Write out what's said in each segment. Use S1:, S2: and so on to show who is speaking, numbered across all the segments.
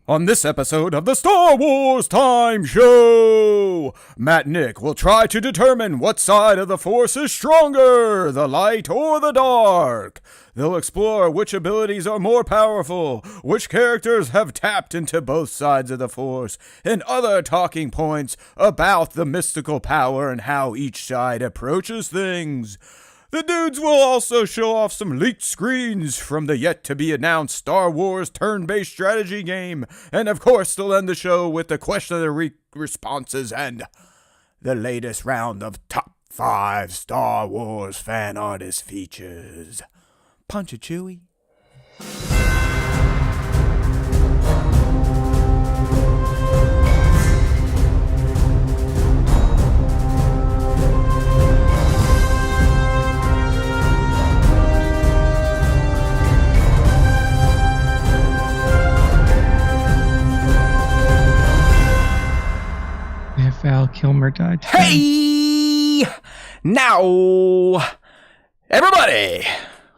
S1: On this episode of the Star Wars Time Show, Matt and Nick will try to determine what side of the Force is stronger, the light or the dark. They'll explore which abilities are more powerful, which characters have tapped into both sides of the Force, and other talking points about the mystical power and how each side approaches things. The dudes will also show off some leaked screens from the yet-to-be-announced Star Wars turn-based strategy game, and of course they'll end the show with the question of the week responses and the latest round of top 5 Star Wars fan artist features. Punch it, Chewie.
S2: Val Kilmer died.
S3: Hey! Now, everybody,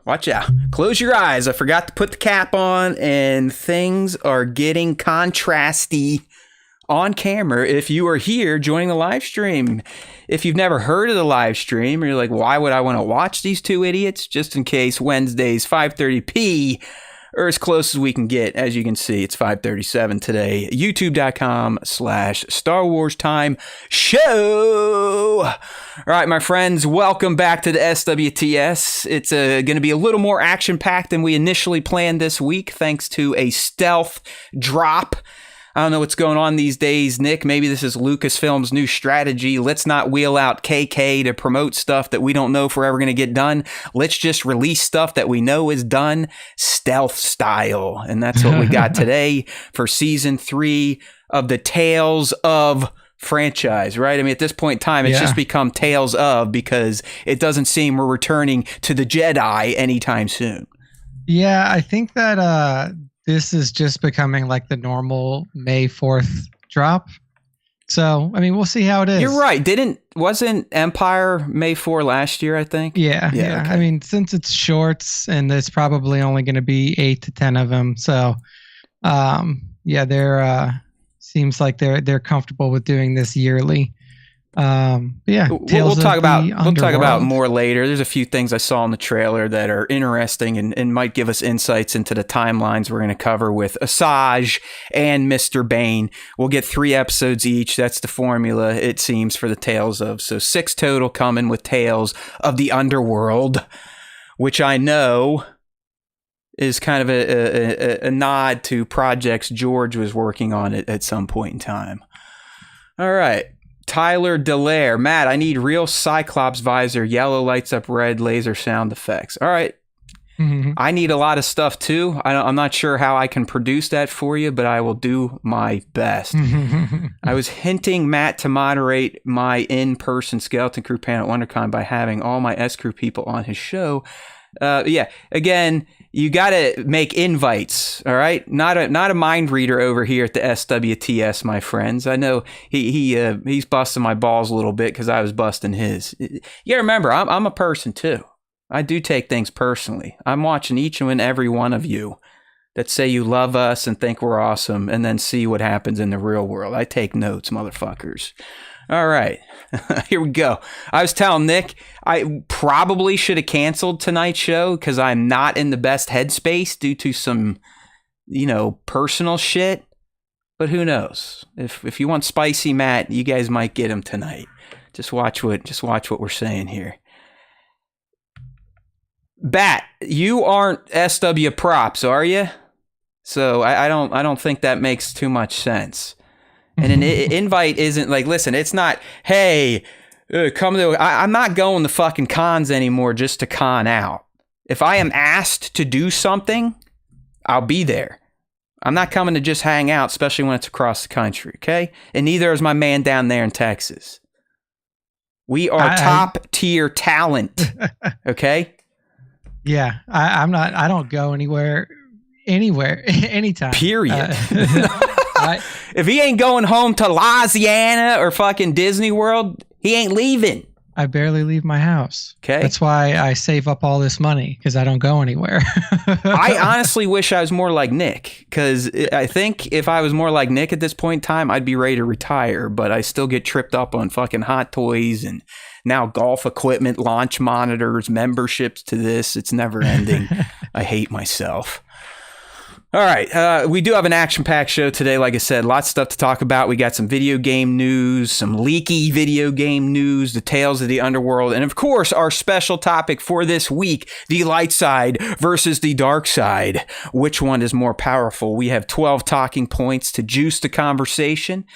S3: watch out. Close your eyes. I forgot to put the cap on, and things are getting contrasty on camera if you are here joining the live stream. If you've never heard of the live stream, or you're like, why would I want to watch these two idiots? Just in case, Wednesdays, 5:30p. Or as close as we can get. As you can see, it's 5:37 today. YouTube.com/Star Wars Time Show. All right, my friends, welcome back to the SWTS. It's going to be a little more action-packed than we initially planned this week, thanks to a stealth drop. I don't know what's going on these days, Nick. Maybe this is Lucasfilm's new strategy. Let's not wheel out KK to promote stuff that we don't know if we're ever going to get done. Let's just release stuff that we know is done stealth style. And that's what we got today for season 3 of the Tales of franchise, right? I mean, at this point in time, it's just become Tales of, because it doesn't seem we're returning to the Jedi anytime soon.
S2: Yeah, I think that this is just becoming like the normal May 4th drop. So, I mean, we'll see how it is.
S3: You're right. Wasn't Empire May 4 last year, I think? Yeah.
S2: Okay. I mean, since it's shorts and it's probably only going to be 8 to 10 of them. So, they're seems like they're comfortable with doing this yearly.
S3: We'll talk about more later. There's a few things I saw in the trailer that are interesting and might give us insights into the timelines we're going to cover with Asajj and Mr. Bane. We'll get 3 episodes each. That's the formula, it seems, for the Tales of. So 6 total coming with Tales of the Underworld, which I know is kind of a nod to projects George was working on at some point in time. All right. Tyler Delaire. Matt, I need real Cyclops visor, yellow lights up red, laser sound effects. All right. Mm-hmm. I need a lot of stuff too. I'm not sure how I can produce that for you, but I will do my best. I was hinting Matt to moderate my in-person Skeleton Crew panel at WonderCon by having all my S-Crew people on his show. Again, you got to make invites, all right? Not a mind reader over here at the SWTS, my friends. I know he's busting my balls a little bit because I was busting his. Yeah, remember, I'm a person too. I do take things personally. I'm watching each and every one of you that say you love us and think we're awesome and then see what happens in the real world. I take notes, motherfuckers. All right, here we go. I was telling Nick I probably should have canceled tonight's show because I'm not in the best headspace due to some, personal shit. But who knows? If you want spicy Matt, you guys might get him tonight. Just watch what we're saying here. Bat, you aren't SW props, are you? So I don't think that makes too much sense. And an invite isn't like, listen, it's not, hey, come to, I'm not going to fucking cons anymore just to con out. If I am asked to do something, I'll be there. I'm not coming to just hang out, especially when it's across the country, okay? And neither is my man down there in Texas. We are top tier talent, okay?
S2: Yeah, I don't go anywhere, anytime.
S3: Period. If he ain't going home to Louisiana or fucking Disney World, he ain't leaving.
S2: I barely leave my house.
S3: Okay.
S2: That's why I save up all this money, because I don't go anywhere.
S3: I honestly wish I was more like Nick, because I think if I was more like Nick at this point in time, I'd be ready to retire, but I still get tripped up on fucking hot toys and now golf equipment, launch monitors, memberships to this. It's never ending. I hate myself. All right, we do have an action-packed show today. Like I said, lots of stuff to talk about. We got some video game news, some leaky video game news, the tales of the underworld, and of course, our special topic for this week, the light side versus the dark side. Which one is more powerful? We have 12 talking points to juice the conversation.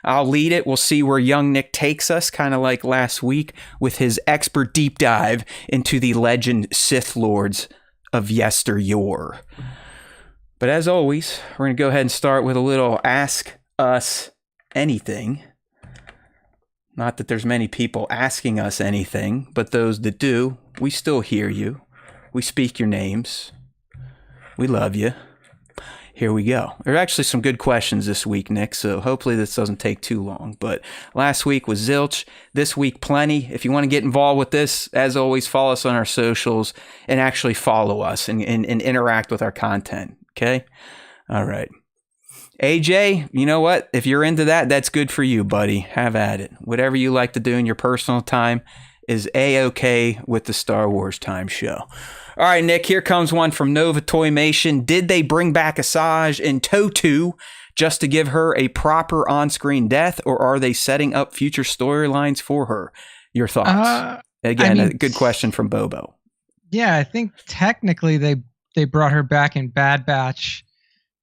S3: I'll lead it. We'll see where young Nick takes us, kind of like last week, with his expert deep dive into the legend Sith Lords of yesteryear. But as always, we're going to go ahead and start with a little Ask Us Anything. Not that there's many people asking us anything, but those that do, we still hear you. We speak your names. We love you. Here we go. There are actually some good questions this week, Nick, so hopefully this doesn't take too long. But last week was zilch. This week, plenty. If you want to get involved with this, as always, follow us on our socials and actually follow us and interact with our content. Okay? All right. AJ, you know what? If you're into that, that's good for you, buddy. Have at it. Whatever you like to do in your personal time is A-OK with the Star Wars Time Show. All right, Nick, here comes one from Nova Toymation. Did they bring back Asajj in Totu just to give her a proper on-screen death, or are they setting up future storylines for her? Your thoughts? Again, a good question from Bobo.
S2: Yeah, I think technically they brought her back in Bad Batch.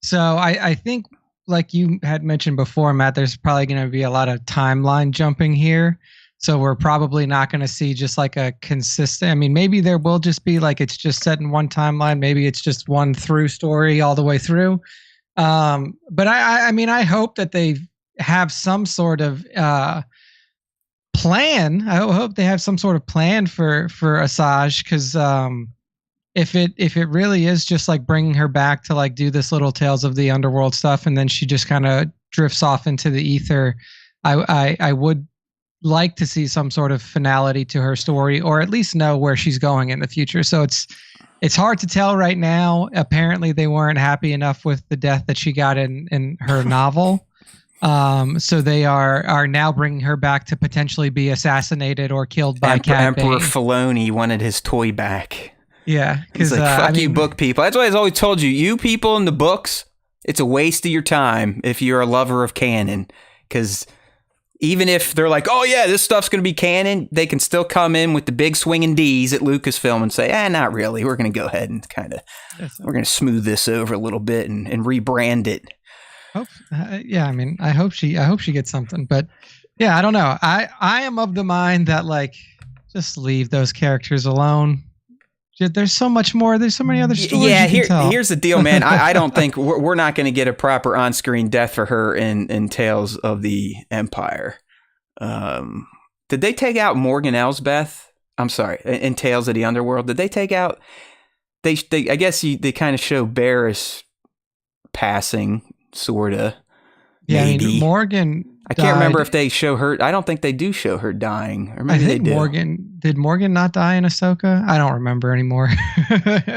S2: So I think, like you had mentioned before, Matt, there's probably going to be a lot of timeline jumping here. So we're probably not going to see just like a consistent, I mean, maybe there will just be like, it's just set in one timeline. Maybe it's just one through story all the way through. But I mean, I hope that they have some sort of plan. I hope they have some sort of plan for Asajj, because if it really is just like bringing her back to like do this little Tales of the Underworld stuff, and then she just kind of drifts off into the ether, I would like to see some sort of finality to her story, or at least know where she's going in the future. So it's hard to tell right now. Apparently they weren't happy enough with the death that she got in her novel. So they are now bringing her back to potentially be assassinated or killed by Cad Bane.
S3: Emperor Filoni wanted his toy back.
S2: Yeah.
S3: He's like, fuck you book people. That's why I've always told you, you people in the books, it's a waste of your time if you're a lover of canon. Because even if they're like, oh yeah, this stuff's going to be canon, they can still come in with the big swinging D's at Lucasfilm and say, not really. We're going to go ahead and we're going to smooth this over a little bit and rebrand it.
S2: Yeah, I mean, I hope she gets something, but yeah, I don't know. I am of the mind that like, just leave those characters alone. There's so much more. There's so many other stories. Yeah,
S3: here's the deal, man. I don't think we're not going to get a proper on-screen death for her in Tales of the Empire. Did they take out Morgan Elsbeth? I'm sorry, in Tales of the Underworld. Did they take out? They I guess they kind of show Barriss passing, sorta.
S2: Yeah,
S3: maybe.
S2: I mean, Morgan.
S3: I can't remember if they show her. I don't think they do show her dying, or maybe they do.
S2: Did Morgan not die in Ahsoka? I don't remember anymore.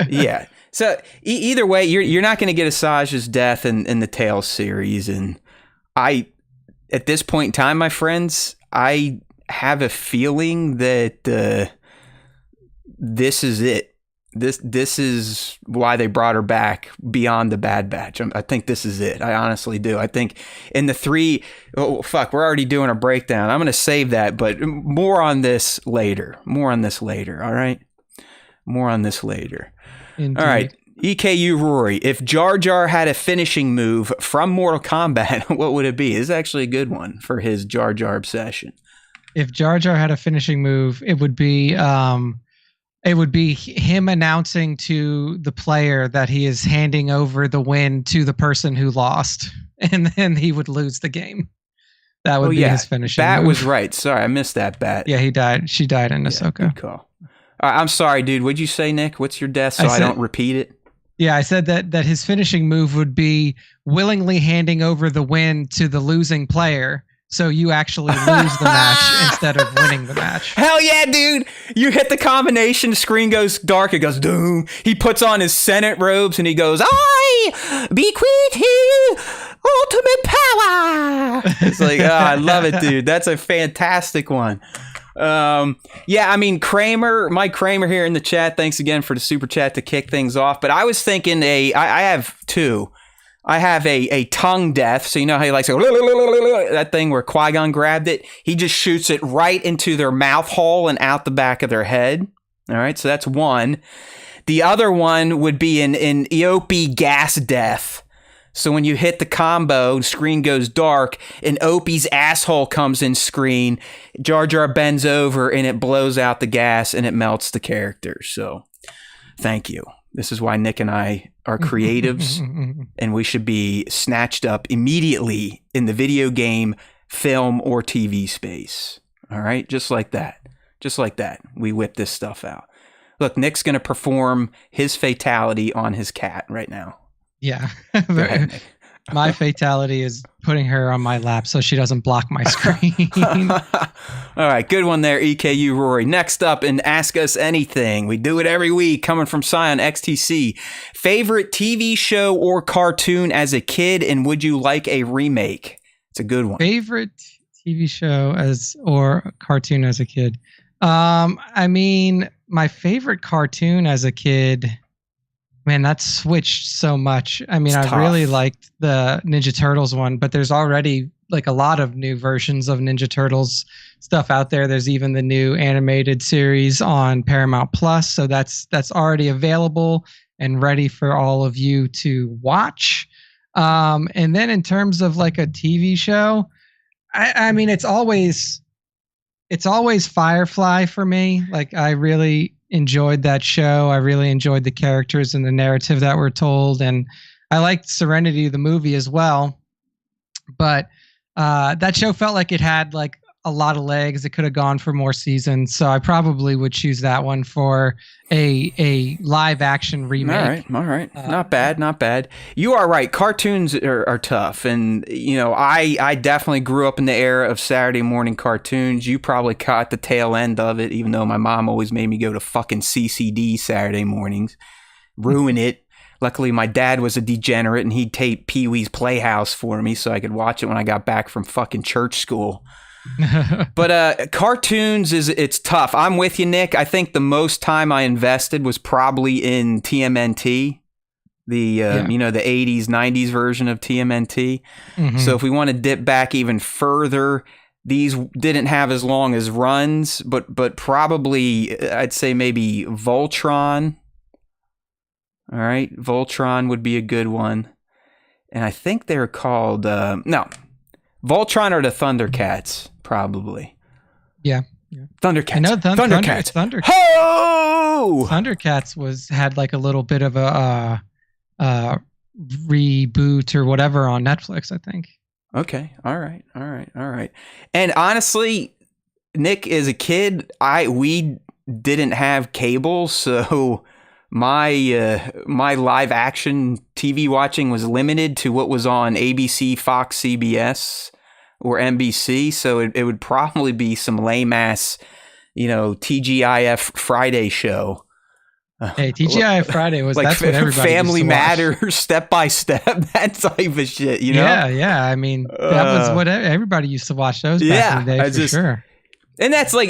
S3: Yeah. So either way, you're not going to get Asajj's death in the Tales series, and at this point in time, my friends, I have a feeling that this is it. This is why they brought her back beyond the Bad Batch. I think this is it. I honestly do. I think in the three, we're already doing a breakdown. I'm going to save that, but more on this later. All right. More on this later.
S2: Indeed.
S3: All right. EKU Rory, if Jar Jar had a finishing move from Mortal Kombat, what would it be? This is actually a good one for his Jar Jar obsession.
S2: If Jar Jar had a finishing move, it would be him announcing to the player that he is handing over the win to the person who lost, and then he would lose the game. That would be his finishing move.
S3: Bat was right. Sorry, I missed that, Bat.
S2: Yeah, he died. She died in Ahsoka.
S3: Good call. I'm sorry, dude. What'd you say, Nick? What's your death I don't repeat it?
S2: Yeah, I said that his finishing move would be willingly handing over the win to the losing player, so you actually lose the match instead of winning the match.
S3: Hell yeah, dude! You hit the combination, the screen goes dark, it goes doom. He puts on his Senate robes and he goes, I bequeath you ultimate power! It's like, I love it, dude. That's a fantastic one. Yeah, I mean, Mike Kramer here in the chat, thanks again for the super chat to kick things off. But I was thinking I have two. I have a tongue death. So you know how he likes that thing where Qui-Gon grabbed it? He just shoots it right into their mouth hole and out the back of their head. All right, so that's one. The other one would be an Eopie gas death. So when you hit the combo, the screen goes dark, and Opie's asshole comes in screen. Jar Jar bends over, and it blows out the gas, and it melts the character. So thank you. This is why Nick and I are creatives, and we should be snatched up immediately in the video game, film, or TV space. All right? Just like that. Just like that. We whip this stuff out. Look, Nick's going to perform his fatality on his cat right now.
S2: Yeah. My fatality is putting her on my lap so she doesn't block my screen.
S3: All right, good one there, EKU Rory. Next up in Ask Us Anything. We do it every week, coming from Scion XTC. Favorite TV show or cartoon as a kid, and would you like a remake? It's a good one.
S2: Favorite TV show or cartoon as a kid? I mean, my favorite cartoon as a kid... Man, that's switched so much. I mean, I really liked the Ninja Turtles one, but there's already like a lot of new versions of Ninja Turtles stuff out there. There's even the new animated series on Paramount Plus, so that's already available and ready for all of you to watch. And then in terms of like a TV show, I mean, it's always Firefly for me. Like, I really enjoyed that show. I really enjoyed the characters and the narrative that were told, and I liked Serenity the movie as well. But that show felt like it had like a lot of legs. It could have gone for more seasons, so I probably would choose that one for a live action remake.
S3: All right. Not bad. You are right. Cartoons are tough, and you know, I definitely grew up in the era of Saturday morning cartoons. You probably caught the tail end of it, even though my mom always made me go to fucking CCD Saturday mornings, ruin it. Luckily, my dad was a degenerate, and he'd tape Pee-wee's Playhouse for me so I could watch it when I got back from fucking church school. But cartoons it's tough. I'm with you, Nick. I think the most time I invested was probably in TMNT, the you know, the 80s 90s version of TMNT. Mm-hmm. So if we want to dip back even further, these didn't have as long as runs, but probably I'd say maybe Voltron. All right, Voltron would be a good one, and I think they're called Voltron or the Thundercats, probably.
S2: Yeah.
S3: Thundercats.
S2: I know
S3: Thundercats.
S2: Ho! Thundercats had like a little bit of a reboot or whatever on Netflix, I think.
S3: Okay. All right. And honestly, Nick, as a kid, we didn't have cable, so my live action TV watching was limited to what was on ABC, Fox, CBS, or NBC. So it would probably be some lame ass, you know, TGIF Friday show.
S2: Hey, TGIF Friday was
S3: like
S2: that's what everybody
S3: Family
S2: used to
S3: Matters,
S2: watch.
S3: Step by Step, that type of shit. You know?
S2: Yeah. I mean, that was what everybody used to watch those back in the day for sure.
S3: And that's like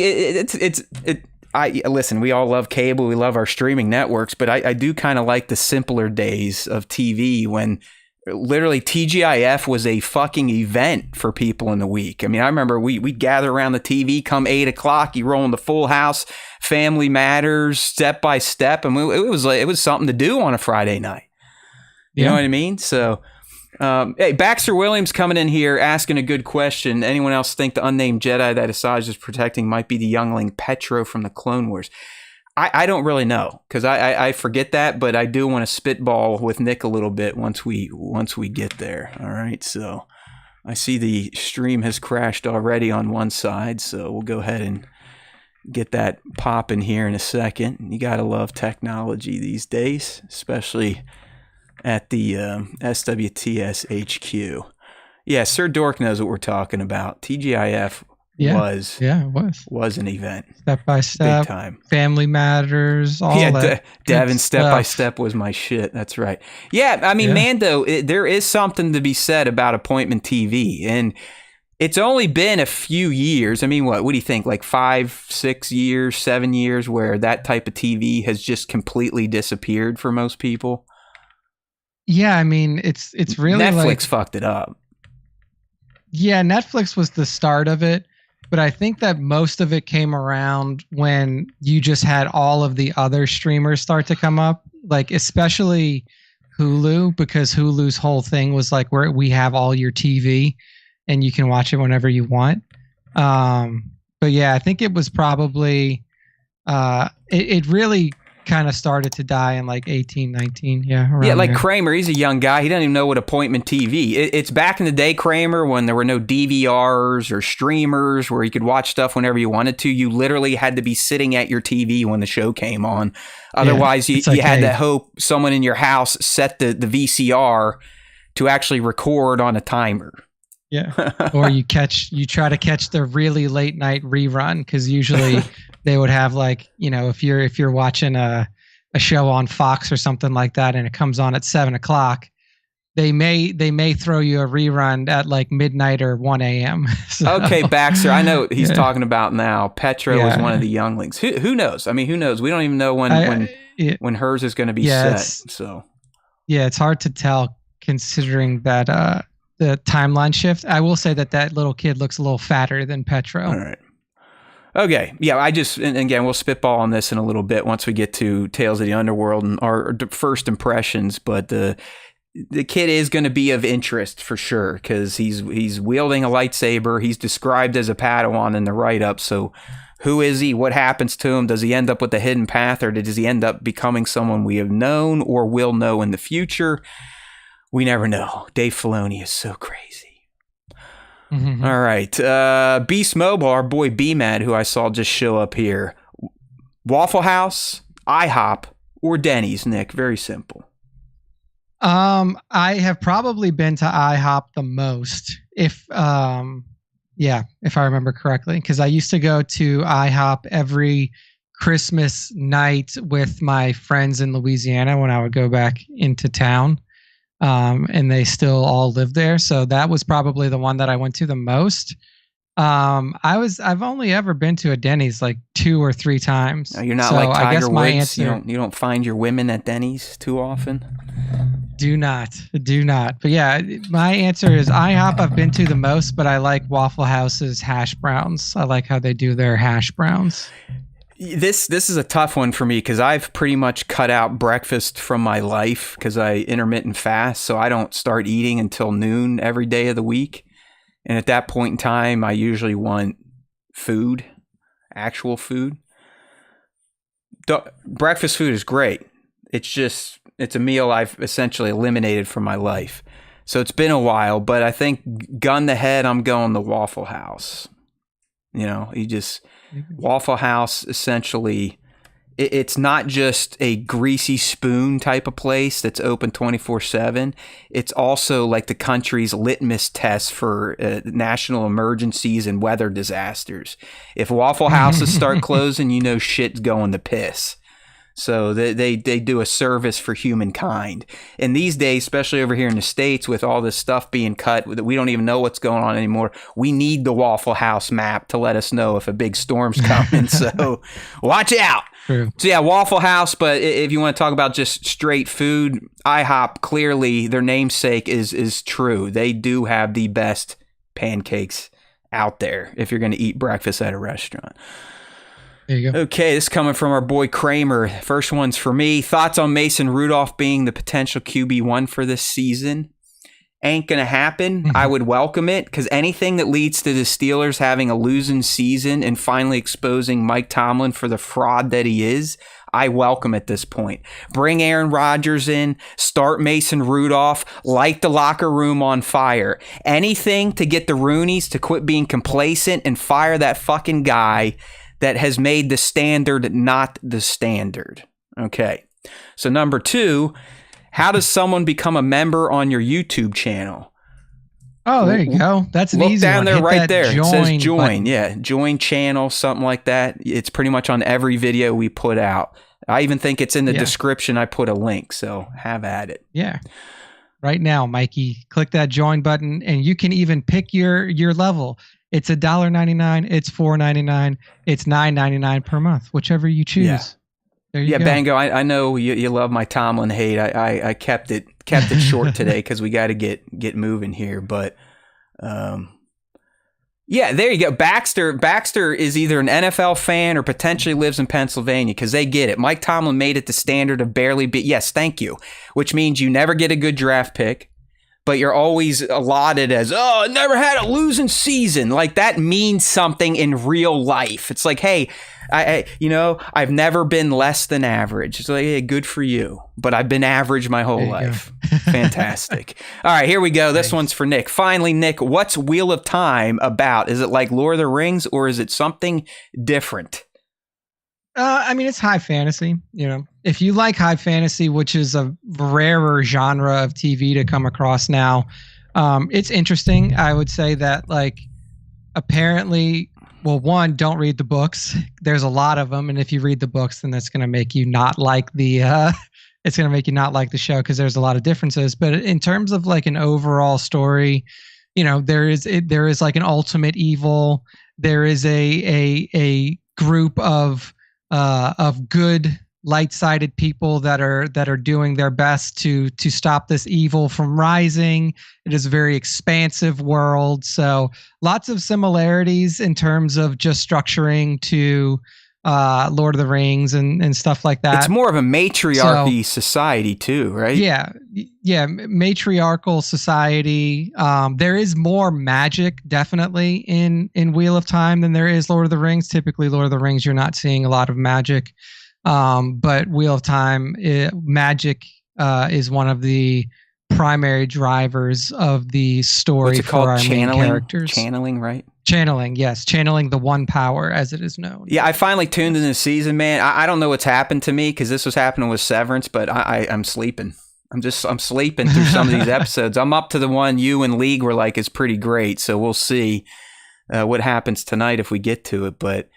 S3: listen, we all love cable, we love our streaming networks, but I do kind of like the simpler days of TV when literally TGIF was a fucking event for people in the week. I mean, I remember we'd gather around the TV come 8 o'clock, you roll into Full House, Family Matters, Step by Step, and it was something to do on a Friday night. You know what I mean? So, hey, Baxter Williams coming in here asking a good question. Anyone else think the unnamed Jedi that Asajj is protecting might be the youngling Petro from the Clone Wars? I don't really know, because I forget that, but I do want to spitball with Nick a little bit once we get there. All right, so I see the stream has crashed already on one side, so we'll go ahead and get that popping here in a second. You gotta love technology these days, especially at the SWTS HQ. Yeah, Sir Dork knows what we're talking about. TGIF was an event.
S2: Step by Step.
S3: Big time.
S2: Family Matters. All that.
S3: Devin Step by Step was my shit. That's right. Yeah, I mean, Mando, there is something to be said about appointment TV. And it's only been a few years. I mean, what do you think? Like 5, 6 years, 7 years where that type of TV has just completely disappeared for most people?
S2: Yeah, I mean, it's really
S3: Netflix fucked it up.
S2: Yeah, Netflix was the start of it, but I think that most of it came around when you just had all of the other streamers start to come up, like especially Hulu, because Hulu's whole thing was like where we have all your TV and you can watch it whenever you want. But yeah, I think it was probably it really kind of started to die in like 18, 19. Yeah.
S3: Like
S2: there.
S3: Kramer, he's a young guy. He doesn't even know what appointment TV. It's back in the day, Kramer, when there were no DVRs or streamers where you could watch stuff whenever you wanted to. You literally had to be sitting at your TV when the show came on. Otherwise, you had to hope someone in your house set the VCR to actually record on a timer.
S2: Yeah. Or you try to catch the really late night rerun, because usually they would have like, if you're watching a show on Fox or something like that and it comes on at 7:00, they may throw you a rerun at like midnight or 1 a.m. So,
S3: okay, Baxter, I know what he's talking about now. Petro is one of the younglings. Who knows? I mean, who knows? We don't even know when hers is going to be set. So
S2: yeah, it's hard to tell considering that the timeline shift. I will say that little kid looks a little fatter than Petro.
S3: All right. Okay. Yeah, and again, we'll spitball on this in a little bit once we get to Tales of the Underworld and our first impressions, but the kid is going to be of interest for sure, because he's wielding a lightsaber. He's described as a Padawan in the write-up, so who is he? What happens to him? Does he end up with a hidden path, or does he end up becoming someone we have known or will know in the future? We never know. Dave Filoni is so crazy. Mm-hmm. All right. Beast Mobile, our boy B-Mad, who I saw just show up here. Waffle House, IHOP, or Denny's, Nick? Very simple.
S2: I have probably been to IHOP the most, if I remember correctly, because I used to go to IHOP every Christmas night with my friends in Louisiana when I would go back into town. And they still all live there. So that was probably the one that I went to the most. I've only ever been to a Denny's like 2 or 3 times.
S3: No, you're not like Tiger Woods. You don't find your women at Denny's too often.
S2: Do not. But yeah, my answer is IHOP I've been to the most, but I like Waffle House's hash browns. I like how they do their hash browns.
S3: This is a tough one for me, because I've pretty much cut out breakfast from my life because I intermittent fast, so I don't start eating until noon every day of the week. And at that point in time, I usually want food, actual food. Breakfast food is great. It's a meal I've essentially eliminated from my life. So it's been a while, but I think gun to head, I'm going to Waffle House. Waffle House, essentially, it's not just a greasy spoon type of place that's open 24/7. It's also like the country's litmus test for national emergencies and weather disasters. If Waffle Houses start closing, shit's going to piss. So they do a service for humankind. And these days, especially over here in the States, with all this stuff being cut, we don't even know what's going on anymore. We need the Waffle House map to let us know if a big storm's coming. So watch out.
S2: True.
S3: So yeah, Waffle House. But if you want to talk about just straight food, IHOP, clearly their namesake is true. They do have the best pancakes out there if you're going to eat breakfast at a restaurant.
S2: There you go.
S3: Okay, this is coming from our boy Kramer. First one's for me. Thoughts on Mason Rudolph being the potential QB1 for this season? Ain't going to happen. I would welcome it, because anything that leads to the Steelers having a losing season and finally exposing Mike Tomlin for the fraud that he is, I welcome at this point. Bring Aaron Rodgers in, start Mason Rudolph, light the locker room on fire. Anything to get the Roonies to quit being complacent and fire that fucking guy that has made the standard not the standard. Okay. So number 2, how does someone become a member on your YouTube channel?
S2: Oh, there you go. That's an
S3: Look
S2: easy
S3: down
S2: one.
S3: there,
S2: Hit
S3: right
S2: that
S3: there. It says join.
S2: Button.
S3: Yeah, join channel, something like that. It's pretty much on every video we put out. I even think it's in the description. I put a link, so have at it.
S2: Yeah. Right now, Mikey, click that join button, and you can even pick your level. It's $1.99. It's $4.99. It's $9.99 per month, whichever you choose.
S3: Yeah.
S2: There you go.
S3: Bango. I know you love my Tomlin hate. I kept it short today because we got to get moving here. But yeah, there you go. Baxter is either an NFL fan or potentially lives in Pennsylvania because they get it. Mike Tomlin made it the standard of barely beat. Yes, thank you. Which means you never get a good draft pick, but you're always allotted as, I never had a losing season. Like that means something in real life. It's like, hey, I've never been less than average. It's like, hey, good for you. But I've been average my whole life. Fantastic. All right, here we go. This one's for Nick. Finally, Nick, what's Wheel of Time about? Is it like Lord of the Rings or is it something different?
S2: I mean, it's high fantasy. If you like high fantasy, which is a rarer genre of TV to come across now, it's interesting. I would say that, like, apparently, well, one, don't read the books. There's a lot of them, and if you read the books, then that's going to make you not like the. It's going to make you not like the show because there's a lot of differences. But in terms of like an overall story, there is like an ultimate evil. There is a group of good light-sided people that are doing their best to stop this evil from rising. It is a very expansive world, so lots of similarities in terms of just structuring to Lord of the Rings and stuff like that.
S3: It's more of a matriarchy society too, right?
S2: Yeah, matriarchal society. There is more magic definitely in Wheel of Time than there is Lord of the Rings. Typically, Lord of the Rings, you're not seeing a lot of magic. But Wheel of Time, magic is one of the primary drivers of the story.
S3: What's it
S2: for our
S3: channeling?
S2: Main characters.
S3: Channeling, right?
S2: Channeling, yes. Channeling the one power, as it is known.
S3: Yeah, I finally tuned in this season, man. I don't know what's happened to me because this was happening with Severance, but I'm sleeping. I'm sleeping through some of these episodes. I'm up to the one you and League were like is pretty great, so we'll see what happens tonight if we get to it. But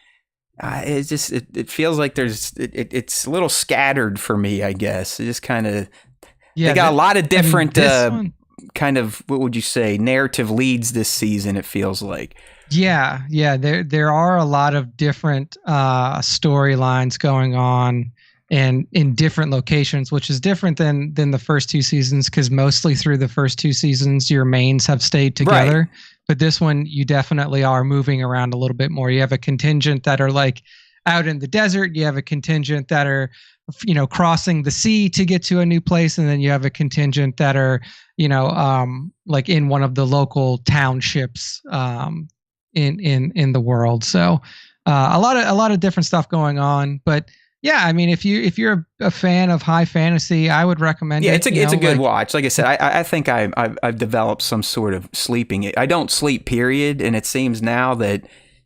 S3: it feels like it's a little scattered for me, I guess. It just kind of they got a lot of different kind of, what would you say, narrative leads this season. It feels like. Yeah. There are a lot of different storylines going on and in different locations, which is different than the first two seasons because mostly through the first two seasons your mains have stayed together. Right. But this one, you definitely are moving around a little bit more. You have a contingent that are like out in the desert. You have a contingent that are, crossing the sea to get to a new place. And then you have a contingent that are, like in one of the local townships in the world. So a lot of different stuff going on. But yeah, I mean, if you're a fan of high fantasy, I would recommend it. Yeah, it's a good watch. Like I said, I think I've developed some sort of sleeping. I don't sleep, period. And it seems now that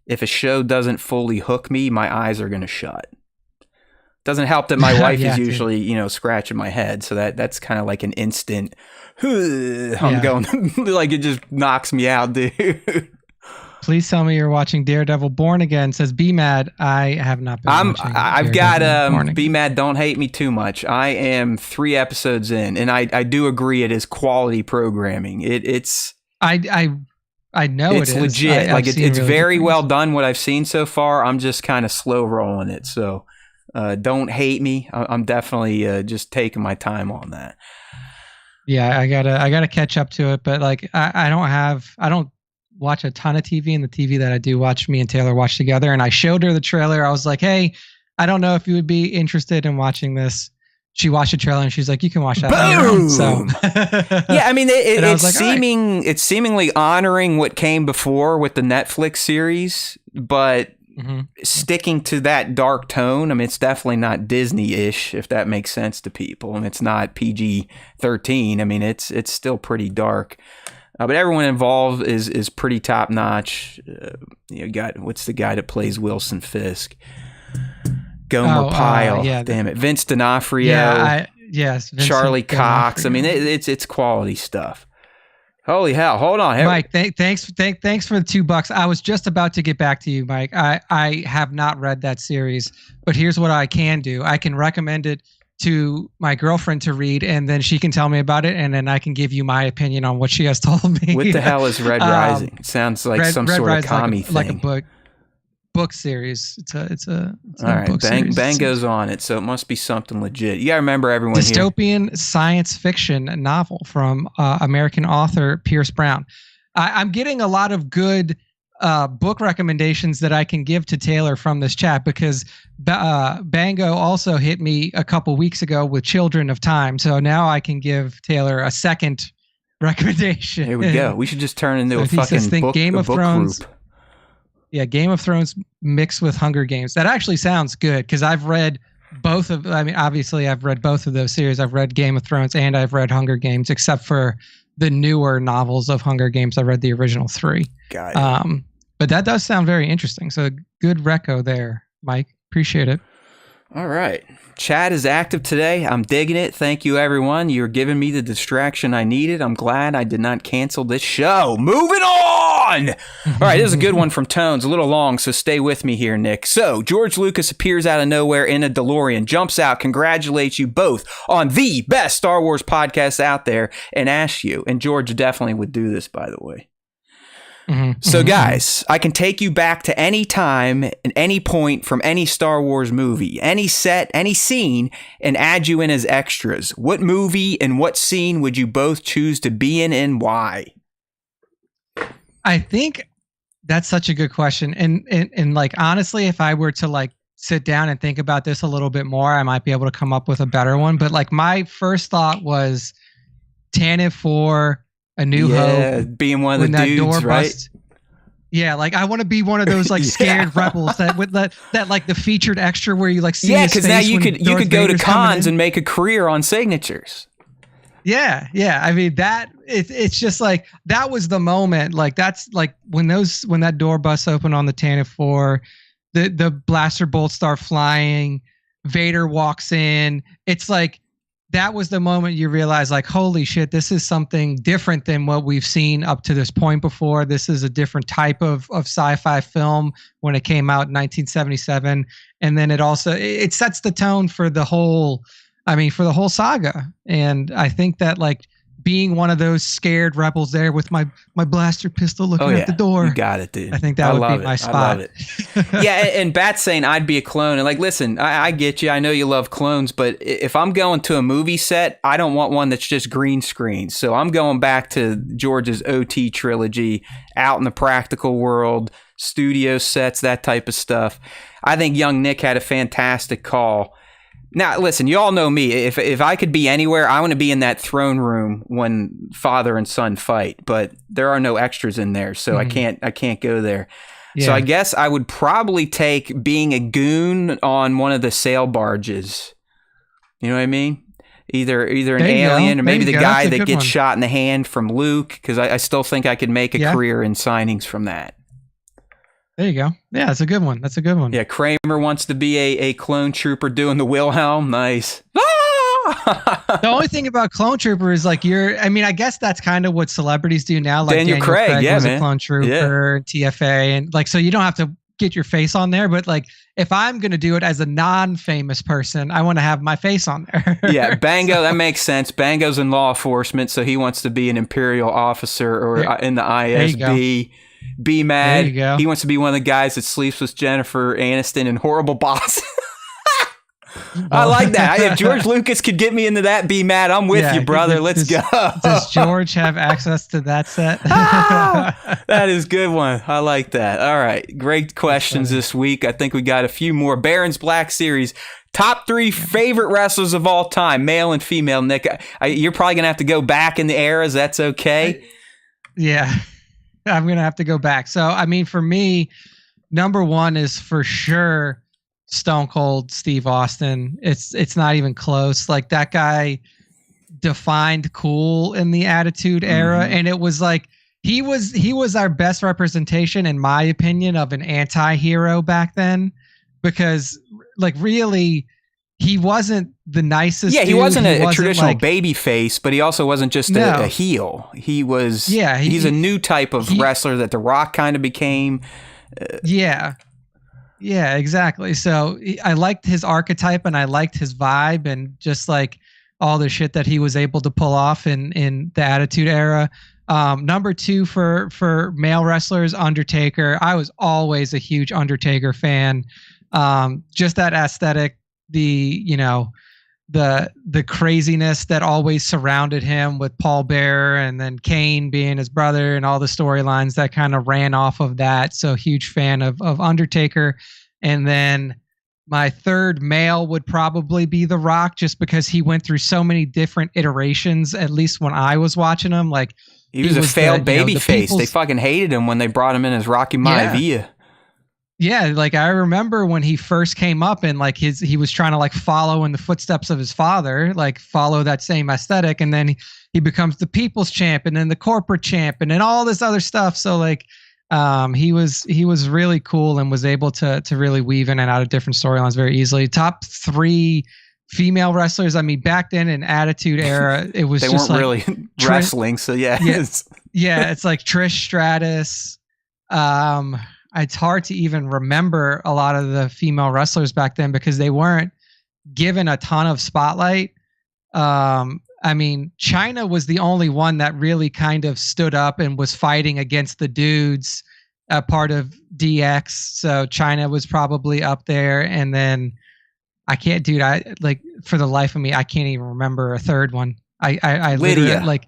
S3: if a show doesn't fully hook me, my eyes are going to shut. Doesn't help that my wife is usually, scratching my head. So that's kind of like an instant, I'm going, like it just knocks me out, dude.
S2: Please tell me you're watching Daredevil Born Again. Says Be Mad. I have not been watching
S3: I've got Be Mad, don't hate me too much. I am 3 episodes in, and I do agree it is quality programming. It's
S2: I know
S3: it's legit. It's really very well done. What I've seen so far, I'm just kind of slow rolling it. So don't hate me. I'm definitely just taking my time on that.
S2: Yeah, I gotta catch up to it, but like I don't watch a ton of TV, and the TV that I do watch, me and Taylor watch together. And I showed her the trailer. I was like, hey, I don't know if you would be interested in watching this. She watched the trailer and she's like, you can watch that on your own. So
S3: yeah, I mean, it's seemingly honoring what came before with the Netflix series, but sticking to that dark tone. I mean, it's definitely not Disney-ish, if that makes sense to people. And it's not PG-13. I mean, it's still pretty dark. But everyone involved is pretty top notch. What's the guy that plays Wilson Fisk? Gomer Pyle. Damn it, Vince D'Onofrio.
S2: Yes,
S3: Charlie Cox. I mean, it's quality stuff. Holy hell! Hold on,
S2: Mike. Thanks for the $2. I was just about to get back to you, Mike. I have not read that series, but here's what I can do. I can recommend it to my girlfriend to read, and then she can tell me about it, and then I can give you my opinion on what she has told me.
S3: What the hell is Red Rising? It sounds like some sort of commie thing.
S2: Like a book series. It's a
S3: all right.
S2: book series.
S3: Bang goes on it, so it must be something legit. You gotta remember everyone.
S2: Dystopian science fiction novel from American author Pierce Brown. I'm getting a lot of good book recommendations that I can give to Taylor from this chat, because Bango also hit me a couple weeks ago with Children of Time, so now I can give Taylor a second recommendation.
S3: Here we go. We should just turn into a fucking book,
S2: Game of Thrones
S3: group.
S2: Yeah, Game of Thrones mixed with Hunger Games. That actually sounds good, because I've read both of. I mean, obviously, I've read both of those series. I've read Game of Thrones and I've read Hunger Games, except for the newer novels of Hunger Games. I read the original 3.
S3: Got it.
S2: But that does sound very interesting. So good reco there, Mike. Appreciate it.
S3: All right. Chat is active today. I'm digging it. Thank you, everyone. You're giving me the distraction I needed. I'm glad I did not cancel this show. Moving on! All right, this is a good one from Tones. A little long, so stay with me here, Nick. So, George Lucas appears out of nowhere in a DeLorean, jumps out, congratulates you both on the best Star Wars podcast out there, and asks you, and George definitely would do this, by the way. So guys, I can take you back to any time and any point from any Star Wars movie, any set, any scene, and add you in as extras. What movie and what scene would you both choose to be in, and why?
S2: I think that's such a good question. And like, honestly, if I were to like sit down and think about this a little bit more, I might be able to come up with a better one. But like, my first thought was Tantive 4, A New Hope,
S3: being one of the dudes, right?
S2: Yeah, like I want to be one of those like scared rebels that with that like the featured extra where you like see. Yeah,
S3: because now you could go to cons and make a career on signatures.
S2: Yeah. I mean it's just like that was the moment. Like that's like when that door busts open on the Tantive 4, the blaster bolts start flying, Vader walks in. It's like that was the moment you realize, like, holy shit, this is something different than what we've seen up to this point before. This is a different type of sci-fi film when it came out in 1977. And then it sets the tone for the whole saga. And I think that like being one of those scared rebels there with my blaster pistol looking at the door.
S3: You got it, dude.
S2: I think that would be my spot.
S3: I love it. Yeah, and Bat's saying I'd be a clone. And like, listen, I get you. I know you love clones, but if I'm going to a movie set, I don't want one that's just green screen. So I'm going back to George's OT trilogy, out in the practical world, studio sets, that type of stuff. I think young Nick had a fantastic call. Now, listen, you all know me. If I could be anywhere, I want to be in that throne room when father and son fight. But there are no extras in there, so I can't go there. Yeah. So I guess I would probably take being a goon on one of the sail barges. You know what I mean? Either an alien or maybe the guy that gets shot in the hand from Luke, because I still think I could make a career in signings from that.
S2: There you go. Yeah, that's a good one.
S3: Yeah, Kramer wants to be a clone trooper doing the Wilhelm. Nice.
S2: The only thing about clone trooper is like I guess that's kind of what celebrities do now. Like Daniel Craig was a clone trooper, TFA, and like so you don't have to get your face on there. But like if I'm gonna do it as a non-famous person, I want to have my face on there.
S3: Yeah, Bango, that makes sense. Bango's in law enforcement, so he wants to be an Imperial officer or in the ISB. Be mad. He wants to be one of the guys that sleeps with Jennifer Aniston and Horrible Boss. I like that. If George Lucas could get me into that, be mad. I'm with you, brother. Let's go.
S2: Does George have access to that set?
S3: That is a good one. I like that. All right. Great questions this week. I think we got a few more. Baron's Black Series. Top 3 favorite wrestlers of all time, male and female. Nick, you're probably going to have to go back in the eras. That's okay.
S2: Yeah. I'm going to have to go back. So, I mean, for me, number 1 is for sure Stone Cold Steve Austin. It's not even close. Like that guy defined cool in the Attitude Era. And it was like, he was our best representation, in my opinion, of an anti-hero back then, because like really he wasn't the nicest.
S3: Yeah, he
S2: dude.
S3: wasn't a
S2: wasn't
S3: traditional
S2: like,
S3: baby face, but he also wasn't just a heel. He was. Yeah, he's a new type of wrestler that The Rock kind of became.
S2: Yeah, exactly. So I liked his archetype and I liked his vibe and just like all the shit that he was able to pull off in the Attitude Era. Number 2 for male wrestlers, Undertaker. I was always a huge Undertaker fan. Just that aesthetic, the craziness that always surrounded him with Paul Bearer and then Kane being his brother and all the storylines that kind of ran off of that. So huge fan of Undertaker. And then my third male would probably be The Rock, just because he went through so many different iterations, at least when I was watching him. Like
S3: he was a failed baby face. They fucking hated him when they brought him in as Rocky Maivia.
S2: Yeah, like I remember when he first came up and like he was trying to like follow in the footsteps of his father, like follow that same aesthetic, and then he becomes the people's champ and then the corporate champ and then all this other stuff. So like he was really cool and was able to really weave in and out of different storylines very easily. Top 3 female wrestlers. I mean, back then in Attitude Era, it was
S3: they
S2: just
S3: weren't like really wrestling. So yeah,
S2: it's like Trish Stratus. It's hard to even remember a lot of the female wrestlers back then because they weren't given a ton of spotlight. I mean, China was the only one that really kind of stood up and was fighting against the dudes, part of DX. So China was probably up there. And then I like for the life of me, I can't even remember a third one. I
S3: Lydia.
S2: Like,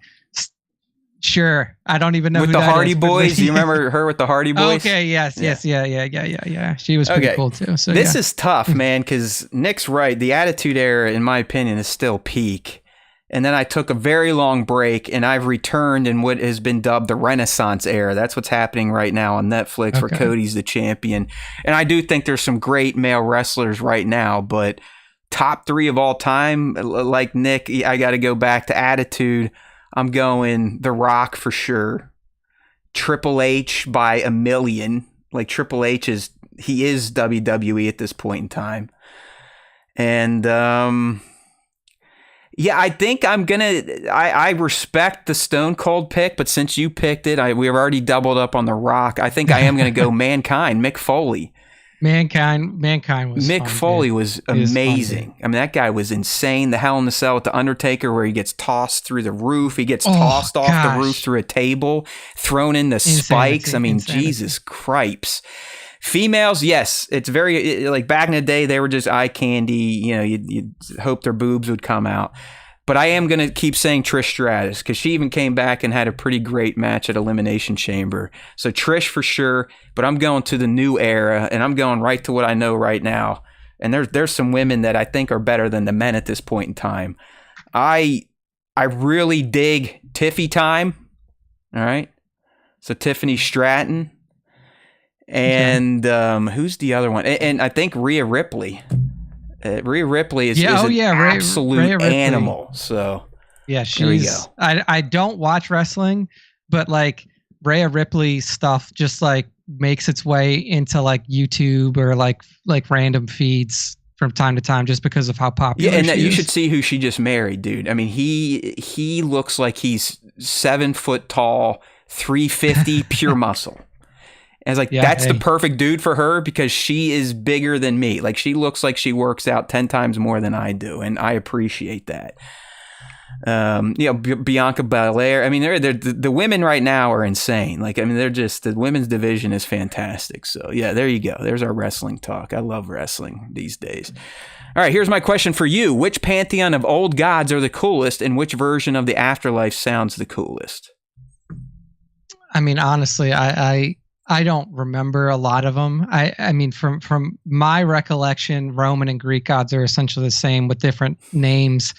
S2: sure. I don't even know
S3: with
S2: who
S3: the
S2: that
S3: Hardy
S2: is,
S3: Boys. Do you remember her with the Hardy Boys?
S2: Okay. Yes. Yeah. She was pretty cool too. So
S3: this is tough, man, because Nick's right. The Attitude Era, in my opinion, is still peak. And then I took a very long break, and I've returned in what has been dubbed the Renaissance Era. That's what's happening right now on Netflix, where Cody's the champion. And I do think there's some great male wrestlers right now, but top 3 of all time, like Nick, I got to go back to Attitude. I'm going The Rock for sure. Triple H by a million. Like Triple H is WWE at this point in time. And yeah, I think I'm gonna. I respect the Stone Cold pick, but since you picked it, we've already doubled up on The Rock. I think I am gonna go Mankind, Mick Foley.
S2: Mankind was
S3: Mick
S2: fun,
S3: Foley
S2: dude.
S3: was amazing. I mean, that guy was insane. The Hell in the Cell with the Undertaker, where he gets tossed through the roof. He gets tossed off the roof through a table, thrown into spikes. I mean, Jesus Cripes. Females, yes, it's very like back in the day. They were just eye candy. You know, you'd hope their boobs would come out. But I am going to keep saying Trish Stratus because she even came back and had a pretty great match at Elimination Chamber. So Trish for sure, but I'm going to the new era, and I'm going right to what I know right now. And there's some women that I think are better than the men at this point in time. I really dig Tiffy time. All right. So Tiffany Stratton. And who's the other one? And I think Rhea Ripley. Rhea Ripley is an absolute animal. So
S2: yeah, she's. I don't watch wrestling, but like Rhea Ripley stuff just like makes its way into like YouTube or like random feeds from time to time just because of how popular.
S3: Yeah, and you should see who she just married, dude. I mean, he looks like he's 7 foot tall, 350 pure muscle. And it's like, that's the perfect dude for her because she is bigger than me. Like, she looks like she works out 10 times more than I do, and I appreciate that. Bianca Belair. I mean, the women right now are insane. Like, I mean, the women's division is fantastic. So, yeah, there you go. There's our wrestling talk. I love wrestling these days. All right, here's my question for you. Which pantheon of old gods are the coolest, and which version of the afterlife sounds the coolest?
S2: I mean, honestly, I don't remember a lot of them. I mean, from my recollection, Roman and Greek gods are essentially the same with different names.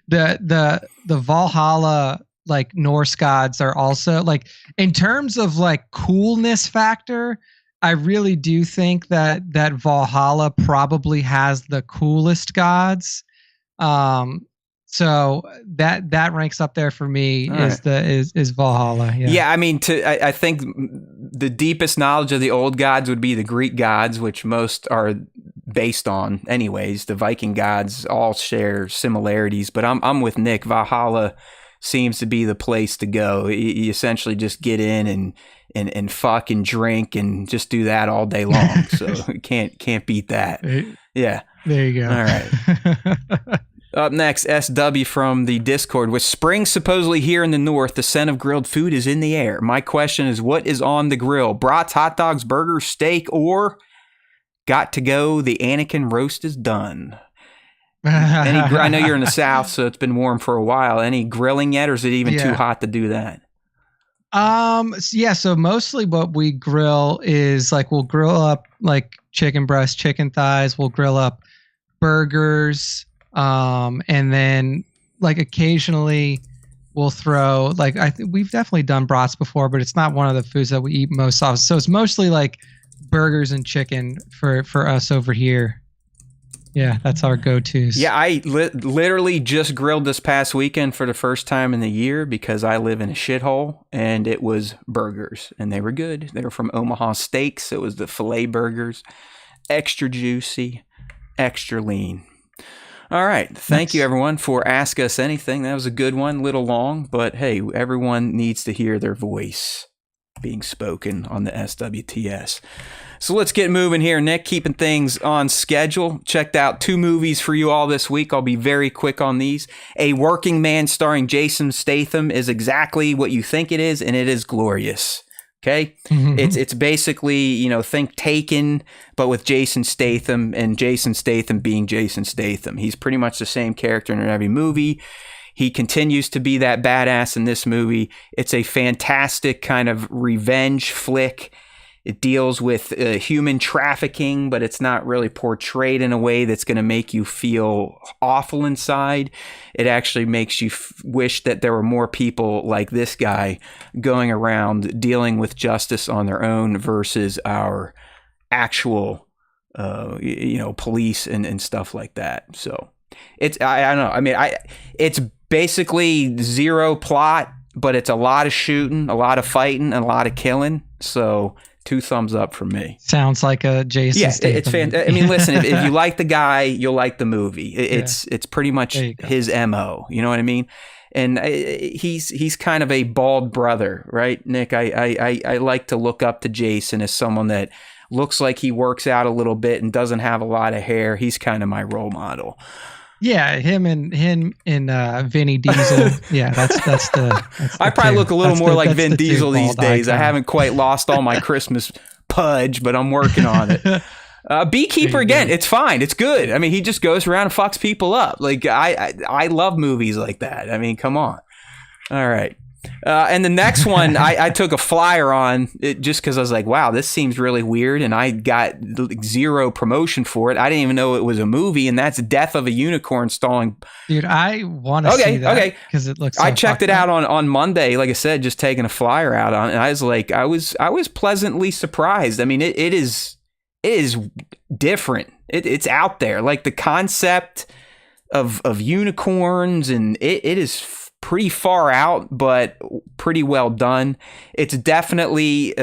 S2: The Valhalla, like Norse gods, are also like, in terms of like coolness factor, I really do think that Valhalla probably has the coolest gods. So that ranks up there for me. Is Valhalla.
S3: Yeah, I mean, I think the deepest knowledge of the old gods would be the Greek gods, which most are based on anyways. The Viking gods all share similarities, but I'm with Nick. Valhalla seems to be the place to go. You essentially just get in and fuck and drink and just do that all day long. So can't beat that. Yeah.
S2: There you go.
S3: All right. Up next, SW from the Discord. With spring supposedly here in the north, the scent of grilled food is in the air. My question is, what is on the grill? Brats, hot dogs, burgers, steak, or got to go, the Anakin roast is done? I know you're in the South, so it's been warm for a while. Any grilling yet, or is it even too hot to do that?
S2: So mostly what we grill is like, we'll grill up like chicken breast, chicken thighs. We'll grill up burgers. And then like occasionally we'll throw like, we've definitely done brats before, but it's not one of the foods that we eat most often. So it's mostly like burgers and chicken for us over here. Yeah, that's our go-tos.
S3: Yeah, I literally just grilled this past weekend for the first time in the year because I live in a shithole, and it was burgers, and they were good. They were from Omaha Steaks. It was the filet burgers, extra juicy, extra lean. All right. Thank you, everyone, for Ask Us Anything. That was a good one, a little long, but hey, everyone needs to hear their voice being spoken on the SWTS. So let's get moving here, Nick, keeping things on schedule. Checked out 2 movies for you all this week. I'll be very quick on these. A Working Man starring Jason Statham is exactly what you think it is, and it is glorious. Okay? It's basically, think Taken, but with Jason Statham, and Jason Statham being Jason Statham. He's pretty much the same character in every movie. He continues to be that badass in this movie. It's a fantastic kind of revenge flick. It deals with human trafficking, but it's not really portrayed in a way that's going to make you feel awful inside. It actually makes you wish that there were more people like this guy going around dealing with justice on their own versus our actual, police and stuff like that. So it's, I don't know. I mean, it's basically zero plot, but it's a lot of shooting, a lot of fighting, and a lot of killing. So 2 thumbs up from me.
S2: Sounds like a Jason Statham.
S3: It's fantastic. I mean, listen, if you like the guy, you'll like the movie. It's pretty much his MO. You know what I mean? And he's kind of a bald brother, right, Nick? I like to look up to Jason as someone that looks like he works out a little bit and doesn't have a lot of hair. He's kind of my role model.
S2: Yeah, him and Vinny Diesel. Yeah, that's the.
S3: I probably look a little more like Vin Diesel these days. I haven't quite lost all my Christmas pudge, but I'm working on it. Beekeeper again, it's fine, it's good. I mean, he just goes around and fucks people up. Like I love movies like that. I mean, come on. All right. And the next one, I took a flyer on it just because I was like, wow, this seems really weird. And I got zero promotion for it. I didn't even know it was a movie. And that's Death of a Unicorn stalling.
S2: Dude, I want to see that because it looks so
S3: I checked it out on Monday, like I said, just taking a flyer out on it. And I was like, I was pleasantly surprised. I mean, it is different. It's out there. Like the concept of unicorns, and it is pretty far out, but pretty well done. It's definitely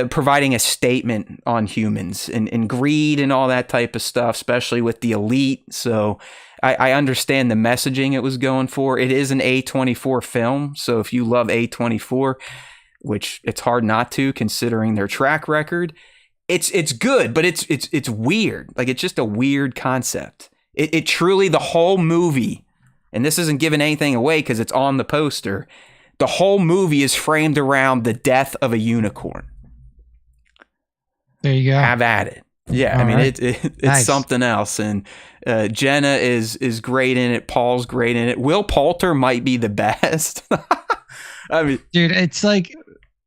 S3: providing a statement on humans and greed and all that type of stuff, especially with the elite. So I understand the messaging it was going for. It is an A24 film, so if you love A24, which it's hard not to considering their track record, it's good, but it's weird. Like, it's just a weird concept. It truly, the whole movie, and this isn't giving anything away because it's on the poster, the whole movie is framed around the death of a unicorn.
S2: There you go.
S3: Have at it. Yeah, I mean, it's nice. Something else. And Jenna is great in it. Paul's great in it. Will Poulter might be the best. I mean,
S2: dude, it's like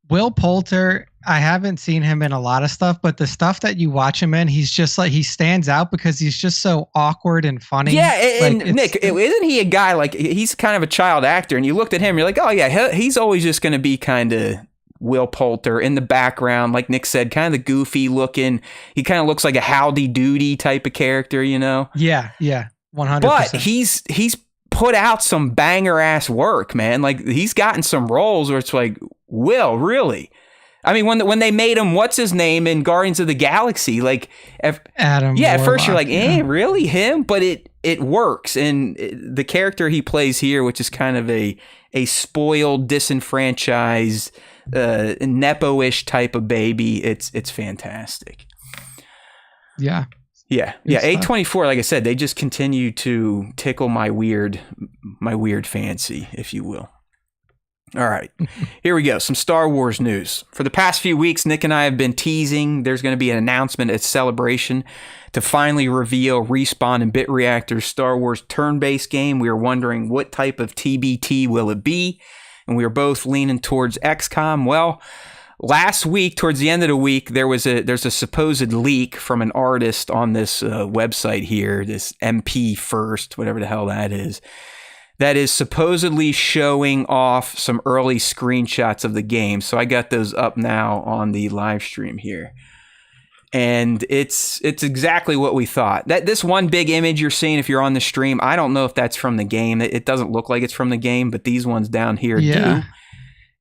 S2: Will Poulter, I haven't seen him in a lot of stuff, but the stuff that you watch him in, he's just like, he stands out because he's just so awkward and funny.
S3: Yeah, and like, Nick, isn't he a guy, like, he's kind of a child actor, and you looked at him, you're like, oh yeah, he's always just going to be kind of Will Poulter in the background, like Nick said, kind of the goofy looking, he kind of looks like a Howdy Doody type of character, you know?
S2: Yeah, 100%.
S3: But he's put out some banger ass work, man. Like, he's gotten some roles where it's like, Will, really? I mean, when they made him, what's his name in Guardians of the Galaxy? Like,
S2: Adam.
S3: Yeah,
S2: Warlock,
S3: at first you're like, really him? But it works, and the character he plays here, which is kind of a spoiled, disenfranchised, nepo-ish type of baby, it's fantastic.
S2: Yeah.
S3: Yeah. A24, like I said, they just continue to tickle my weird fancy, if you will. All right, here we go. Some Star Wars news. For the past few weeks, Nick and I have been teasing there's going to be an announcement at Celebration to finally reveal Respawn and Bit Reactor's Star Wars turn-based game. We were wondering what type of TBT will it be, and we were both leaning towards XCOM. Well, last week, towards the end of the week, there's a supposed leak from an artist on this website here, this MP First, whatever the hell that is supposedly showing off some early screenshots of the game. So I got those up now on the live stream here. And it's exactly what we thought. That this one big image you're seeing if you're on the stream, I don't know if that's from the game. It doesn't look like it's from the game, but these ones down here do.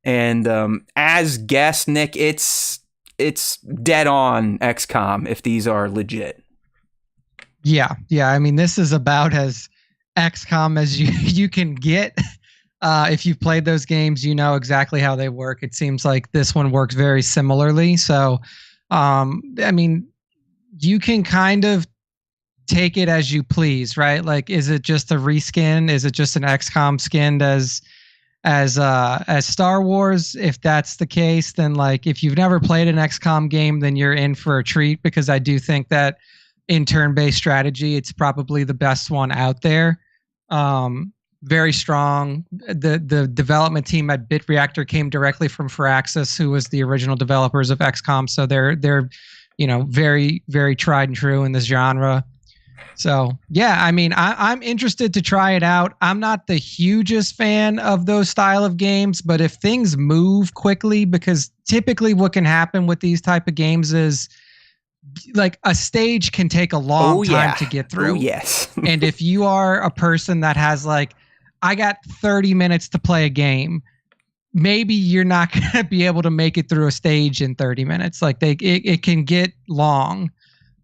S3: And as guessed, Nick, it's dead on XCOM if these are legit.
S2: Yeah. I mean, this is about as XCOM as you can get. If you've played those games, you know exactly how they work. It seems like this one works very similarly. So, I mean, you can kind of take it as you please, right? Like, is it just a reskin? Is it just an XCOM skinned as Star Wars? If that's the case, then like if you've never played an XCOM game, then you're in for a treat, because I do think that in turn-based strategy, it's probably the best one out there. Very strong. The development team at Bit Reactor came directly from Firaxis, who was the original developers of XCOM. So they're very, very tried and true in this genre. So yeah, I mean, I'm interested to try it out. I'm not the hugest fan of those style of games, but if things move quickly, because typically what can happen with these type of games is like a stage can take a long time to get through.
S3: Oh, yes.
S2: And if you are a person that has like, I got 30 minutes to play a game, maybe you're not going to be able to make it through a stage in 30 minutes. Like it can get long.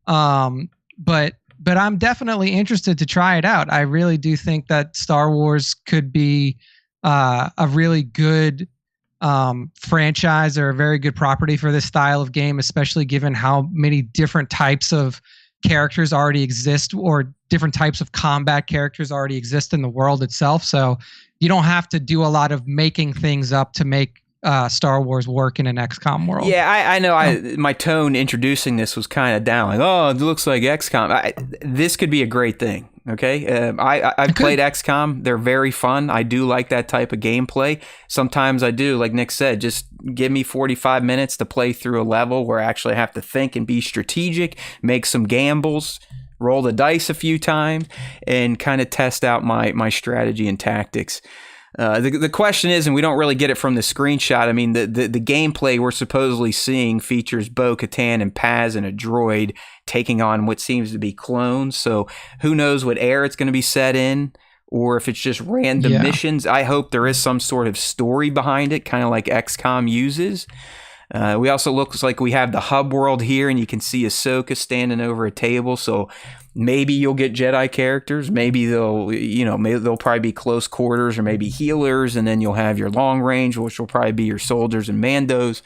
S2: But I'm definitely interested to try it out. I really do think that Star Wars could be a really good franchise or a very good property for this style of game, especially given how many different types of characters already exist, or different types of combat characters already exist in the world itself. So you don't have to do a lot of making things up to make Star Wars work in an XCOM world.
S3: Yeah, I know. My tone introducing this was kind of down, like, oh, it looks like XCOM. This could be a great thing. Okay, I've played XCOM. They're very fun. I do like that type of gameplay. Sometimes I do, like Nick said, just give me 45 minutes to play through a level where I actually have to think and be strategic, make some gambles, roll the dice a few times, and kind of test out my strategy and tactics. The question is, and we don't really get it from the screenshot, I mean, the gameplay we're supposedly seeing features Bo-Katan and Paz and a droid taking on what seems to be clones. So who knows what era it's going to be set in, or if it's just random missions. I hope there is some sort of story behind it, kind of like XCOM uses. We also looks like we have the hub world here, and you can see Ahsoka standing over a table. So maybe you'll get Jedi characters. Maybe they'll probably be close quarters, or maybe healers, and then you'll have your long range, which will probably be your soldiers and Mandos.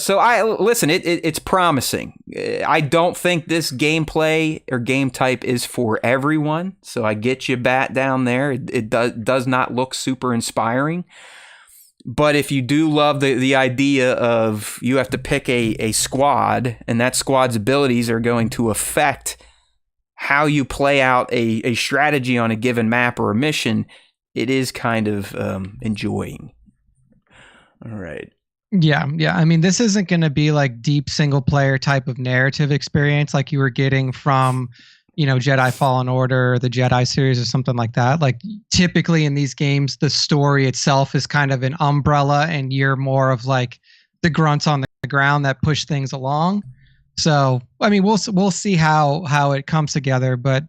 S3: So it's promising. I don't think this gameplay or game type is for everyone. So I get you bat down there. It does not look super inspiring. But if you do love the idea of you have to pick a squad, and that squad's abilities are going to affect how you play out a strategy on a given map or a mission, it is kind of enjoying. All right.
S2: Yeah. I mean, this isn't going to be like deep single player type of narrative experience like you were getting from, Jedi Fallen Order, or the Jedi series, or something like that. Like typically in these games, the story itself is kind of an umbrella, and you're more of like the grunts on the ground that push things along. So, I mean, we'll see how it comes together. But,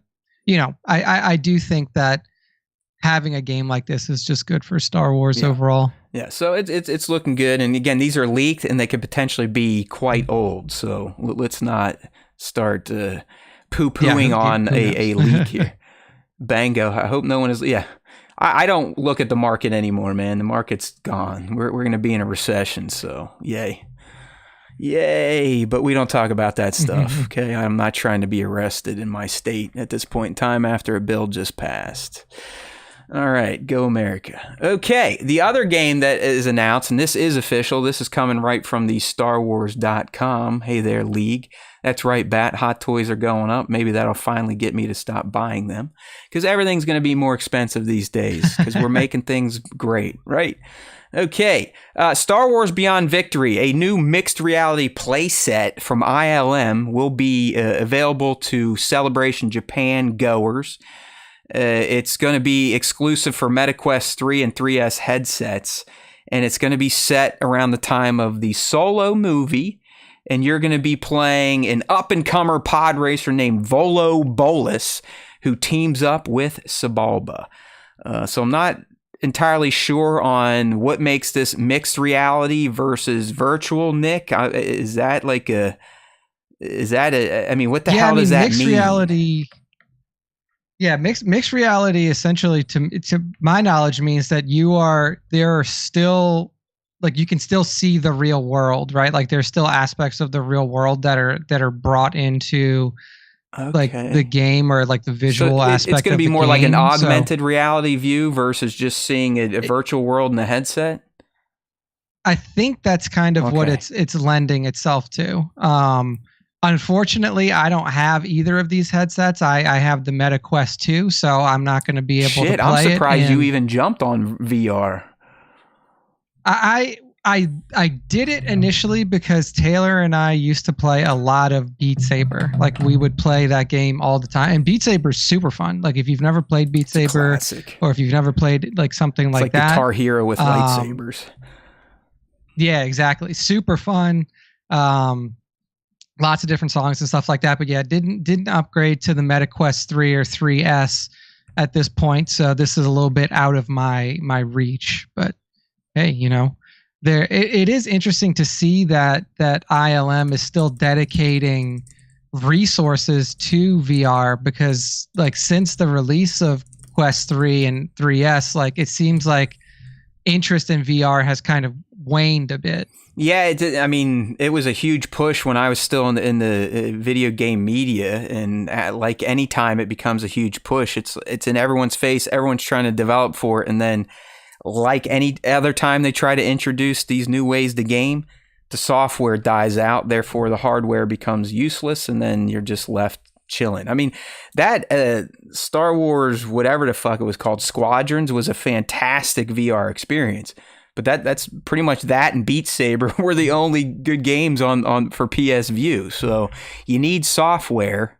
S2: I do think that having a game like this is just good for Star Wars overall.
S3: Yeah, so it's looking good. And again, these are leaked and they could potentially be quite old. So let's not start poo-pooing on a leak here. Bango. I hope no one is. Yeah, I don't look at the market anymore, man. The market's gone. We're going to be in a recession. So yay. But we don't talk about that stuff. Okay, I'm not trying to be arrested in my state at this point in time after a bill just passed. All right, go America. Okay, the other game that is announced, and this is official, this is coming right from the StarWars.com. Hey there, League. That's right, Bat. Hot toys are going up. Maybe that'll finally get me to stop buying them because everything's going to be more expensive these days because we're making things great, right? Okay, Star Wars Beyond Victory, a new mixed reality playset from ILM will be available to Celebration Japan goers. It's going to be exclusive for MetaQuest 3 and 3S headsets, and it's going to be set around the time of the Solo movie, and you're going to be playing an up-and-comer pod racer named Volo Bolas, who teams up with Sebulba. So I'm not entirely sure on what makes this mixed reality versus virtual, Nick. Is that like a... I mean, what the hell does that mean?
S2: Reality... Yeah, mixed reality essentially, to my knowledge, means that there are still, like, you can still see the real world, right? Like there's still aspects of the real world that are brought into like the game or like the visual aspect.
S3: It's going to be more like an augmented reality view versus just seeing a virtual world in a headset.
S2: I think that's kind of what it's lending itself to. Unfortunately, I don't have either of these headsets. I have the MetaQuest 2, so I'm not going to be able to play it.
S3: I'm surprised you even jumped on VR.
S2: I did it initially because Taylor and I used to play a lot of Beat Saber. Like we would play that game all the time, and Beat Saber is super fun. Like if you've never played Beat Saber, or if you've never played like something like that,
S3: Guitar Hero with lightsabers.
S2: Yeah, exactly. Super fun. Lots of different songs and stuff like that. But yeah, didn't upgrade to the MetaQuest 3 or 3S at this point. So this is a little bit out of my reach. But hey, it is interesting to see that ILM is still dedicating resources to VR because like since the release of Quest 3 and 3S, like it seems like interest in VR has kind of waned a bit.
S3: Yeah, it was a huge push when I was still in the video game media, and like any time it becomes a huge push, it's in everyone's face. Everyone's trying to develop for it, and then like any other time they try to introduce these new ways to game, the software dies out. Therefore, the hardware becomes useless, and then you're just left chilling. I mean, that Star Wars, whatever the fuck it was called, Squadrons, was a fantastic VR experience. But that's pretty much that, and Beat Saber were the only good games on for PS Vue. So you need software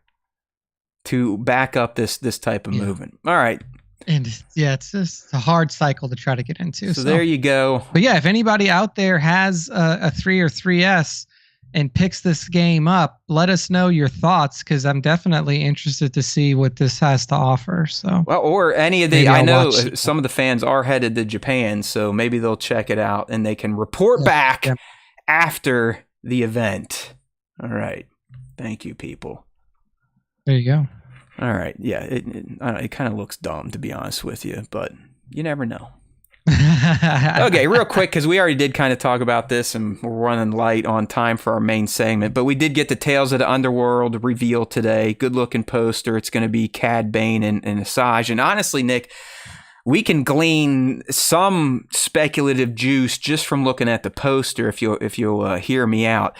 S3: to back up this type of movement. All right.
S2: And yeah, it's just a hard cycle to try to get into.
S3: So there you go.
S2: But yeah, if anybody out there has a 3 or 3S and picks this game up, let us know your thoughts because I'm definitely interested to see what this has to offer. So,
S3: well, or any of the, I know some of the fans are headed to Japan, so maybe they'll check it out and they can report back after the event. All right. Thank you, people.
S2: There you go.
S3: All right. Yeah, it kind of looks dumb, to be honest with you, but you never know. Okay, real quick, because we already did kind of talk about this and we're running light on time for our main segment, but we did get the Tales of the Underworld reveal today. Good looking poster. It's going to be Cad Bane and Asajj. And honestly, Nick, we can glean some speculative juice just from looking at the poster if you'll hear me out.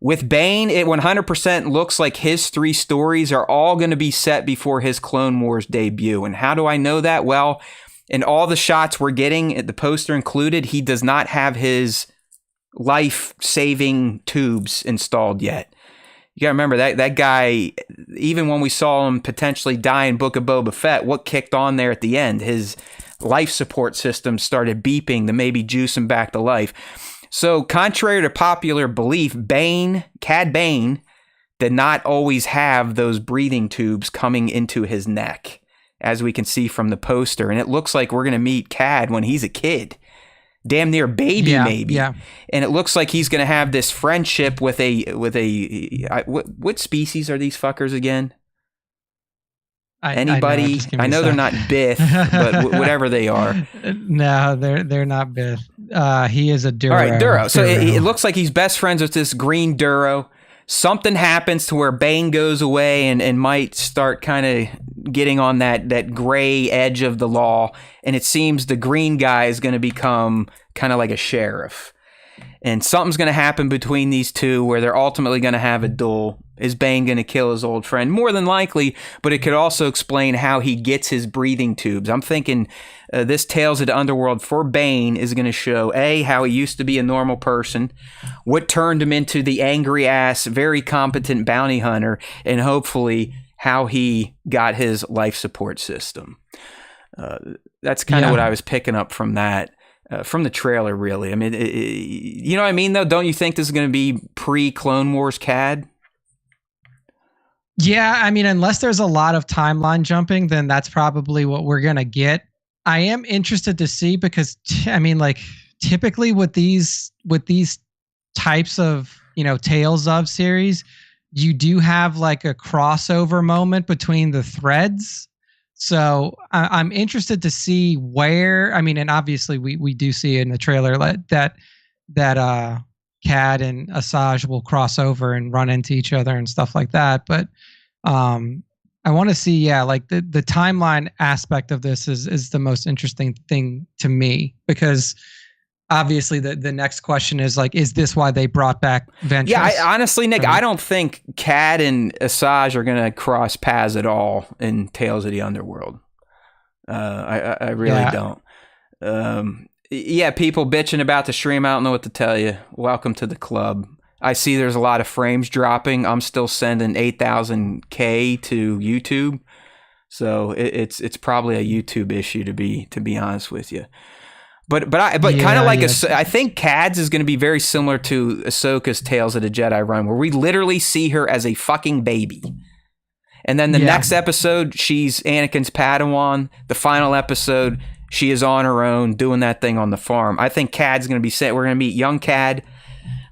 S3: With Bane, it 100% looks like his 3 stories are all going to be set before his Clone Wars debut. And how do I know that? Well, in all the shots we're getting, the poster included, he does not have his life-saving tubes installed yet. You gotta remember, that guy, even when we saw him potentially die in Book of Boba Fett, what kicked on there at the end? His life support system started beeping to maybe juice him back to life. So, contrary to popular belief, Cad Bane did not always have those breathing tubes coming into his neck. as we can see from the poster. And it looks like we're going to meet Cad when he's a kid. Damn near baby, maybe.
S2: Yeah.
S3: And it looks like he's going to have this friendship with what species are these fuckers again? Anybody? I know they're not Bith, but whatever they are.
S2: No, they're not Bith. He is a Duro.
S3: All right, Duro. So it looks like he's best friends with this green Duro. Something happens to where Bane goes away and might start kind of getting on that gray edge of the law. And it seems the green guy is going to become kind of like a sheriff. And something's going to happen between these two where they're ultimately going to have a duel. Is Bane going to kill his old friend? More than likely, but it could also explain how he gets his breathing tubes. I'm thinking this Tales of the Underworld for Bane is going to show, A, how he used to be a normal person, what turned him into the angry-ass, very competent bounty hunter, and hopefully how he got his life support system. That's kind of what I was picking up from that. From the trailer, really. I mean, you know what I mean, though? Don't you think this is going to be pre-Clone Wars Cad?
S2: Yeah, I mean, unless there's a lot of timeline jumping, then that's probably what we're going to get. I am interested to see because, I mean, like, typically with these types of, Tales of series, you do have like a crossover moment between the threads. So I'm interested to see where, I mean, and obviously we do see in the trailer that Cad and Asajj will cross over and run into each other and stuff like that. But I want to see, like the timeline aspect of this is the most interesting thing to me, because obviously the next question is like, is this why they brought back Ventress?
S3: Yeah, honestly, Nick, I don't think Cad and Asajj are going to cross paths at all in Tales of the Underworld. I really don't. People bitching about the stream. I don't know what to tell you. Welcome to the club. I see there's a lot of frames dropping. I'm still sending 8,000K to YouTube. So it's probably a YouTube issue to be honest with you. But kind of like I think Cad's is going to be very similar to Ahsoka's Tales of the Jedi run, where we literally see her as a fucking baby. And then the next episode, she's Anakin's Padawan. The final episode, she is on her own doing that thing on the farm. I think Cad's going to be set. We're going to meet young Cad.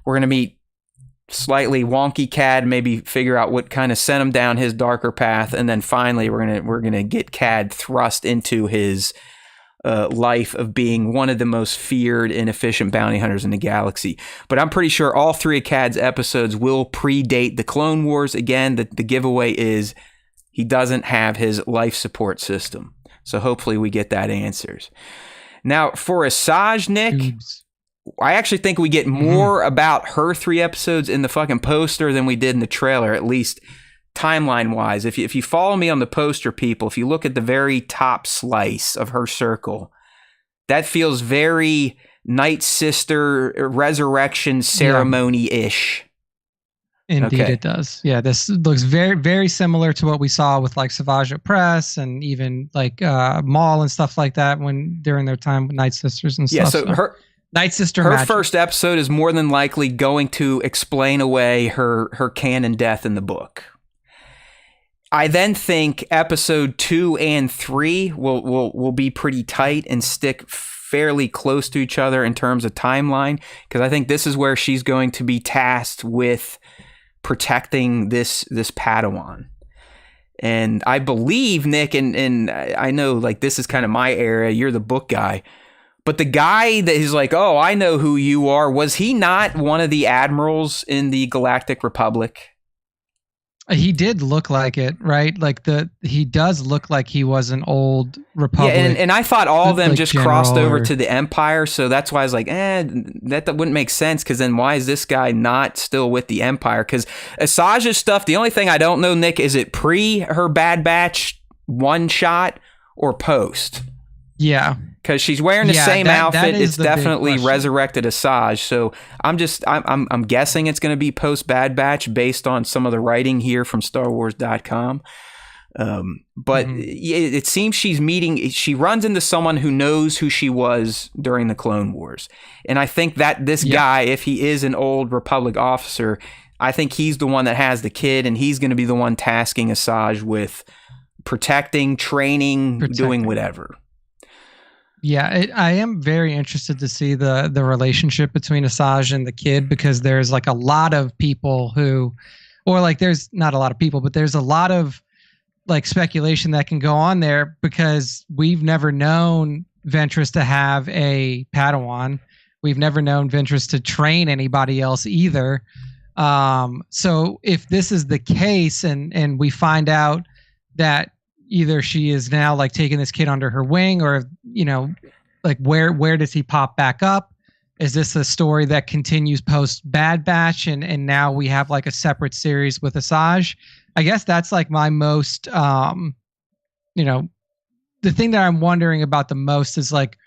S3: We're going to meet slightly wonky Cad, maybe figure out what kind of sent him down his darker path. And then finally, we're going to get Cad thrust into his life of being one of the most feared and efficient bounty hunters in the galaxy. But I'm pretty sure all three of Cad's episodes will predate the Clone Wars. Again, the giveaway is he doesn't have his life support system. So hopefully we get that answers. Now, for Asajj, Nick, I actually think we get more about her 3 episodes in the fucking poster than we did in the trailer, at least timeline-wise. If you follow me on the poster, people, if you look at the very top slice of her circle, that feels very Night Sister resurrection ceremony-ish.
S2: Indeed, it does. Yeah, this looks very, very similar to what we saw with like Savage Press and even like Maul and stuff like that during their time with Night Sisters and stuff.
S3: Yeah, so her
S2: Night Sister
S3: her
S2: magic.
S3: First episode is more than likely going to explain away her canon death in the book. I then think episode 2 and 3 will be pretty tight and stick fairly close to each other in terms of timeline, because I think this is where she's going to be tasked with protecting this Padawan. And I believe, Nick, and I know like this is kind of my area, you're the book guy, but the guy that is like, oh, I know who you are, was he not one of the admirals in the Galactic Republic?
S2: He did look like it, right? Like he does look like he was an old Republic.
S3: Yeah, and I thought all of them just crossed over to the Empire, so that's why I was like, that wouldn't make sense, because then why is this guy not still with the Empire? Because Asajj's stuff, the only thing I don't know, Nick, is it pre her Bad Batch one shot or post?
S2: Yeah.
S3: Because she's wearing the same outfit. It's definitely resurrected Asajj. So I'm guessing it's going to be post Bad Batch based on some of the writing here from StarWars.com. But it seems she runs into someone who knows who she was during the Clone Wars. And I think that this guy, if he is an old Republic officer, I think he's the one that has the kid, and he's going to be the one tasking Asajj with protecting, training, doing whatever.
S2: Yeah, I am very interested to see the relationship between Asajj and the kid, because there's like a lot of people who, or like there's not a lot of people, but there's a lot of like speculation that can go on there, because we've never known Ventress to have a Padawan. We've never known Ventress to train anybody else either. So if this is the case, and we find out that either she is now like taking this kid under her wing, or, you know, like where does he pop back up? Is this a story that continues post Bad Batch, and now we have like a separate series with Asajj? I guess that's like my most, you know, the thing that I'm wondering about the most is like,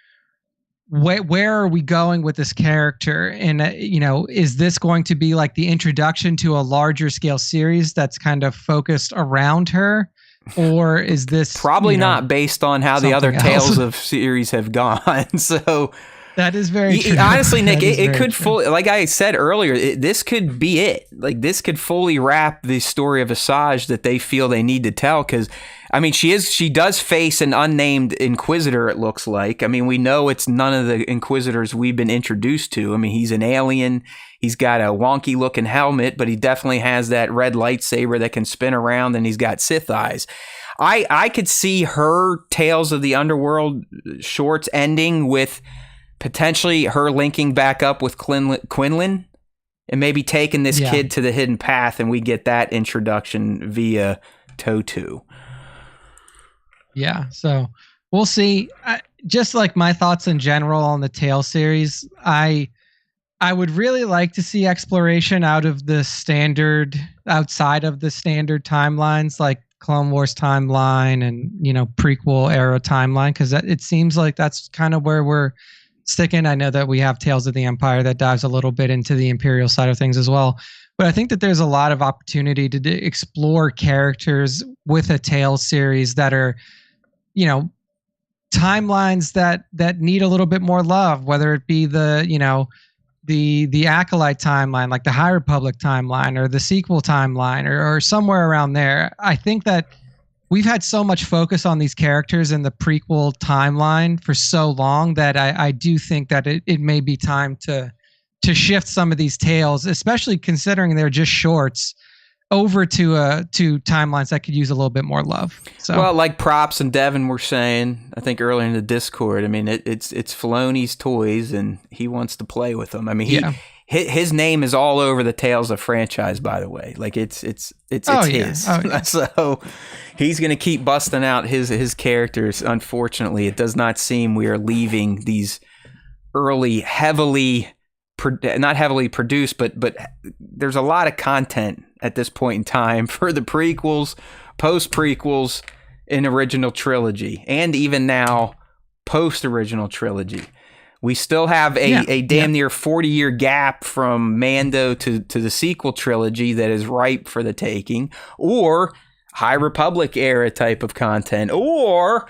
S2: where are we going with this character? And, you know, is this going to be like the introduction to a larger scale series that's kind of focused around her? Or is this
S3: probably not, based on how the other Tales of series have gone? So
S2: that is very true.
S3: Honestly, Nick, it could fully, like I said earlier, this could be it. Like, this could fully wrap the story of Asajj that they feel they need to tell. Because, I mean, she does face an unnamed Inquisitor, it looks like. I mean, we know it's none of the Inquisitors we've been introduced to. I mean, he's an alien. He's got a wonky looking helmet, but he definitely has that red lightsaber that can spin around, and he's got Sith eyes. I could see her Tales of the Underworld shorts ending with potentially her linking back up with Quinlan and maybe taking this kid to the hidden path, and we get that introduction via Totu.
S2: Yeah, so we'll see. Just like my thoughts in general on the Tales series, I would really like to see exploration outside of the standard timelines, like Clone Wars timeline and, you know, prequel era timeline, because it seems like that's kind of where we're sticking. I know that we have Tales of the Empire that dives a little bit into the Imperial side of things as well, but I think that there's a lot of opportunity to explore characters with a Tales series that are, you know, timelines that need a little bit more love, whether it be the, you know, the Acolyte timeline, like the High Republic timeline, or the sequel timeline, or somewhere around there. I think that we've had so much focus on these characters in the prequel timeline for so long that I do think that it may be time to shift some of these tales, especially considering they're just shorts, over to timelines that could use a little bit more love. So,
S3: well, like Props and Devin were saying, I think earlier in the Discord, I mean, it's Filoni's toys, and he wants to play with them. I mean, his name is all over the Tales of franchise, by the way. Like it's his. Oh, yeah. So he's going to keep busting out his characters. Unfortunately, it does not seem we are leaving these early, not heavily produced, but there's a lot of content at this point in time for the prequels, post-prequels, in original trilogy, and even now post-original trilogy. We still have a damn near 40-year gap from Mando to the sequel trilogy that is ripe for the taking, or High Republic era type of content, or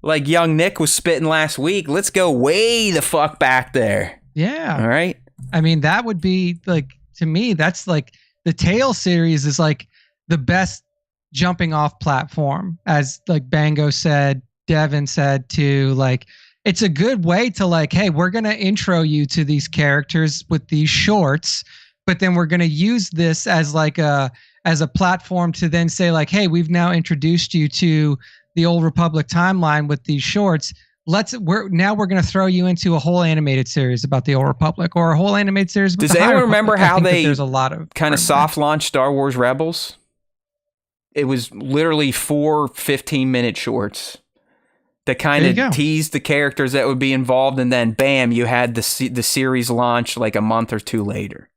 S3: like young Nick was spitting last week, let's go way the fuck back there.
S2: Yeah.
S3: All right.
S2: I mean, that would be like, to me, that's like the Tales series is like the best jumping off platform, as like Bango said, Devin said too. Like, it's a good way to like, hey, we're going to intro you to these characters with these shorts, but then we're going to use this as like as a platform to then say like, hey, we've now introduced you to the Old Republic timeline with these shorts. We're going to throw you into a whole animated series about the Old Republic, or a whole animated series about
S3: Does
S2: the High
S3: anyone
S2: Republic.
S3: remember how they
S2: there's a lot of
S3: kind of soft launched Star Wars Rebels? It was literally 4 15-minute shorts that kind of teased the characters that would be involved, and then bam, you had the series launch like a month or two later.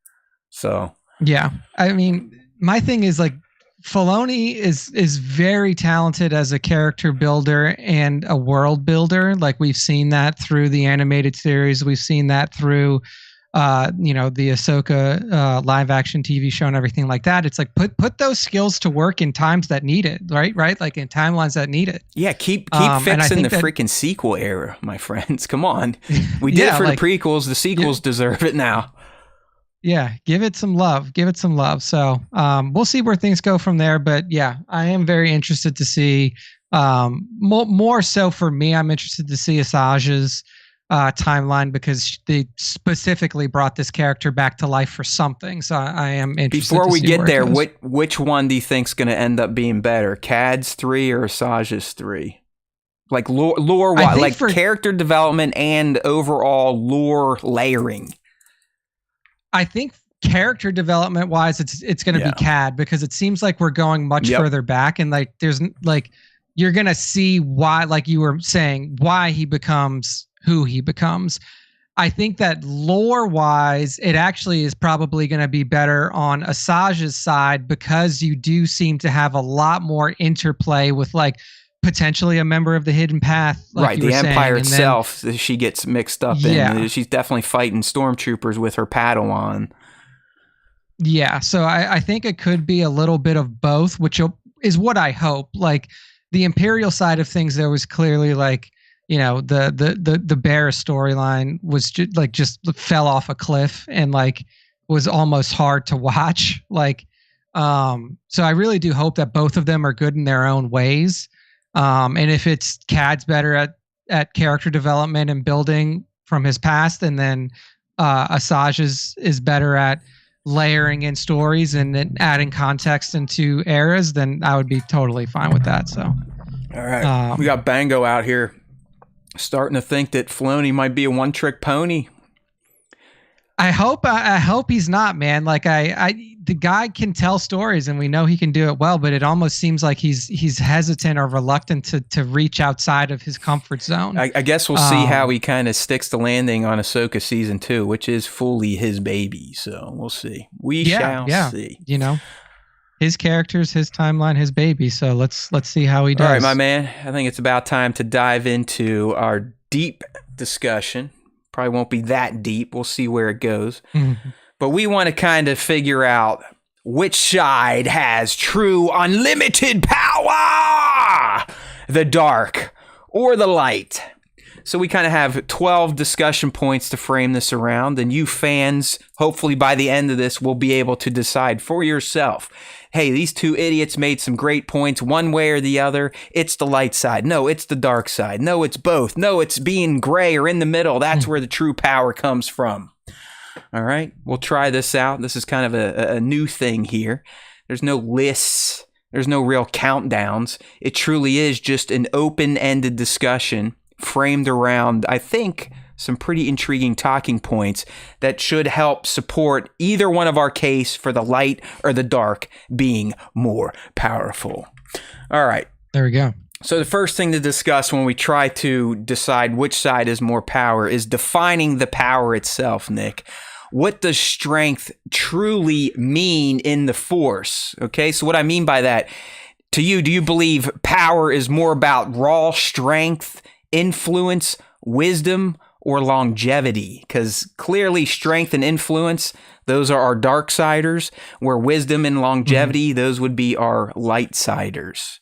S3: So
S2: yeah, I mean, my thing is like, Filoni is very talented as a character builder and a world builder. Like, we've seen that through the animated series. We've seen that through, you know, the Ahsoka live action TV show and everything like that. It's like put those skills to work in times that need it, right? Like in timelines that need it.
S3: Yeah, keep fixing the freaking sequel era, my friends. Come on, we did it for the prequels. The sequels deserve it now.
S2: Yeah, give it some love. Give it some love. So we'll see where things go from there. But yeah, I am very interested to see. More so for me, I'm interested to see Asajj's timeline because they specifically brought this character back to life for something. So I am interested.
S3: Before we get there, which one do you think's going to end up being better, Cad's 3 or Asajj's 3? Like lore like character development and overall lore layering.
S2: I think character development wise, it's going to be Cad because it seems like we're going much further back, and like there's like you're going to see why, like you were saying, why he becomes who he becomes. I think that lore wise, it actually is probably going to be better on Asajj's side because you do seem to have a lot more interplay with like potentially a member of the Hidden Path, like
S3: right? The Empire itself, she gets mixed up in. She's definitely fighting stormtroopers with her Padawan.
S2: Yeah, so I think it could be a little bit of both, which is what I hope. Like the Imperial side of things, there was clearly like, you know, the Bear storyline was just fell off a cliff and like was almost hard to watch. Like, so I really do hope that both of them are good in their own ways. And if it's Cad's better at character development and building from his past, and then Asajj is better at layering in stories and adding context into eras, then I would be totally fine with that. So,
S3: all right, we got Bango out here starting to think that Filoni might be a one-trick pony.
S2: I hope he's not, man. Like the guy can tell stories and we know he can do it well, but it almost seems like he's hesitant or reluctant to reach outside of his comfort zone.
S3: I guess we'll see how he kind of sticks the landing on Ahsoka season 2, which is fully his baby. So we'll see. We shall see.
S2: You know, his characters, his timeline, his baby. So let's see how he does.
S3: All right, my man. I think it's about time to dive into our deep discussion. Probably won't be that deep. We'll see where it goes. Mm-hmm. But we want to kind of figure out which side has true unlimited power, the dark or the light. So we kind of have 12 discussion points to frame this around, and you fans, hopefully by the end of this, will be able to decide for yourself. Hey, these two idiots made some great points one way or the other. It's the light side. No, it's the dark side. No, it's both. No, it's being gray or in the middle. That's where the true power comes from. All right, we'll try this out. This is kind of a new thing here. There's no lists. There's no real countdowns. It truly is just an open-ended discussion framed around, I think, some pretty intriguing talking points that should help support either one of our case for the light or the dark being more powerful. All right.
S2: There we go.
S3: So the first thing to discuss when we try to decide which side is more power is defining the power itself, Nick. What does strength truly mean in the Force? Okay, so what I mean by that, to you, do you believe power is more about raw strength, influence, wisdom, or longevity? Because clearly strength and influence, those are our dark siders, where wisdom and longevity, those would be our light siders.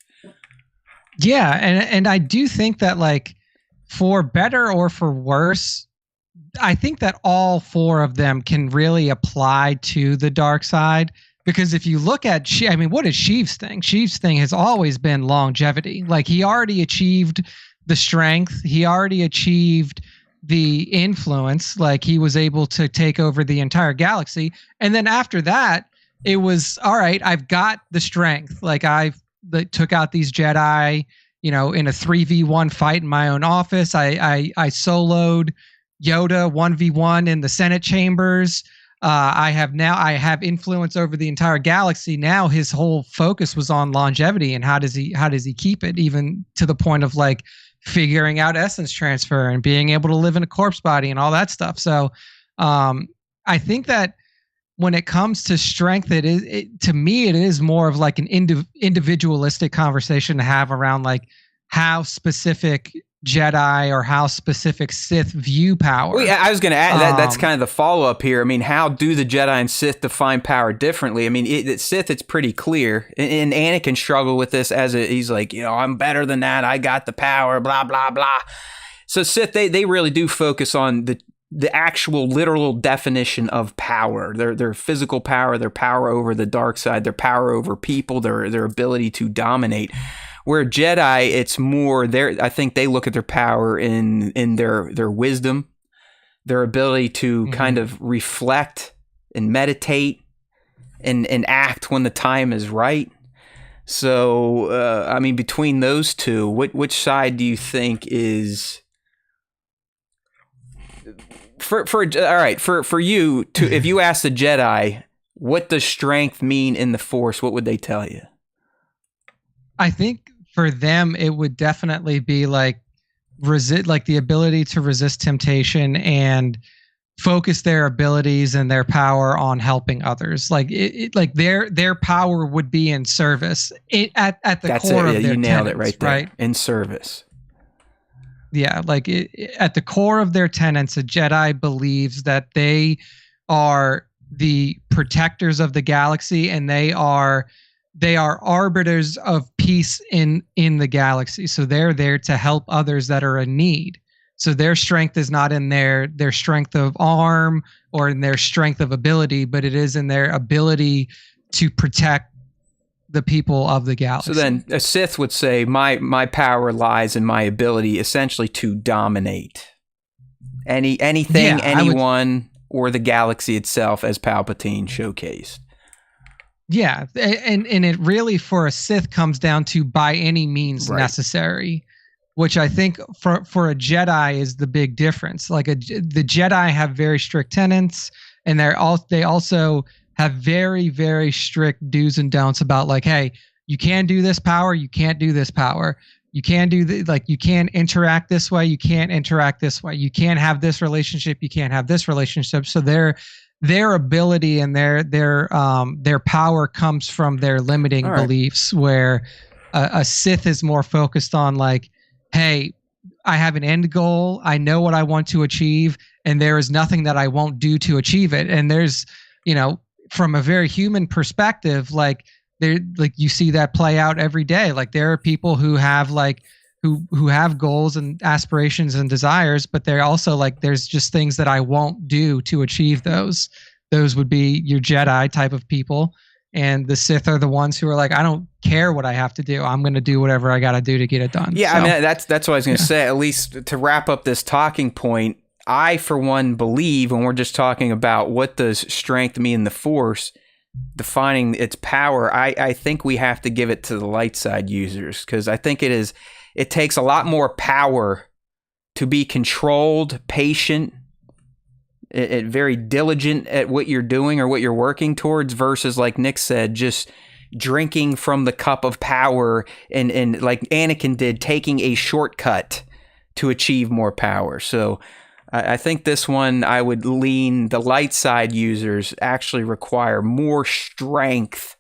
S2: Yeah, and I do think that, like, for better or for worse, I think that all four of them can really apply to the dark side. Because if you look at, what is Sheev's thing? Sheev's thing has always been longevity. Like, he already achieved the strength. He already achieved the influence. Like, he was able to take over the entire galaxy. And then after that, it was, all right, I've got the strength. Like, took out these Jedi, in a 3v1 fight in my own office. I soloed Yoda 1v1 in the Senate chambers. I have influence over the entire galaxy. Now his whole focus was on longevity and how does he keep it, even to the point of like figuring out essence transfer and being able to live in a corpse body and all that stuff. So I think that when it comes to strength, to me it is more of like an individualistic conversation to have around like how specific Jedi or how specific Sith view power.
S3: Well, yeah, I was going to add that's kind of the follow-up here. I mean, how do the Jedi and Sith define power differently? I mean, Sith, it's pretty clear. And Anakin struggled with this he's like, I'm better than that. I got the power, blah, blah, blah. So Sith, they really do focus on the actual literal definition of power, their physical power, their power over the dark side, their power over people, their ability to dominate. Where Jedi, it's more I think they look at their power in their wisdom, their ability to kind of reflect and meditate and act when the time is right. So, I mean, between those two, which side do you think is for you to, if you ask the Jedi, what does strength mean in the Force, what would they tell you?
S2: I think for them, it would definitely be like the ability to resist temptation and focus their abilities and their power on helping others. Like like their power would be in service at the core of their
S3: you nailed
S2: tenets,
S3: it right there.
S2: Right?
S3: In service.
S2: Yeah, like at the core of their tenets, a Jedi believes that they are the protectors of the galaxy, and they are arbiters of peace in the galaxy. So they're there to help others that are in need. So their strength is not in their strength of arm or in their strength of ability, but it is in their ability to protect the people of the galaxy.
S3: So then a Sith would say, my power lies in my ability essentially to dominate anything, anyone, or the galaxy itself, as Palpatine showcased.
S2: Yeah, and it really, for a Sith, comes down to by any means necessary, which I think for a Jedi is the big difference. Like the Jedi have very strict tenets, and they also have very, very strict do's and don'ts about, like, hey, you can do this power, you can't do this power. You can do you can't interact this way, you can't interact this way. You can't have this relationship, you can't have this relationship. So their ability and their power comes from their limiting beliefs, where a Sith is more focused on, like, hey, I have an end goal, I know what I want to achieve, and there is nothing that I won't do to achieve it. And there's, from a very human perspective, like you see that play out every day. Like there are people who have who have goals and aspirations and desires, but they're also like, there's just things that I won't do to achieve those. Those would be your Jedi type of people. And the Sith are the ones who are like, I don't care what I have to do. I'm going to do whatever I got to do to get it done.
S3: Yeah, so, I mean, that's what I was going to say. At least to wrap up this talking point, I, for one, believe when we're just talking about what does strength mean in the Force, defining its power, I think we have to give it to the light side users, because I think it takes a lot more power to be controlled, patient, very diligent at what you're doing or what you're working towards, versus, like Nick said, just drinking from the cup of power and like Anakin did, taking a shortcut to achieve more power. So I think this one, I would lean the light side users actually require more strength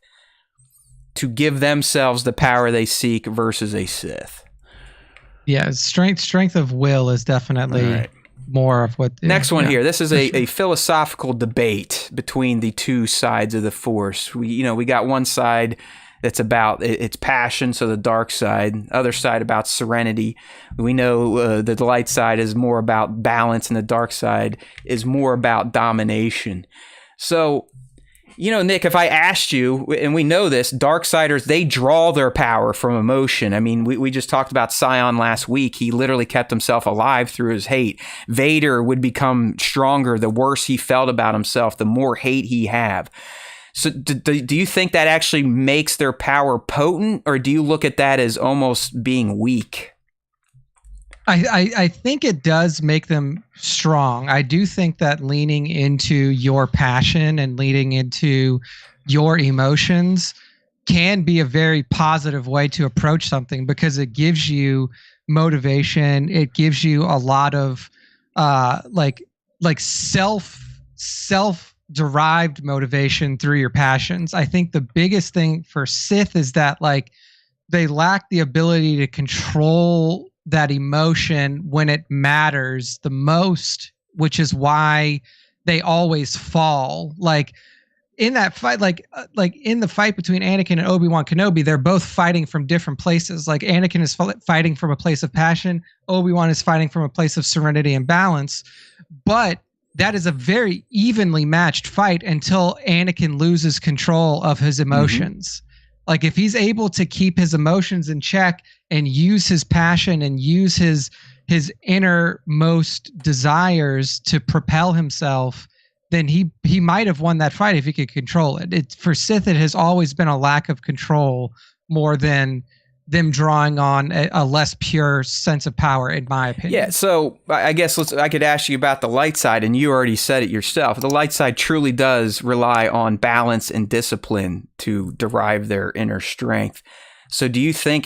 S3: to give themselves the power they seek versus a Sith. Yeah,
S2: strength of will is definitely more of what.
S3: Next one here. This is a philosophical debate between the two sides of the Force. We got one side that's about its passion, so the dark side. Other side about serenity. We know that the light side is more about balance, and the dark side is more about domination. So, Nick, if I asked you, and we know this, Darksiders, they draw their power from emotion. I mean, we just talked about Sion last week. He literally kept himself alive through his hate. Vader would become stronger the worse he felt about himself, the more hate he have. So do you think that actually makes their power potent, or do you look at that as almost being weak?
S2: I think it does make them strong. I do think that leaning into your passion and leaning into your emotions can be a very positive way to approach something, because it gives you motivation. It gives you a lot of like self-derived motivation through your passions. I think the biggest thing for Sith is that, like, they lack the ability to control that emotion when it matters the most, which is why they always fall. Like, in that fight, like in the fight between Anakin and Obi-Wan Kenobi, they're both fighting from different places. Like Anakin is fighting from a place of passion. Obi-Wan is fighting from a place of serenity and balance. But that is a very evenly matched fight until Anakin loses control of his emotions. Like if he's able to keep his emotions in check and use his passion and use his innermost desires to propel himself, then he might have won that fight if he could control it. For Sith, it has always been a lack of control more than them drawing on a less pure sense of power, in my opinion.
S3: Yeah, so I guess I could ask you about the light side, and you already said it yourself. The light side truly does rely on balance and discipline to derive their inner strength. So do you think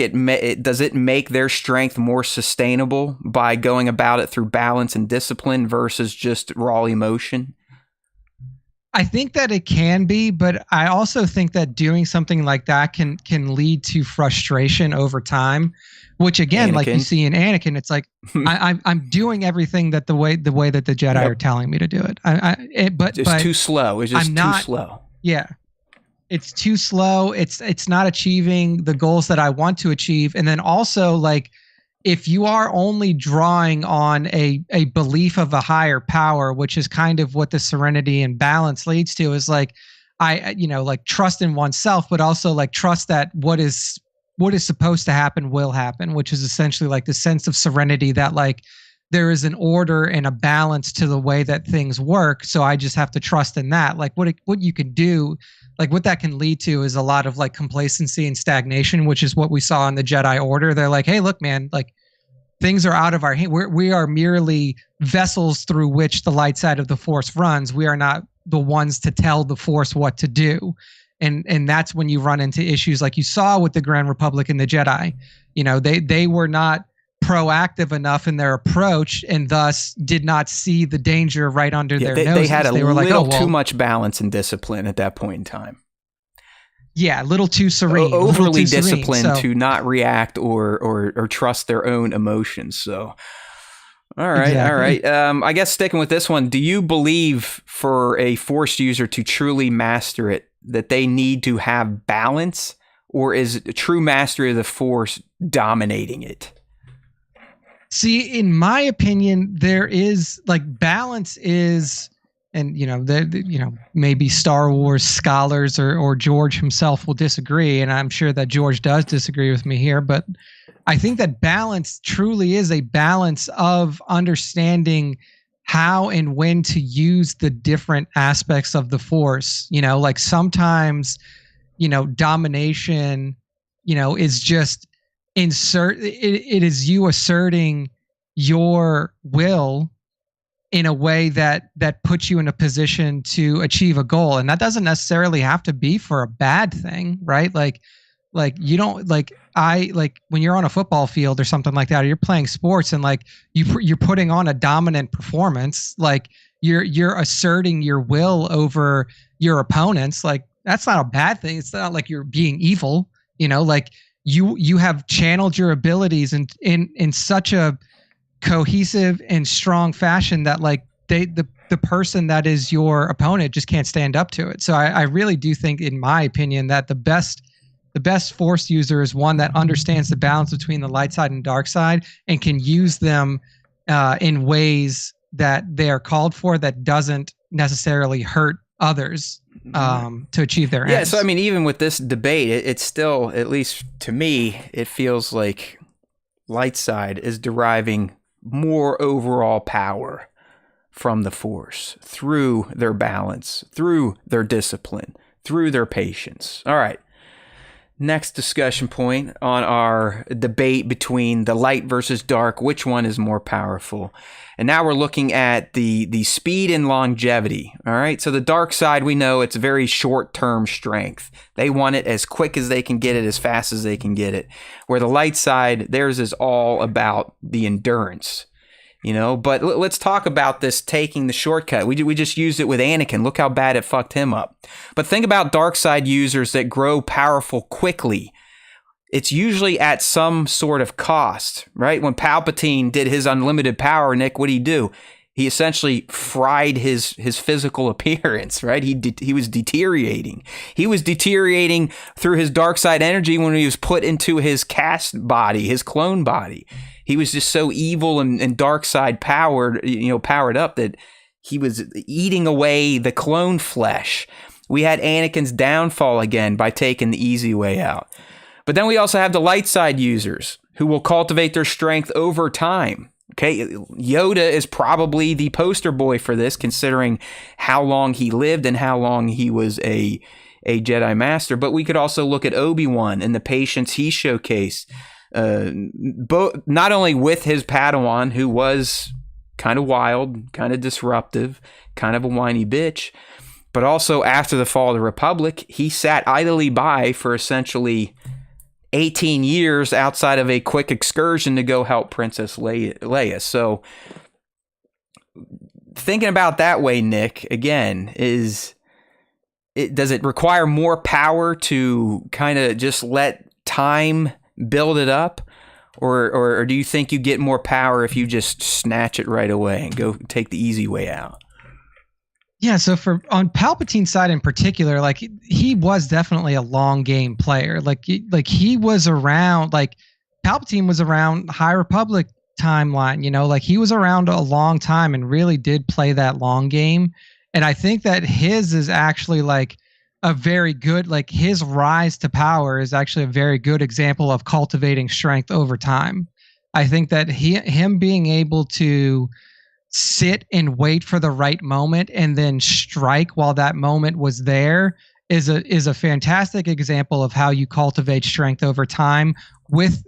S3: does it make their strength more sustainable by going about it through balance and discipline versus just raw emotion?
S2: I think that it can be, but I also think that doing something like that can lead to frustration over time, which again, Anakin. Like you see in Anakin, it's like I'm doing everything that the way that the Jedi are telling me to do it. But
S3: too slow. It's just too slow.
S2: Yeah, it's too slow. It's not achieving the goals that I want to achieve, and then also like, if you are only drawing on a belief of a higher power, which is kind of what the serenity and balance leads to, is like, like trust in oneself, but also like trust that what is supposed to happen will happen, which is essentially like the sense of serenity that like there is an order and a balance to the way that things work. So I just have to trust in that. Like what you can do, like what that can lead to is a lot of like complacency and stagnation, which is what we saw in the Jedi Order. They're like, hey, look, man, like things are out of our hand. We are merely vessels through which the light side of the Force runs. We are not the ones to tell the Force what to do. And that's when you run into issues like you saw with the Grand Republic and the Jedi. They were not proactive enough in their approach and thus did not see the danger right under their noses.
S3: They had a little too much balance and discipline at that point in time.
S2: Yeah, a little too serene.
S3: Overly disciplined to not react or trust their own emotions. So, all right, exactly. All right. I guess sticking with this one, do you believe for a Force user to truly master it that they need to have balance, or is a true mastery of the Force dominating it?
S2: See, in my opinion, there is like balance is, and maybe Star Wars scholars or George himself will disagree, and I'm sure that George does disagree with me here, but I think that balance truly is a balance of understanding how and when to use the different aspects of the Force. Like sometimes, domination, is just it is you asserting your will in a way that puts you in a position to achieve a goal. And that doesn't necessarily have to be for a bad thing, right? Like you don't like when you're on a football field or something like that, or you're playing sports and like you're putting on a dominant performance, like you're asserting your will over your opponents. Like that's not a bad thing. It's not like you're being evil, like you have channeled your abilities in such a cohesive and strong fashion that like the person that is your opponent just can't stand up to it. So I really do think, in my opinion, that the best Force user is one that understands the balance between the light side and dark side and can use them in ways that they are called for, that doesn't necessarily hurt others to achieve their ends.
S3: Yeah, so I mean, even with this debate, it's still, at least to me, it feels like light side is deriving more overall power from the Force through their balance, through their discipline, through their patience. All right. Next discussion point on our debate between the light versus dark, which one is more powerful? And now we're looking at the speed and longevity. All right. So the dark side, we know it's very short-term strength. They want it as quick as they can get it, as fast as they can get it. Where the light side, theirs is all about the endurance. But let's talk about this taking the shortcut. We just used it with Anakin. Look how bad it fucked him up. But think about dark side users that grow powerful quickly. It's usually at some sort of cost, right? When Palpatine did his unlimited power, Nick, what did he do? He essentially fried his physical appearance, right? He was deteriorating. He was deteriorating through his dark side energy when he was put into his cast body, his clone body. He was just so evil and dark side powered up that he was eating away the clone flesh. We had Anakin's downfall again by taking the easy way out. But then we also have the light side users who will cultivate their strength over time. Okay, Yoda is probably the poster boy for this, considering how long he lived and how long he was a Jedi Master. But we could also look at Obi-Wan and the patience he showcased, not only with his Padawan, who was kind of wild, kind of disruptive, kind of a whiny bitch, but also after the fall of the Republic, he sat idly by for essentially 18 years outside of a quick excursion to go help Princess Leia. So thinking about that way, Nick, again, does it require more power to kind of just let time build it up? Or do you think you get more power if you just snatch it right away and go take the easy way out?
S2: Yeah, so on Palpatine's side in particular, like he was definitely a long game player. Like he was around, like Palpatine was around High Republic timeline, like he was around a long time and really did play that long game. And I think that his is actually like a very good, like his rise to power is actually a very good example of cultivating strength over time. I think that him being able to sit and wait for the right moment and then strike while that moment was there is a fantastic example of how you cultivate strength over time with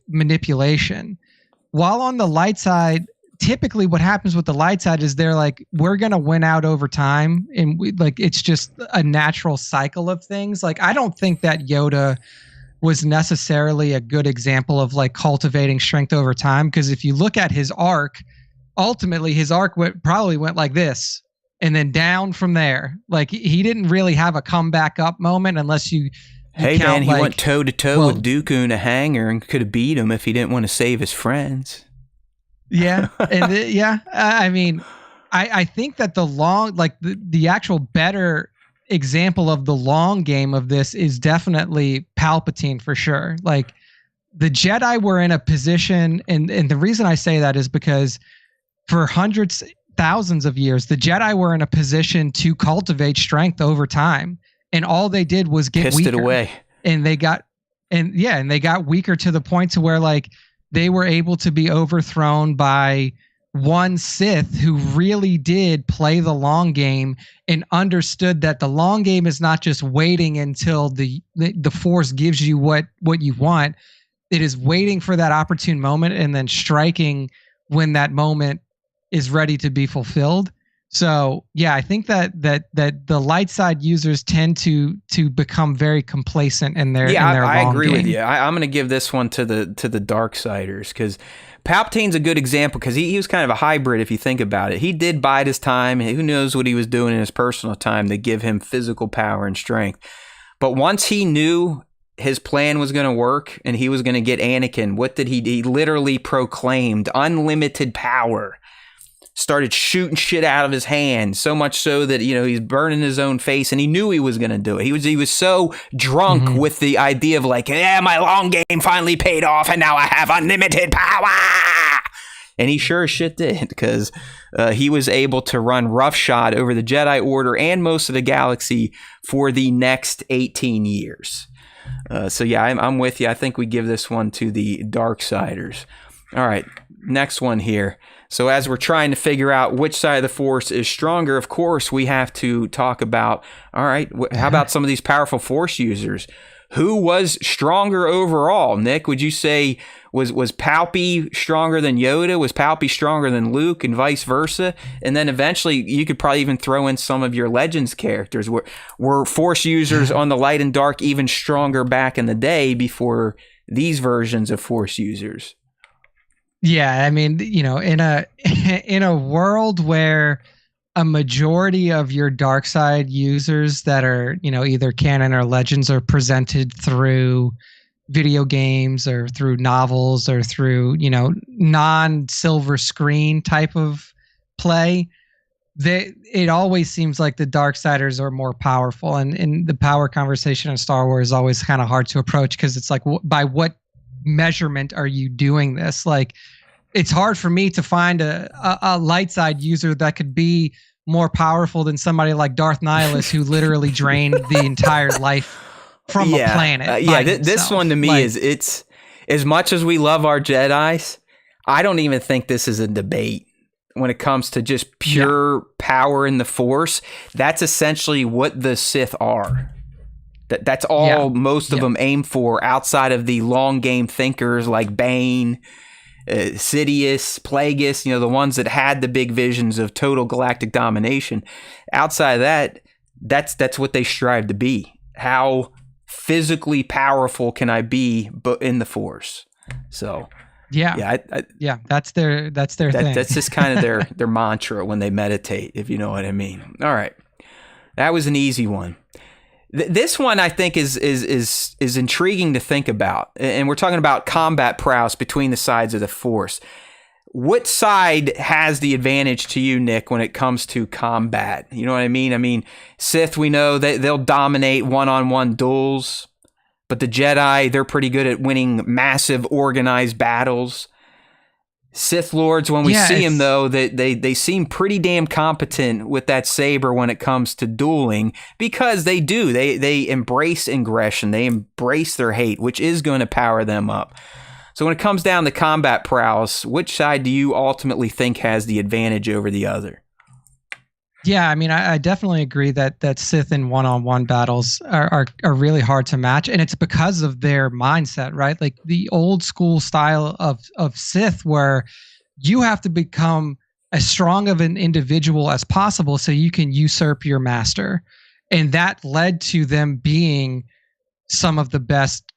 S2: manipulation. While on the light side, typically what happens with the light side is they're like, we're going to win out over time. And it's just a natural cycle of things. Like, I don't think that Yoda was necessarily a good example of like cultivating strength over time. Because if you look at his arc, ultimately his arc probably went like this and then down from there. Like he didn't really have a comeback up moment unless you
S3: hey man, he went toe to toe with Dooku in a hangar and could have beat him if he didn't want to save his friends.
S2: Yeah. And I mean, I think that the actual better example of the long game of this is definitely Palpatine for sure. Like the Jedi were in a position, and the reason I say that is because for hundreds, thousands of years, the Jedi were in a position to cultivate strength over time, and all they did was get
S3: pissed
S2: weaker.
S3: It away,
S2: and they got weaker to the point to where like they were able to be overthrown by one Sith who really did play the long game and understood that the long game is not just waiting until the Force gives you what you want. It is waiting for that opportune moment and then striking when that moment is ready to be fulfilled. So yeah, I think that the light side users tend to become very complacent in their
S3: I
S2: long
S3: agree
S2: game.
S3: with you. I'm going to give this one to the dark siders because Palpatine's a good example because he was kind of a hybrid if you think about it. He did bide his time. Who knows what he was doing in his personal time to give him physical power and strength. But once he knew his plan was going to work and he was going to get Anakin, what did he do? He literally proclaimed unlimited power. Started shooting shit out of his hand, so much so that he's burning his own face, and he knew he was going to do it. He was so drunk with the idea of like, yeah, my long game finally paid off, and now I have unlimited power. And he sure as shit did, because he was able to run roughshod over the Jedi Order and most of the galaxy for the next 18 years. So yeah, I'm with you. I think we give this one to the Darksiders. All right, next one here. So as we're trying to figure out which side of the Force is stronger, of course, we have to talk about, all right, how about some of these powerful Force users? Who was stronger overall? Nick, would you say was Palpy stronger than Yoda? Was Palpy stronger than Luke and vice versa? And then eventually you could probably even throw in some of your Legends characters. Were Force users on the light and dark even stronger back in the day before these versions of Force users?
S2: Yeah, I mean, in a world where a majority of your dark side users that are, either canon or Legends are presented through video games or through novels or through, non-silver screen type of play, it always seems like the Darksiders are more powerful, and the power conversation in Star Wars is always kind of hard to approach because it's like, by what measurement are you doing this? Like, it's hard for me to find a light side user that could be more powerful than somebody like Darth Nihilus, who literally drained the entire life from a planet.
S3: This one to me is, it's as much as we love our Jedis, I don't even think this is a debate. When it comes to just pure power in the Force, that's essentially what the Sith are. That's all most of them aim for, outside of the long game thinkers like Bane, Sidious, Plagueis, the ones that had the big visions of total galactic domination. Outside of that, that's what they strive to be. How physically powerful can I be in the Force? So... that's their thing. That's just kind of their mantra when they meditate, if you know what I mean. All right, that was an easy one. This one I think is intriguing to think about, and we're talking about combat prowess between the sides of the Force. What side has the advantage to you, Nick, when it comes to combat? You know what I mean? I mean, Sith, we know that they'll dominate one-on-one duels. But the Jedi, they're pretty good at winning massive organized battles. Sith Lords, when we see them, though, they seem pretty damn competent with that saber when it comes to dueling, because they do. They embrace aggression. They embrace their hate, which is going to power them up. So when it comes down to combat prowess, which side do you ultimately think has the advantage over the other?
S2: Yeah, I mean, I definitely agree that Sith in one-on-one battles are really hard to match, and it's because of their mindset, right? Like the old school style of Sith, where you have to become as strong of an individual as possible so you can usurp your master, and that led to them being some of the best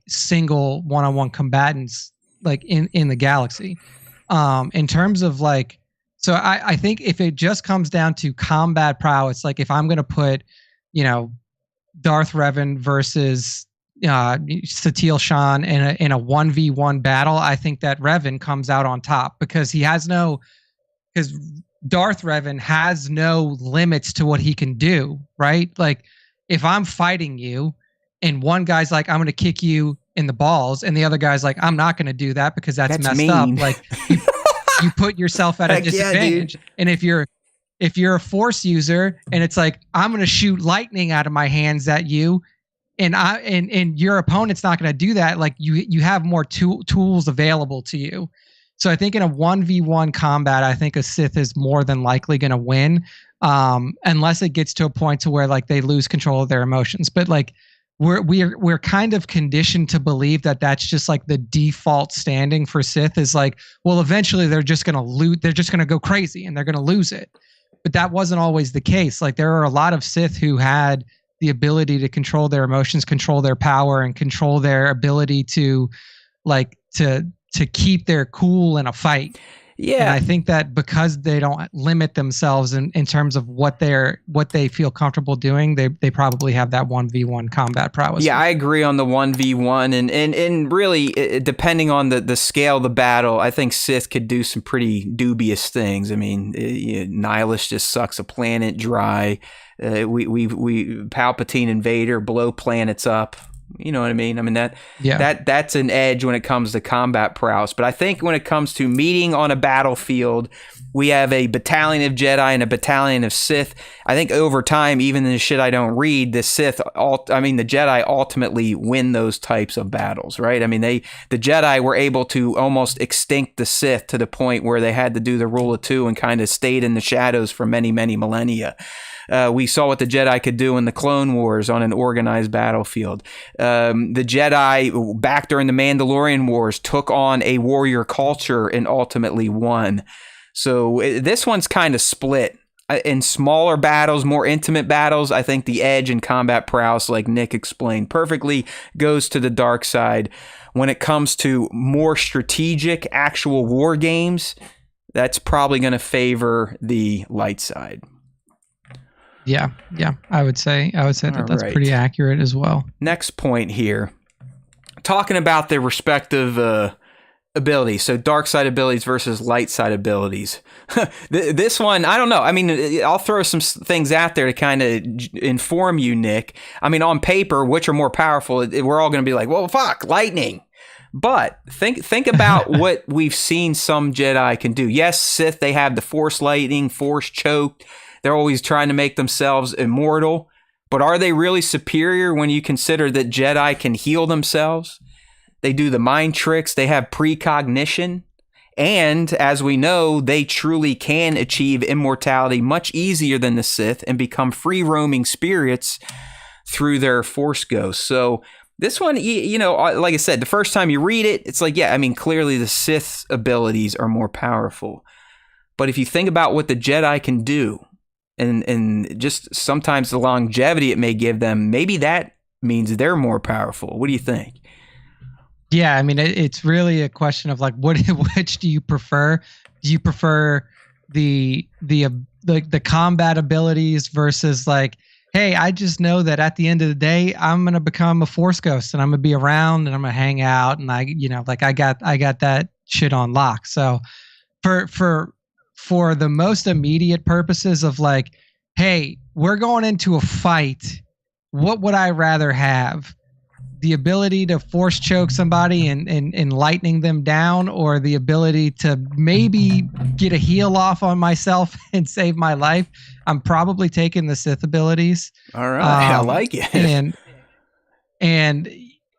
S2: single one-on-one combatants like in the galaxy. In terms of like. So I think if it just comes down to combat prowess, like if I'm going to put, Darth Revan versus Satele Shan in a 1v1 battle, I think that Revan comes out on top because because Darth Revan has no limits to what he can do, right? Like if I'm fighting you and one guy's like, I'm going to kick you in the balls, and the other guy's like, I'm not going to do that because that's messed
S3: mean.
S2: Up. Like you put yourself at a disadvantage. And if you're a Force user and it's like, I'm going to shoot lightning out of my hands at you, and your opponent's not going to do that, like you have more tools available to you. So I think in a 1v1 combat, I think a Sith is more than likely going to win, unless it gets to a point to where like they lose control of their emotions. But like we're kind of conditioned to believe that that's just like the default standing for Sith is like, well, eventually they're just going to lose. They're just going to go crazy and they're going to lose it. But that wasn't always the case. Like there are a lot of Sith who had the ability to control their emotions, control their power, and control their ability to keep their cool in a fight. Yeah. And I think that because they don't limit themselves in terms of what they feel comfortable doing, they probably have that 1v1 combat prowess.
S3: Yeah, I agree on the 1v1, and really, depending on the scale of the battle, I think Sith could do some pretty dubious things. I mean, Nihilus just sucks a planet dry. We Palpatine and Vader blow planets up. You know what I mean? I mean that's an edge when it comes to combat prowess. But I think when it comes to meeting on a battlefield, we have a battalion of Jedi and a battalion of Sith. I think over time, even in the shit I don't read, the Jedi ultimately win those types of battles, right? I mean, the Jedi were able to almost extinct the Sith to the point where they had to do the rule of two and kind of stayed in the shadows for many, many millennia. We saw what the Jedi could do in the Clone Wars on an organized battlefield. The Jedi, back during the Mandalorian Wars, took on a warrior culture and ultimately won. So this one's kind of split. In smaller battles, more intimate battles, I think the edge in combat prowess, like Nick explained perfectly, goes to the dark side. When it comes to more strategic, actual war games, that's probably going to favor the light side.
S2: Yeah, I would say that's right. Pretty accurate as well.
S3: Next point here, talking about the respective abilities. So dark side abilities versus light side abilities. This one, I don't know. I mean, I'll throw some things out there to kind of inform you, Nick. I mean, on paper, which are more powerful? We're all going to be like, well, fuck, lightning. But think about what we've seen some Jedi can do. Yes, Sith, they have the Force lightning, Force choke. They're always trying to make themselves immortal. But are they really superior when you consider that Jedi can heal themselves? They do the mind tricks. They have precognition. And as we know, they truly can achieve immortality much easier than the Sith and become free roaming spirits through their Force ghosts. So this one, you know, like I said, the first time you read it, it's like, yeah, I mean, clearly the Sith's abilities are more powerful. But if you think about what the Jedi can do and just sometimes the longevity it may give them, maybe that means they're more powerful. What do you think?
S2: Yeah, I mean, it's really a question of like, which do you prefer? Do you prefer the combat abilities versus like, hey, I just know that at the end of the day, I'm gonna become a Force ghost and I'm gonna be around and I'm gonna hang out and I got that shit on lock. So for the most immediate purposes of like, hey, we're going into a fight, what would I rather have? The ability to Force choke somebody and lightning them down, or the ability to maybe get a heal off on myself and save my life? I'm probably taking the Sith abilities.
S3: All right, I like it.
S2: And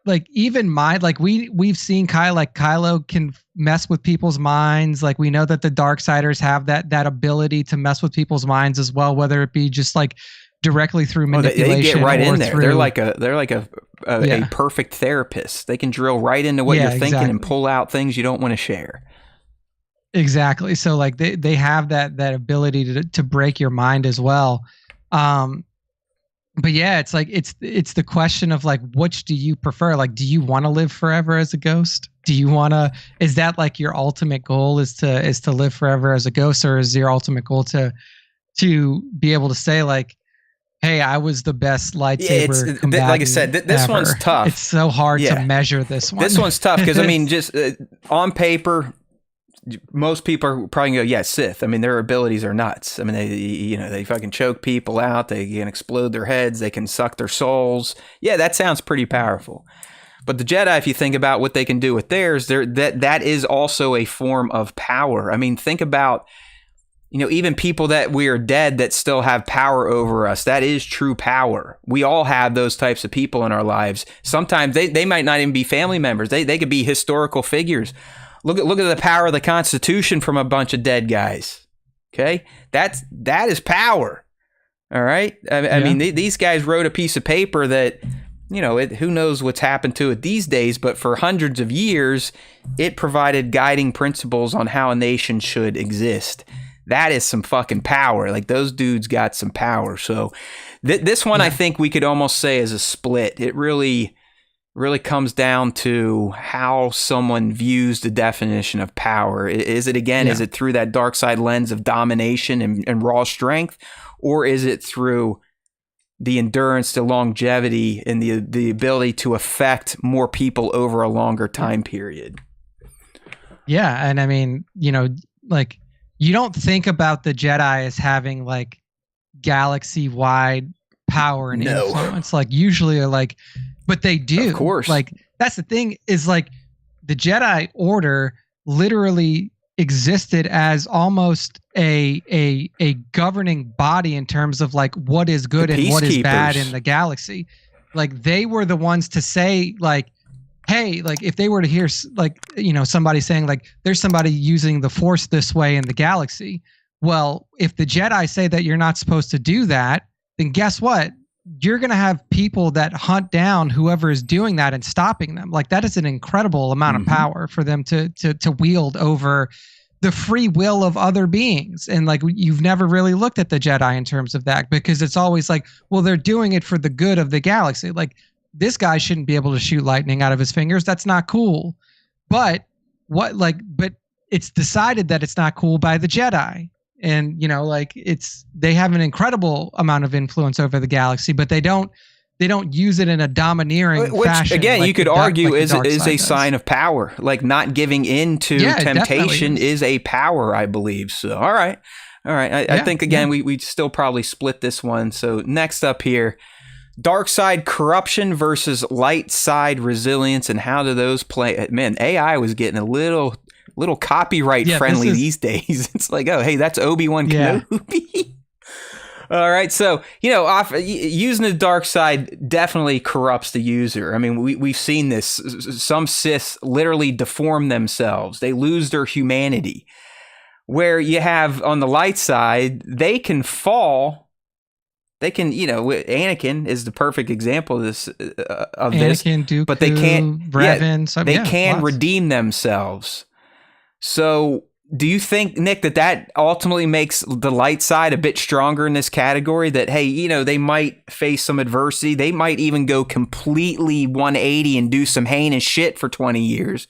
S2: like even we've seen Kylo can mess with people's minds. Like we know that the Darksiders have that ability to mess with people's minds as well, whether it be just like directly through manipulation. They get
S3: right in there. They're like a perfect therapist. They can drill right into what you're thinking and pull out things you don't want to share.
S2: Exactly. So like they have that ability to break your mind as well. But yeah, it's like it's the question of like, which do you prefer? Like, do you want to live forever as a ghost? Do you want to? Is that like your ultimate goal? Is to live forever as a ghost, or is your ultimate goal to be able to say like, hey, I was the best lightsaber combatant
S3: like I said, this
S2: ever.
S3: One's tough.
S2: It's so hard to measure this one.
S3: This one's tough because I mean, just on paper, most people are probably gonna go, yeah, Sith. I mean, their abilities are nuts. I mean, they fucking choke people out. They can explode their heads. They can suck their souls. Yeah, that sounds pretty powerful. But the Jedi, if you think about what they can do with theirs, that is also a form of power. I mean, think about, you know, even people that we are dead that still have power over us. That is true power. We all have those types of people in our lives. Sometimes they might not even be family members. They could be historical figures. Look at the power of the Constitution from a bunch of dead guys. Okay, that is power. All right. I mean, these guys wrote a piece of paper that, you know, who knows what's happened to it these days, but for hundreds of years, it provided guiding principles on how a nation should exist. That is some fucking power. Like, those dudes got some power. So this one, I think we could almost say is a split. It really comes down to how someone views the definition of power. Is it, again, is it through that dark side lens of domination and raw strength, or is it through the endurance, the longevity, and the ability to affect more people over a longer time period?
S2: Yeah, and I mean, you know, like, you don't think about the Jedi as having like galaxy-wide power and influence. Like usually, like, but they do.
S3: Of course.
S2: Like that's the thing is like the Jedi Order literally existed as almost a governing body in terms of like what is good and what is bad in the galaxy. Like they were the ones to say like, hey, like if they were to hear like, you know, somebody saying like there's somebody using the Force this way in the galaxy. Well, if the Jedi say that you're not supposed to do that, then guess what? You're going to have people that hunt down whoever is doing that and stopping them. Like that is an incredible amount of power for them to wield over the free will of other beings. And like, you've never really looked at the Jedi in terms of that, because it's always like, well, they're doing it for the good of the galaxy. Like this guy shouldn't be able to shoot lightning out of his fingers. That's not cool. But it's decided that it's not cool by the Jedi. And, you know, like they have an incredible amount of influence over the galaxy, but they don't they don't use it in a domineering fashion.
S3: Again, like you could argue is a sign of power. Like not giving in to temptation is a power, I believe. So, all right. I think, again, we still probably split this one. So next up here, dark side corruption versus light side resilience, and how do those play? Man, AI was getting a little copyright friendly these days. It's like, oh, hey, that's Obi-Wan Kenobi. All right, so using the dark side definitely corrupts the user. I mean, we've seen this. Some Sith literally deform themselves; they lose their humanity. Where you have on the light side, they can fall. They can, Anakin is the perfect example of this.
S2: Dooku,
S3: but they can't.
S2: Revan,
S3: they can redeem themselves. So, do you think, Nick, that ultimately makes the light side a bit stronger in this category? That, hey, they might face some adversity. They might even go completely 180 and do some heinous shit for 20 years.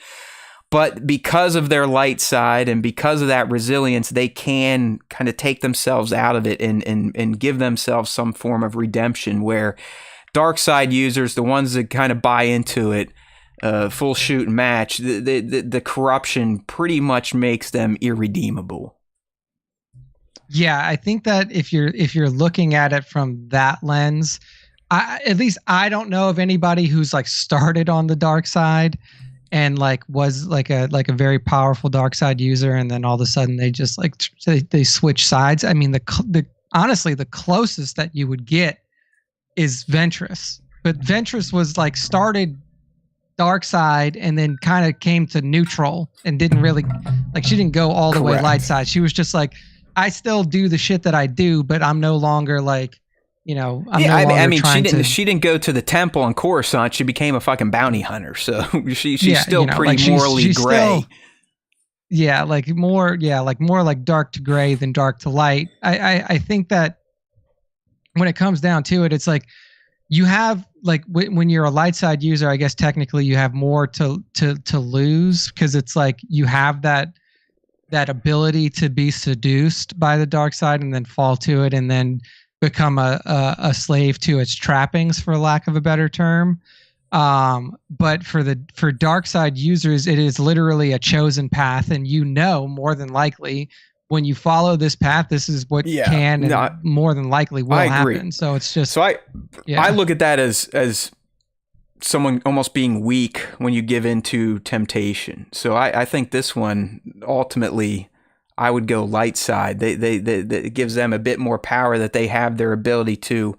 S3: But because of their light side and because of that resilience, they can kind of take themselves out of it and give themselves some form of redemption, where dark side users, the ones that kind of buy into it, full shoot and match, the corruption pretty much makes them irredeemable.
S2: Yeah, I think that if you're looking at it from that lens, at least I don't know of anybody who's like started on the dark side and like was like a very powerful dark side user, and then all of a sudden they just like they switch sides. I mean, honestly the closest that you would get is Ventress, but Ventress was like started dark side and then kind of came to neutral and didn't really she didn't go all the way light side. She was just like, I still do the shit that I do, but I'm no longer like,
S3: she didn't go to the temple on Coruscant. She became a fucking bounty hunter. So she's still pretty morally gray. More like dark to gray than dark to light. I think that when it comes down to it, it's like you have like when you're a light side user, I guess technically you have more to lose, because it's like you have that ability to be seduced by the dark side and then fall to it and then become a slave to its trappings, for lack of a better term. But for dark side users, it is literally a chosen path, and more than likely when you follow this path, this is what more than likely will happen. So it's just I look at that as someone almost being weak when you give into temptation. So I think this one ultimately, I would go light side. It gives them a bit more power, that they have their ability to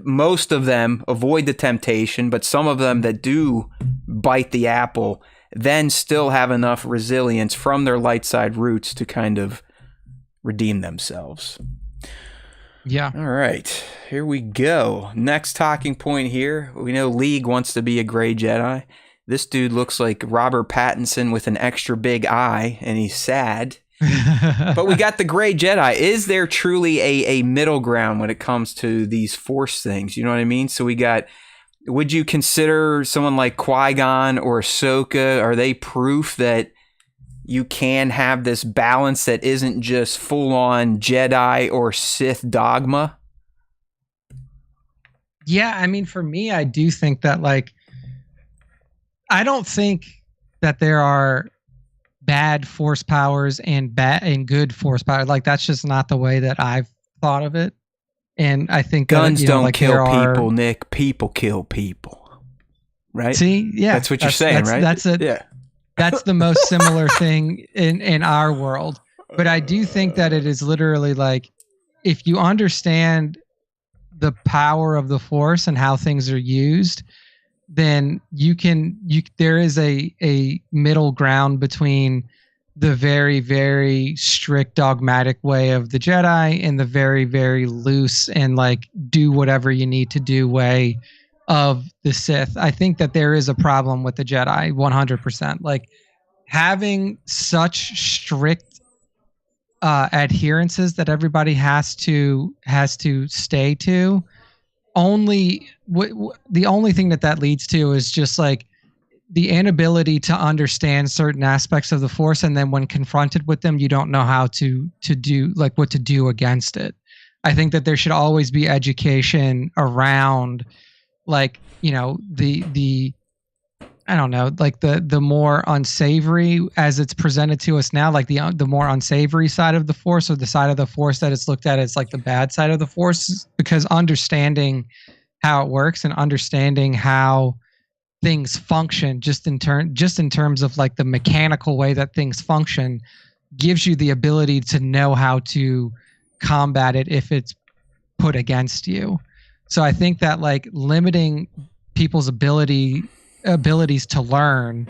S3: most of them avoid the temptation, but some of them that do bite the apple then still have enough resilience from their light side roots to kind of redeem themselves.
S2: Yeah.
S3: All right, here we go. Next talking point here. We know League wants to be a gray Jedi. This dude looks like Robert Pattinson with an extra big eye, and he's sad. But we got the gray Jedi. Is there truly a middle ground when it comes to these Force things? You know what I mean? So we got, would you consider someone like Qui-Gon or Ahsoka, are they proof that you can have this balance that isn't just full-on Jedi or Sith dogma?
S2: Yeah, I mean, for me, I do think that, like, I don't think that there are bad Force powers and good Force powers. Like, that's just not the way that I've thought of it. And I think
S3: guns don't kill people, Nick. People kill people. Right?
S2: See, yeah,
S3: that's what you're saying, right?
S2: That's it.
S3: Yeah,
S2: that's the most similar thing in our world. But I do think that it is literally like, if you understand the power of the Force and how things are used, then there is a middle ground between the very, very strict dogmatic way of the Jedi and the very, very loose and like do whatever you need to do way of the Sith. I think that there is a problem with the Jedi 100%. Like, having such strict adherences that everybody has to stay to, the only thing that leads to is just like the inability to understand certain aspects of the Force, and then when confronted with them, you don't know how to do, like, what to do against it. I think that there should always be education around, like, you know, the I don't know, like the more unsavory as it's presented to us now, like the more unsavory side of the Force, or the side of the Force that it's looked at as like the bad side of the Force, because understanding how it works and understanding how things function just in terms of like the mechanical way that things function gives you the ability to know how to combat it if it's put against you. So I think that like limiting people's abilities to learn,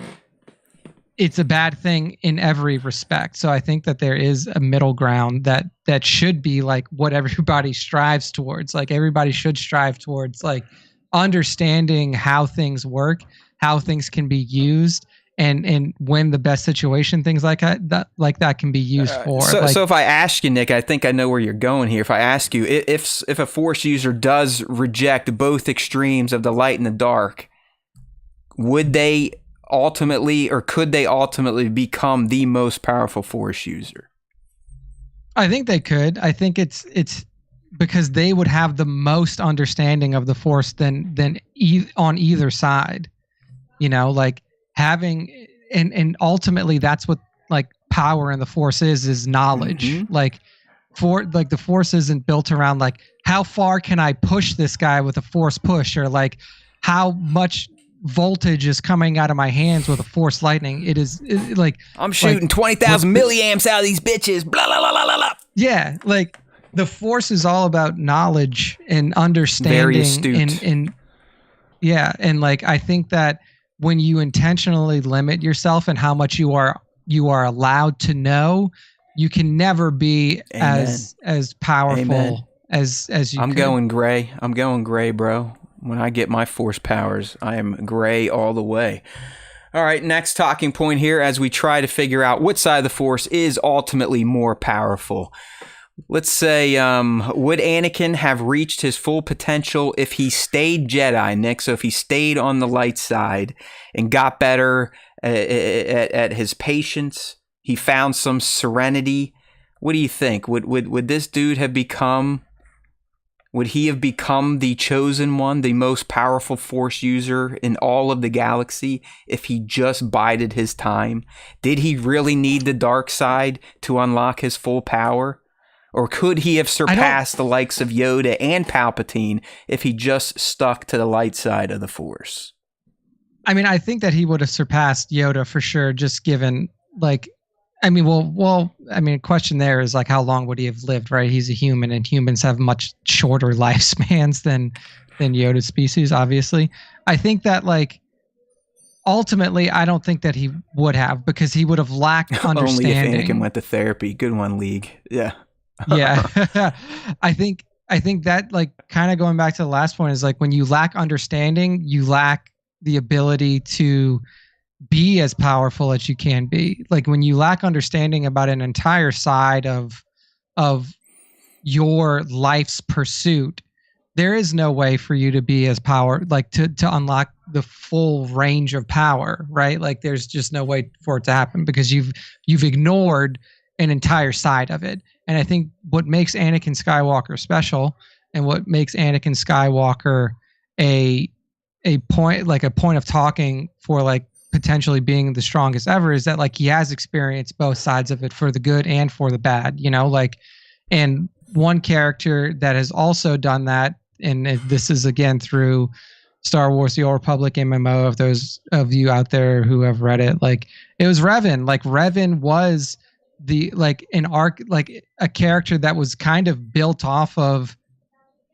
S2: it's a bad thing in every respect. So I think that there is a middle ground that should be like what everybody strives towards. Like everybody should strive towards like understanding how things work, how things can be used, and when the best situation things like that can be used for.
S3: So if I ask you, Nick, I think I know where you're going here. If I ask you, if a Force user does reject both extremes of the light and the dark, would they ultimately, or could they ultimately become the most powerful Force user?
S2: I think they could. I think it's because they would have the most understanding of the Force than on either side. You know, like having and ultimately that's what like power in the Force is knowledge. Mm-hmm. Like the Force isn't built around like how far can I push this guy with a Force push, or like how much voltage is coming out of my hands with a Force lightning. It's like
S3: I'm shooting 20,000 milliamps out of these bitches. Blah blah blah blah blah.
S2: Yeah, like the Force is all about knowledge and understanding.
S3: Very astute.
S2: And like I think that when you intentionally limit yourself and how much you are allowed to know, you can never be as powerful Amen. as you.
S3: I'm going gray, bro. When I get my Force powers, I am gray all the way. All right, next talking point here as we try to figure out what side of the Force is ultimately more powerful. Let's say, would Anakin have reached his full potential if he stayed Jedi, Nick? So if he stayed on the light side and got better at his patience, he found some serenity. What do you think? Would this dude have become... Would he have become the chosen one, the most powerful Force user in all of the galaxy if he just bided his time? Did he really need the dark side to unlock his full power? Or could he have surpassed the likes of Yoda and Palpatine if he just stuck to the light side of the Force?
S2: I mean, I think that he would have surpassed Yoda for sure, just given, like, I mean, question there is like, how long would he have lived, right? He's a human, and humans have much shorter lifespans than Yoda's species, obviously. I think that, like, ultimately, I don't think that he would have, because he would have lacked understanding.
S3: Only if Anakin went to therapy. Good one, League. Yeah.
S2: Yeah. I think that, like, kind of going back to the last point is like, when you lack understanding, you lack the ability to be as powerful as you can be. Like when you lack understanding about an entire side of your life's pursuit, there is no way for you to be as to unlock the full range of power, right? Like there's just no way for it to happen, because you've ignored an entire side of it. And I think what makes Anakin Skywalker special, and what makes Anakin Skywalker a point of talking for like potentially being the strongest ever, is that like he has experienced both sides of it, for the good and for the bad, you know, like, and one character that has also done that, and this is again through Star Wars The Old Republic MMO, of those of you out there who have read it, like it was Revan. Like Revan was a character that was kind of built off of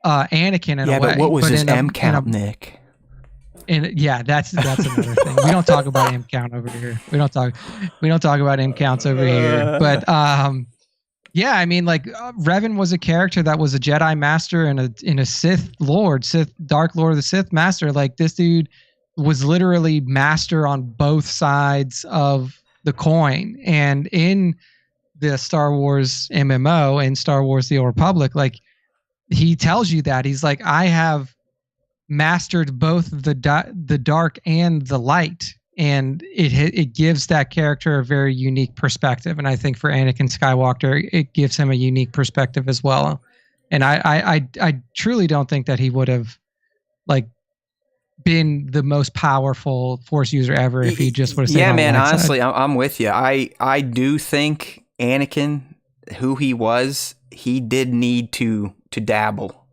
S2: Anakin in a way.
S3: Yeah, but what was his M count, Nick?
S2: And yeah, that's another thing. We don't talk about M count over here. We don't talk about M counts over here. But yeah, I mean, like Revan was a character that was a Jedi Master and a Sith Lord, Dark Lord of the Sith Master. Like this dude was literally master on both sides of the coin. And in the Star Wars MMO and Star Wars The Old Republic, like he tells you that he's like, I have mastered both the dark and the light, and it gives that character a very unique perspective. And I think for Anakin Skywalker, it gives him a unique perspective as well. And I truly don't think that he would have like been the most powerful Force user ever if he just would have stayed on the light side.
S3: Honestly, I'm with you. I do think Anakin, who he was, he did need to dabble.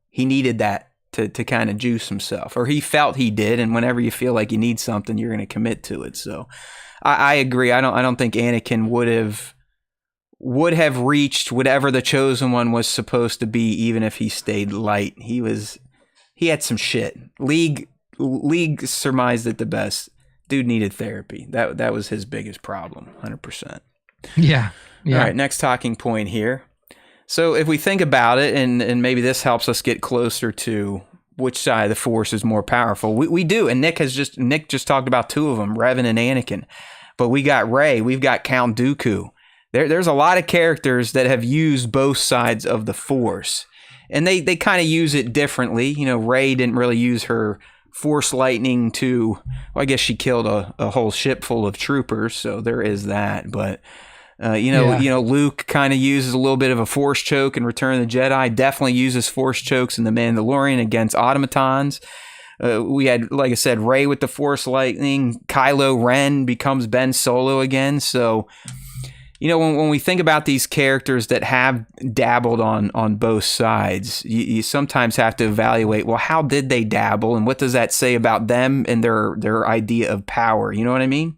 S3: He needed that to kind of juice himself, or he felt he did. And whenever you feel like you need something, you're going to commit to it. So I agree. I don't think Anakin would have reached whatever the chosen one was supposed to be, even if he stayed light. He had some shit. League surmised it the best. Dude needed therapy. That was his biggest problem. 100%.
S2: Yeah.
S3: All right. Next talking point here. So if we think about it, and maybe this helps us get closer to which side of the Force is more powerful. We do, and Nick just talked about two of them, Revan and Anakin. But we got Rey, we've got Count Dooku. There's a lot of characters that have used both sides of the Force, and they kind of use it differently. You know, Rey didn't really use her Force lightning to, well, I guess she killed a whole ship full of troopers, so there is that. But Luke kind of uses a little bit of a Force choke in Return of the Jedi. Definitely uses Force chokes in The Mandalorian against automatons. We had, like I said, Rey with the Force lightning. Kylo Ren becomes Ben Solo again. So, you know, when we think about these characters that have dabbled on both sides, you sometimes have to evaluate, well, how did they dabble, and what does that say about them and their idea of power? You know what I mean?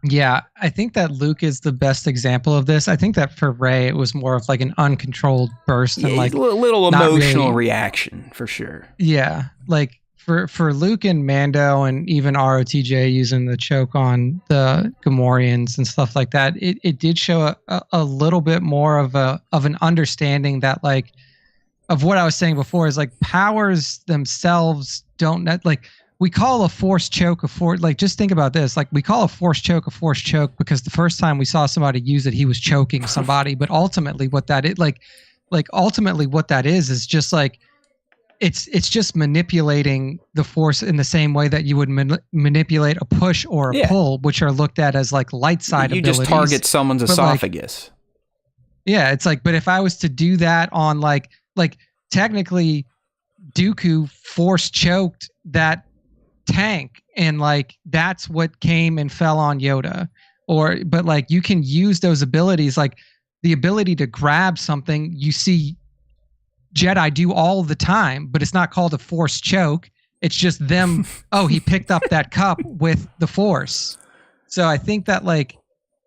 S2: Yeah, I think that Luke is the best example of this. I think that for Rey, it was more of like an uncontrolled burst and like
S3: a little emotional reaction for sure.
S2: Yeah, like for Luke and Mando and even ROTJ using the choke on the Gamorreans and stuff like that, it did show a little bit more of an understanding that like of what I was saying before is like powers themselves don't like. We call a Force choke a Force, like, just think about this. Like, we call a Force choke because the first time we saw somebody use it, he was choking somebody. But ultimately what that is, ultimately what that is just like, it's just manipulating the Force in the same way that you would manipulate a push or a pull, which are looked at as like light side abilities.
S3: You just target someone's esophagus.
S2: It's like, but if I was to do that on like technically Dooku Force choked that tank, and like that's what came and fell on Yoda. But like you can use those abilities, like the ability to grab something you see Jedi do all the time, but it's not called a Force choke. It's just them, he picked up that cup with the Force. So I think that like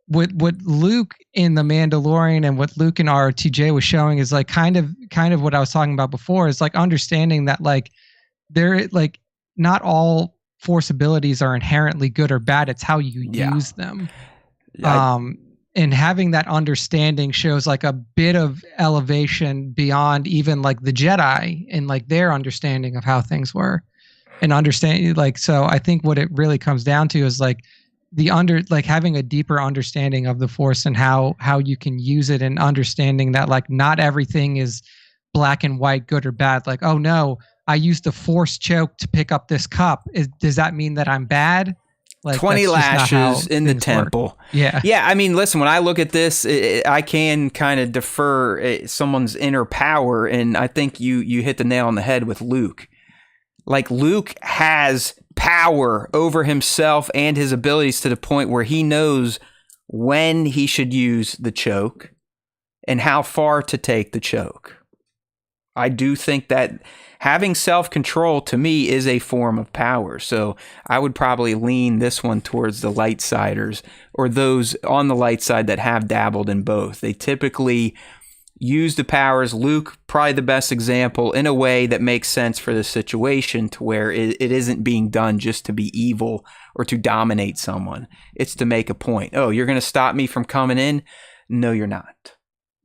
S2: what Luke in The Mandalorian and what Luke in ROTJ was showing is like kind of what I was talking about before, is like understanding that like they're like not all Force abilities are inherently good or bad. It's how you use them. And having that understanding shows like a bit of elevation beyond even like the Jedi and like their understanding of how things were, and understanding like, so I think what it really comes down to is like having a deeper understanding of the Force and how you can use it, and understanding that like not everything is black and white, good or bad. Like, oh no, I used the Force choke to pick up this cup. Does that mean that I'm bad? Like
S3: 20 lashes in the temple.
S2: Work. Yeah.
S3: Yeah. I mean, listen, when I look at this, I can kind of defer someone's inner power. And I think you hit the nail on the head with Luke. Like, Luke has power over himself and his abilities to the point where he knows when he should use the choke and how far to take the choke. I do think that having self-control to me is a form of power. So I would probably lean this one towards the light siders, or those on the light side that have dabbled in both. They typically use the powers. Luke, probably the best example, in a way that makes sense for the situation, to where it isn't being done just to be evil or to dominate someone. It's to make a point. Oh, you're going to stop me from coming in? No, you're not.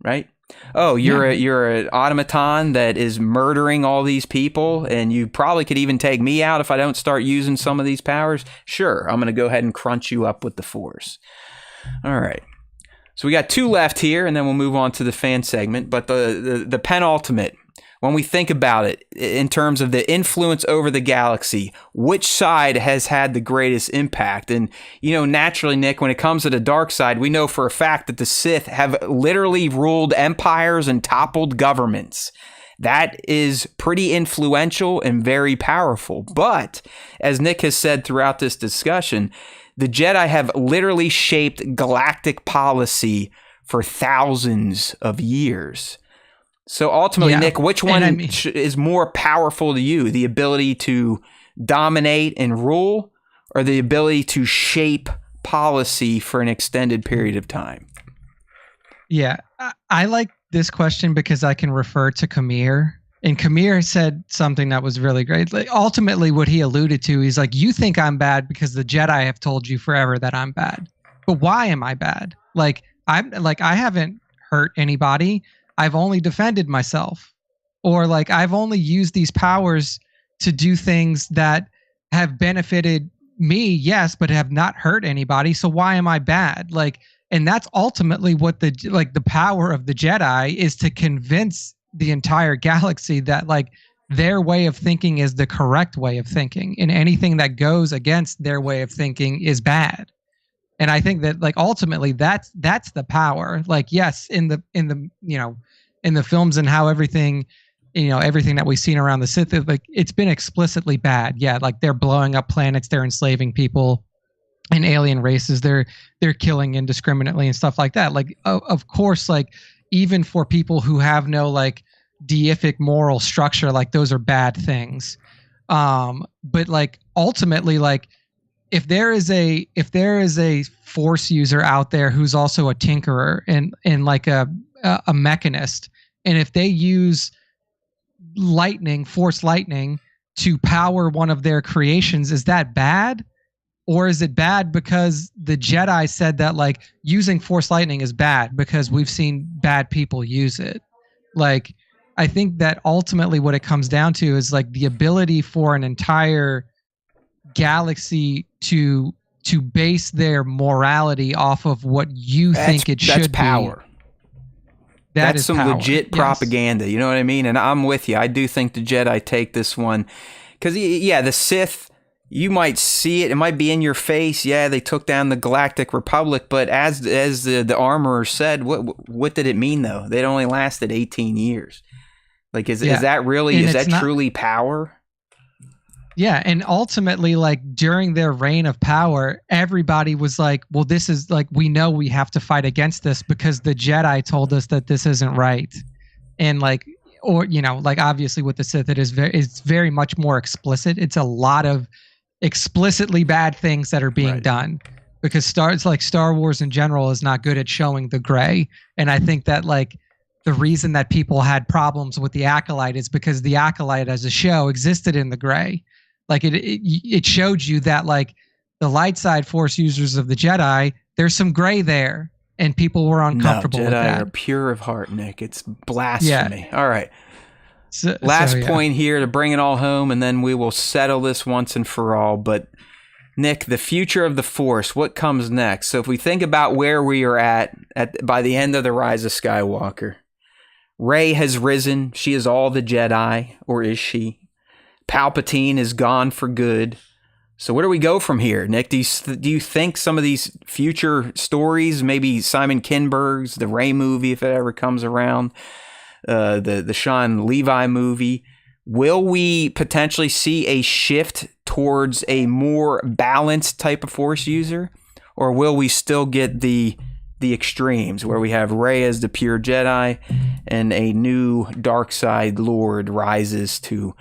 S3: Right? Oh, you're an automaton that is murdering all these people, and you probably could even take me out if I don't start using some of these powers. Sure, I'm going to go ahead and crunch you up with the Force. All right. So we got two left here, and then we'll move on to the fan segment. But the penultimate. when we think about it in terms of the influence over the galaxy, which side has had the greatest impact? And, naturally, Nick, when it comes to the dark side, we know for a fact that the Sith have literally ruled empires and toppled governments. That is pretty influential and very powerful. But as Nick has said throughout this discussion, the Jedi have literally shaped galactic policy for thousands of years. So ultimately, Nick, which one is more powerful to you? The ability to dominate and rule, or the ability to shape policy for an extended period of time?
S2: Yeah, I like this question because I can refer to Kamir. And Kamir said something that was really great. Like, ultimately, what he alluded to, he's like, you think I'm bad because the Jedi have told you forever that I'm bad. But why am I bad? I haven't hurt anybody. I've only defended myself. Or I've only used these powers to do things that have benefited me, yes, but have not hurt anybody. So why am I bad? And that's ultimately what the power of the Jedi is, to convince the entire galaxy that their way of thinking is the correct way of thinking, and anything that goes against their way of thinking is bad. And I think that ultimately that's the power. Yes, in the films and how everything that we've seen around the Sith, it's been explicitly bad. Yeah, they're blowing up planets, they're enslaving people and alien races, they're killing indiscriminately and stuff like that. Of course, even for people who have no deific moral structure, those are bad things. But ultimately, if there is a Force user out there who's also a tinkerer and a mechanist, and if they use Force lightning to power one of their creations, is that bad? Or is it bad because the Jedi said that using Force lightning is bad because we've seen bad people use it? I think that ultimately what it comes down to is the ability for an entire galaxy to base their morality off of what you think it should be.
S3: That's power. That's some power. Legit propaganda. You know what I mean? And I'm with you. I do think the Jedi take this one because, the Sith, you might see it. It might be in your face. Yeah, they took down the Galactic Republic, but as the armorer said, what did it mean though? They only lasted 18 years. Is that really? Is that truly power?
S2: Yeah, and ultimately, during their reign of power, everybody was well, this is we know we have to fight against this because the Jedi told us that this isn't right, and obviously with the Sith, it's very much more explicit. It's a lot of explicitly bad things that are being done because Star Wars in general is not good at showing the gray, and I think that the reason that people had problems with the Acolyte is because the Acolyte as a show existed in the gray. It showed you that the light side Force users of the Jedi, there's some gray there, and people were uncomfortable with that.
S3: Jedi are pure of heart, Nick. It's blasphemy. Yeah. All right. Last point here to bring it all home, and then we will settle this once and for all. But Nick, the future of the Force, what comes next? So if we think about where we are at by the end of The Rise of Skywalker, Rey has risen. She is all the Jedi, or is she? Palpatine is gone for good. So where do we go from here, Nick? Do you think some of these future stories, maybe Simon Kinberg's, the Rey movie, if it ever comes around, the Sean Levi movie, will we potentially see a shift towards a more balanced type of Force user? Or will we still get the extremes where we have Rey as the pure Jedi and a new dark side Lord rises to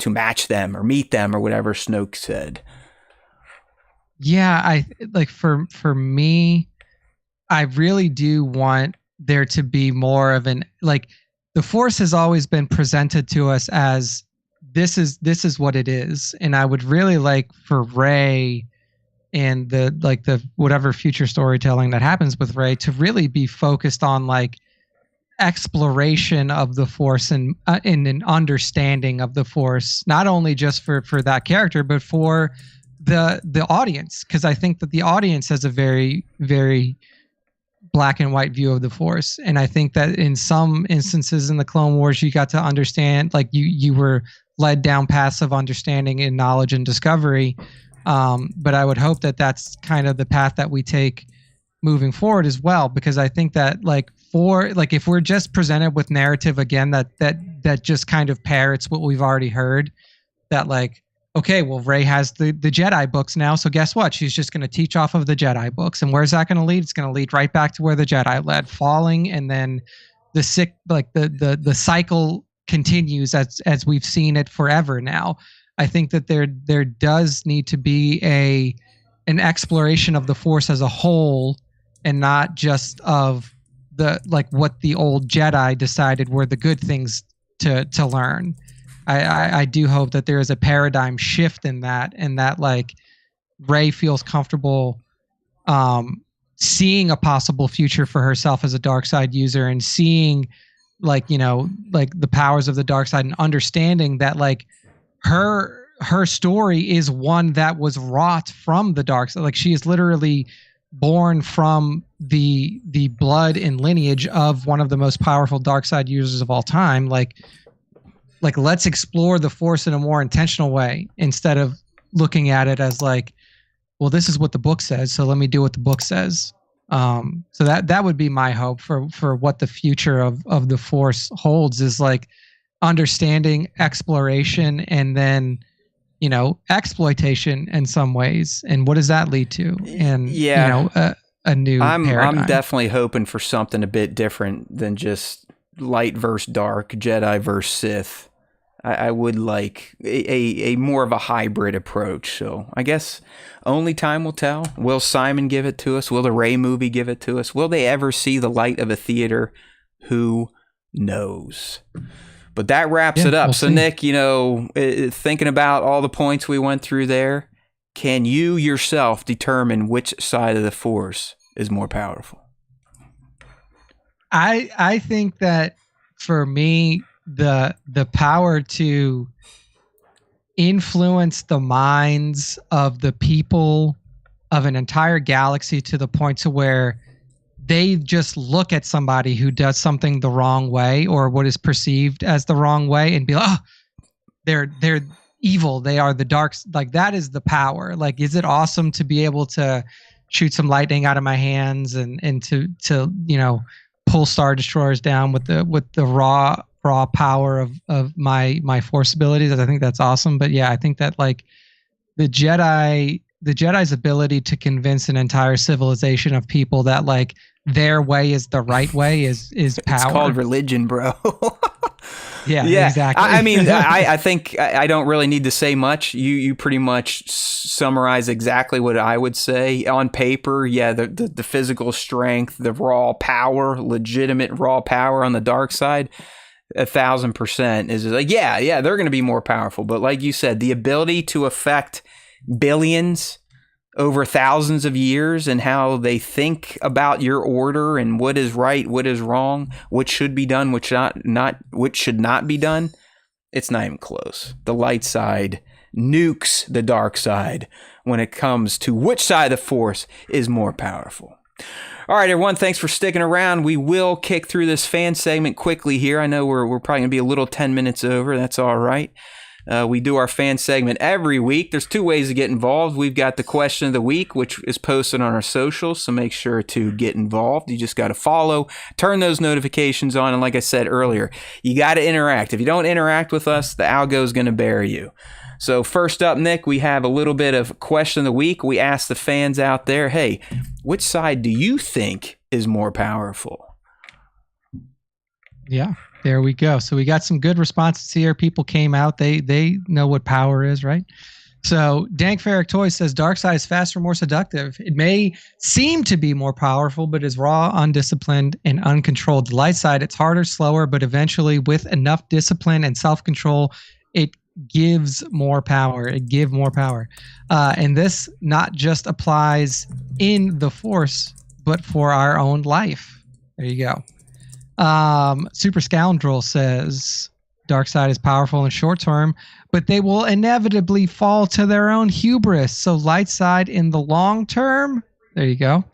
S3: match them or meet them or whatever Snoke said?
S2: Yeah, I for me, I really do want there to be more of an the Force has always been presented to us as this is what it is, and I would really like for Rey and the whatever future storytelling that happens with Rey to really be focused on exploration of the Force and an understanding of the Force, not only just for that character, but for the audience, because I think that the audience has a very, very black and white view of the Force. And I think that in some instances in the Clone Wars, you got to understand, like you were led down paths of understanding and knowledge and discovery. But I would hope that that's kind of the path that we take moving forward as well, because I think that if we're just presented with narrative again that just kind of parrots what we've already heard, that like, okay, well, Rey has the Jedi books now, so guess what? She's just going to teach off of the Jedi books. And where's that going to lead? It's going to lead right back to where the Jedi led, falling, and then the cycle continues as we've seen it forever now. I think that there does need to be an exploration of the Force as a whole, and not just of what the old Jedi decided were the good things to learn. I do hope that there is a paradigm shift in that, and that like Rey feels comfortable seeing a possible future for herself as a dark side user, and seeing the powers of the dark side, and understanding that like her story is one that was wrought from the dark side. Like she is literally born from the blood and lineage of one of the most powerful dark side users of all time. Like let's explore the Force in a more intentional way, instead of looking at it as like, well, this is what the book says, so let me do what the book says. So that would be my hope for what the future of the Force holds, is like understanding, exploration, and then exploitation in some ways. And what does that lead to? And a new paradigm.
S3: I'm definitely hoping for something a bit different than just light versus dark, Jedi versus Sith. I would like a more of a hybrid approach. So I guess only time will tell. Will Simon give it to us? Will the Rey movie give it to us? Will they ever see the light of a theater? Who knows? But that wraps it up. We'll see. Nick, thinking about all the points we went through there, can you yourself determine which side of the Force is more powerful?
S2: I think that for me, the power to influence the minds of the people of an entire galaxy to the point to where they just look at somebody who does something the wrong way, or what is perceived as the wrong way, and be like, oh, they're evil. They are the dark. Like that is the power. Like, is it awesome to be able to shoot some lightning out of my hands and to pull Star Destroyers down with the raw power of my Force abilities? I think that's awesome. But yeah, I think that like the Jedi's ability to convince an entire civilization of people that like their way is the right way is power.
S3: It's called religion, bro.
S2: Yeah, exactly.
S3: I mean, I think I don't really need to say much. You pretty much summarize exactly what I would say on paper. Yeah, the physical strength, the raw power, legitimate raw power on the dark side, 1,000% is like, yeah, they're going to be more powerful. But like you said, the ability to affect billions over thousands of years, and how they think about your order and what is right, what is wrong, what should be done, which should not be done. It's not even close. The light side nukes the dark side when it comes to which side of the Force is more powerful. All right, everyone, thanks for sticking around. We will kick through this fan segment quickly here. I know we're probably going to be a little 10 minutes over. That's all right. We do our fan segment every week. There's two ways to get involved. We've got the question of the week, which is posted on our socials, so make sure to get involved. You just got to follow, turn those notifications on, and like I said earlier, you got to interact. If you don't interact with us, the algo is going to bury you. So first up, Nick, we have a little bit of question of the week. We asked the fans out there, hey, which side do you think is more powerful?
S2: Yeah. There we go. So we got some good responses here. People came out. They know what power is, right? So Dank Ferric Toy says dark side is faster, more seductive. It may seem to be more powerful, but is raw, undisciplined, and uncontrolled. The light side, it's harder, slower, but eventually with enough discipline and self-control, it gives more power. And this not just applies in the Force, but for our own life. There you go. Super Scoundrel says dark side is powerful in short term, but they will inevitably fall to their own hubris. So light side in the long term. There you go.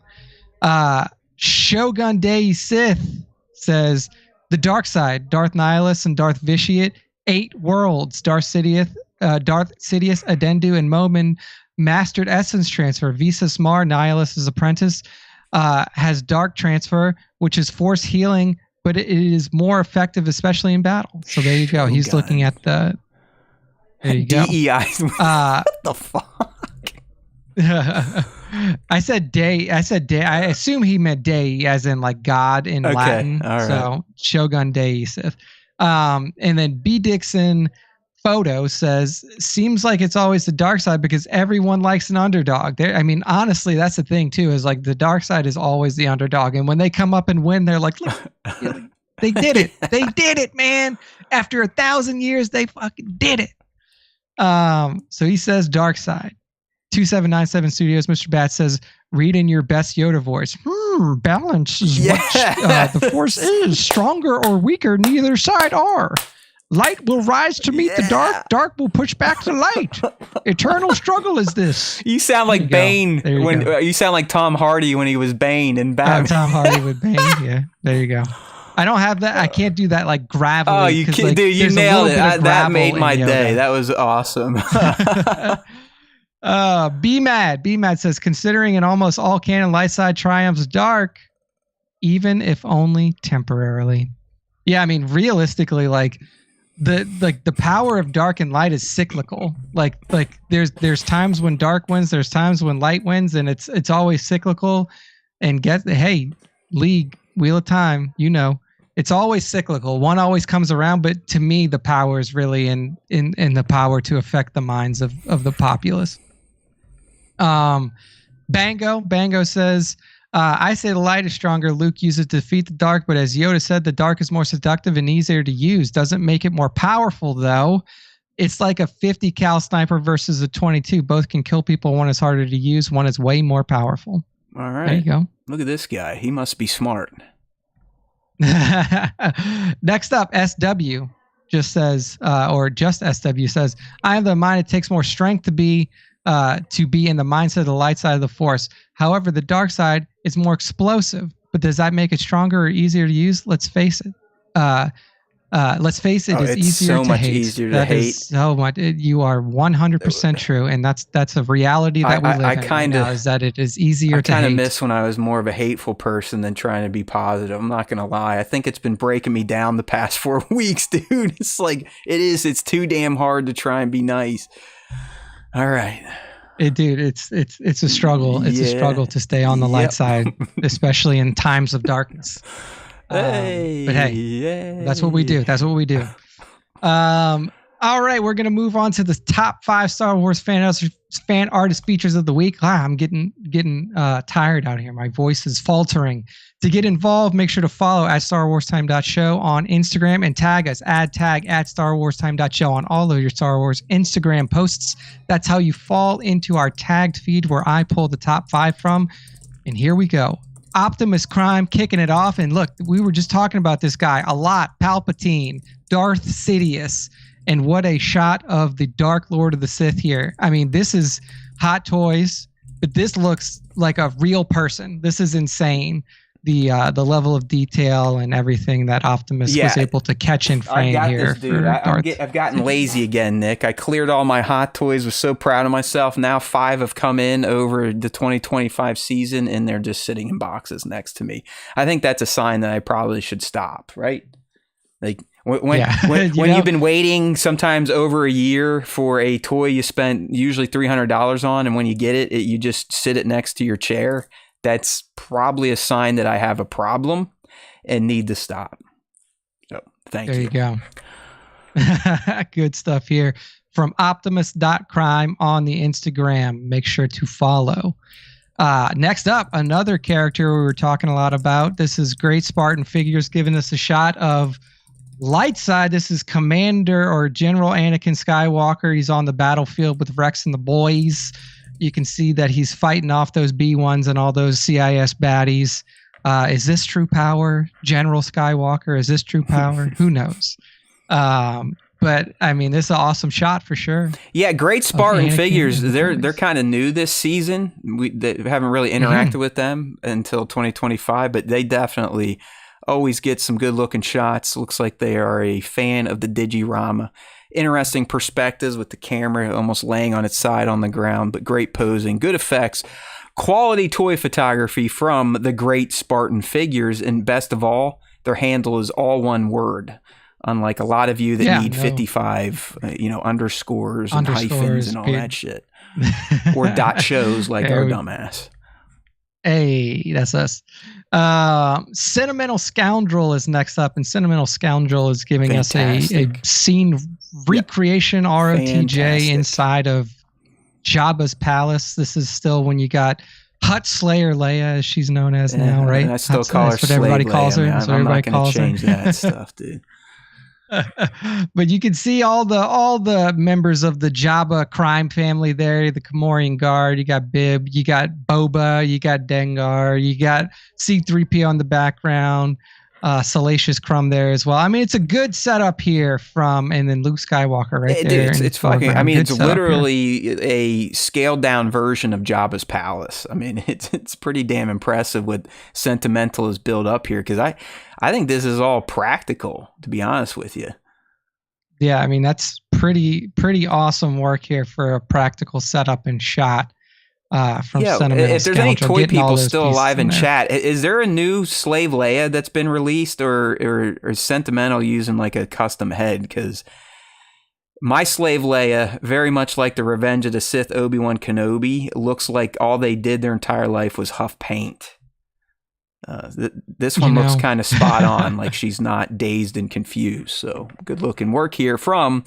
S2: Shogun Day Sith says the dark side, Darth Nihilus and Darth Vitiate, 8 worlds, Darth Sidious, Adendu, and Momin mastered essence transfer. Visas Mar, Nihilus's apprentice, has dark transfer, which is force healing, but it is more effective, especially in battle. So there you go. He's looking at the. There you go.
S3: DEI. What the fuck?
S2: I said day. I assume he meant day as in like God in Latin.
S3: All right.
S2: So Shogun Day Sith. And then B. Dixon Photo says, seems like it's always the dark side because everyone likes an underdog. I mean, honestly, that's the thing too, is like the dark side is always the underdog. And when they come up and win, they're like, look, they did it. They did it, man. After 1,000 years, they fucking did it. So he says dark side. 2797 Studios, Mr. Bat says, read in your best Yoda voice. Balance is what the force is. Stronger or weaker, neither side are. Light will rise to meet the dark. Dark will push back the light. Eternal struggle is this.
S3: You sound like Bane when you sound like Tom Hardy when he was Bane in Batman.
S2: Tom Hardy with Bane. Yeah, there you go. I don't have that. I can't do that like gravelly.
S3: Oh, you can't, dude! You nailed it. That made my day. That was awesome.
S2: B-Mad says, considering in almost all canon, light side triumphs dark, even if only temporarily. Yeah, I mean, realistically, like the power of dark and light is cyclical. Like there's times when dark wins, there's times when light wins, and it's always cyclical. And hey, League, Wheel of Time, it's always cyclical. One always comes around, but to me, the power is really in the power to affect the minds of the populace. Bango says, I say the light is stronger. Luke uses it to defeat the dark, but as Yoda said, the dark is more seductive and easier to use. Doesn't make it more powerful, though. It's like a 50 cal sniper versus a 22. Both can kill people. One is harder to use. One is way more powerful.
S3: All right.
S2: There you go.
S3: Look at this guy. He must be smart.
S2: Next up, SW just says, or just SW says, I am the mind. It takes more strength to be in the mindset of the light side of the force. However, the dark side is more explosive. But does that make it stronger or easier to use? Let's face it. It's easier
S3: so
S2: to
S3: much
S2: hate.
S3: Easier to hate.
S2: So much. You are 100% true, and that's a reality that we live in now, is that it is easier to hate. I kind of
S3: miss when I was more of a hateful person than trying to be positive. I'm not going to lie. I think it's been breaking me down the past 4 weeks, dude. It's like, it's too damn hard to try and be nice. All right.
S2: Dude, it's a struggle. It's a struggle to stay on the light side, especially in times of darkness. But hey, that's what we do. All right, we're gonna move on to the top 5 Star Wars fan artist features of the week. I'm getting tired out here. My voice is faltering. To get involved, make sure to follow at StarWarsTime.show on Instagram and tag us. Tag at StarWarsTime.show on all of your Star Wars Instagram posts. That's how you fall into our tagged feed where I pull the top 5 from. And here we go. Optimus Prime kicking it off. And look, we were just talking about this guy a lot. Palpatine, Darth Sidious, and what a shot of the Dark Lord of the Sith here. I mean, this is Hot Toys, but this looks like a real person. This is insane. The level of detail and everything that Optimus was able to catch in frame here.
S3: This, dude. I've gotten lazy again, Nick. I cleared all my Hot Toys, was so proud of myself. Now 5 have come in over the 2025 season, and they're just sitting in boxes next to me. I think that's a sign that I probably should stop, right? Like when you've been waiting sometimes over a year for a toy you spent usually $300 on, and when you get it, you just sit it next to your chair. That's probably a sign that I have a problem and need to stop. So thank you.
S2: There you go. Good stuff here from Optimus.crime on the Instagram. Make sure to follow. Next up, another character we were talking a lot about. This is Great Spartan Figures giving us a shot of light side. This is Commander or General Anakin Skywalker. He's on the battlefield with Rex and the boys. You can see that he's fighting off those B1s and all those CIS baddies. Is this true power? General Skywalker, is this true power? Who knows? But I mean, this is an awesome shot for sure.
S3: Yeah, great Spartan figures. They're kind of new this season. They haven't really interacted with them until 2025, but they definitely always get some good looking shots. Looks like they are a fan of the Digirama. Interesting perspectives with the camera almost laying on its side on the ground, but great posing, good effects, quality toy photography from the great Spartan figures, and best of all, their handle is all one word. Unlike a lot of you that need 55, underscores and hyphens and all that shit. Or dot shows like our dumbass.
S2: Hey, that's us. Sentimental Scoundrel is next up, and Sentimental Scoundrel is giving us a scene recreation ROTJ inside of Jabba's palace. This is still when you got Hutt Slayer Leia, as she's known as now, right?
S3: I still call her
S2: That's what everybody calls her.
S3: That's what everybody calls her. I'm not going to change that stuff, dude.
S2: But you can see all the members of the Jabba crime family there, the Kamorian Guard. You got Bib, you got Boba, you got Dengar, you got C-3PO in the background, Salacious Crumb there as well. I mean, it's a good setup here and then Luke Skywalker right there.
S3: It's fucking, I mean, it's literally a scaled down version of Jabba's palace. I mean, it's pretty damn impressive what Sentimental is built up here, because I think this is all practical, to be honest with you.
S2: Yeah, I mean, that's pretty awesome work here for a practical setup and shot from Sentimental.
S3: If there's any toy people still alive in chat, is there a new Slave Leia that's been released, or Sentimental using like a custom head? Because my Slave Leia, very much like the Revenge of the Sith Obi-Wan Kenobi, looks like all they did their entire life was huff paint. This one looks kind of spot on, like she's not dazed and confused. So good looking work here from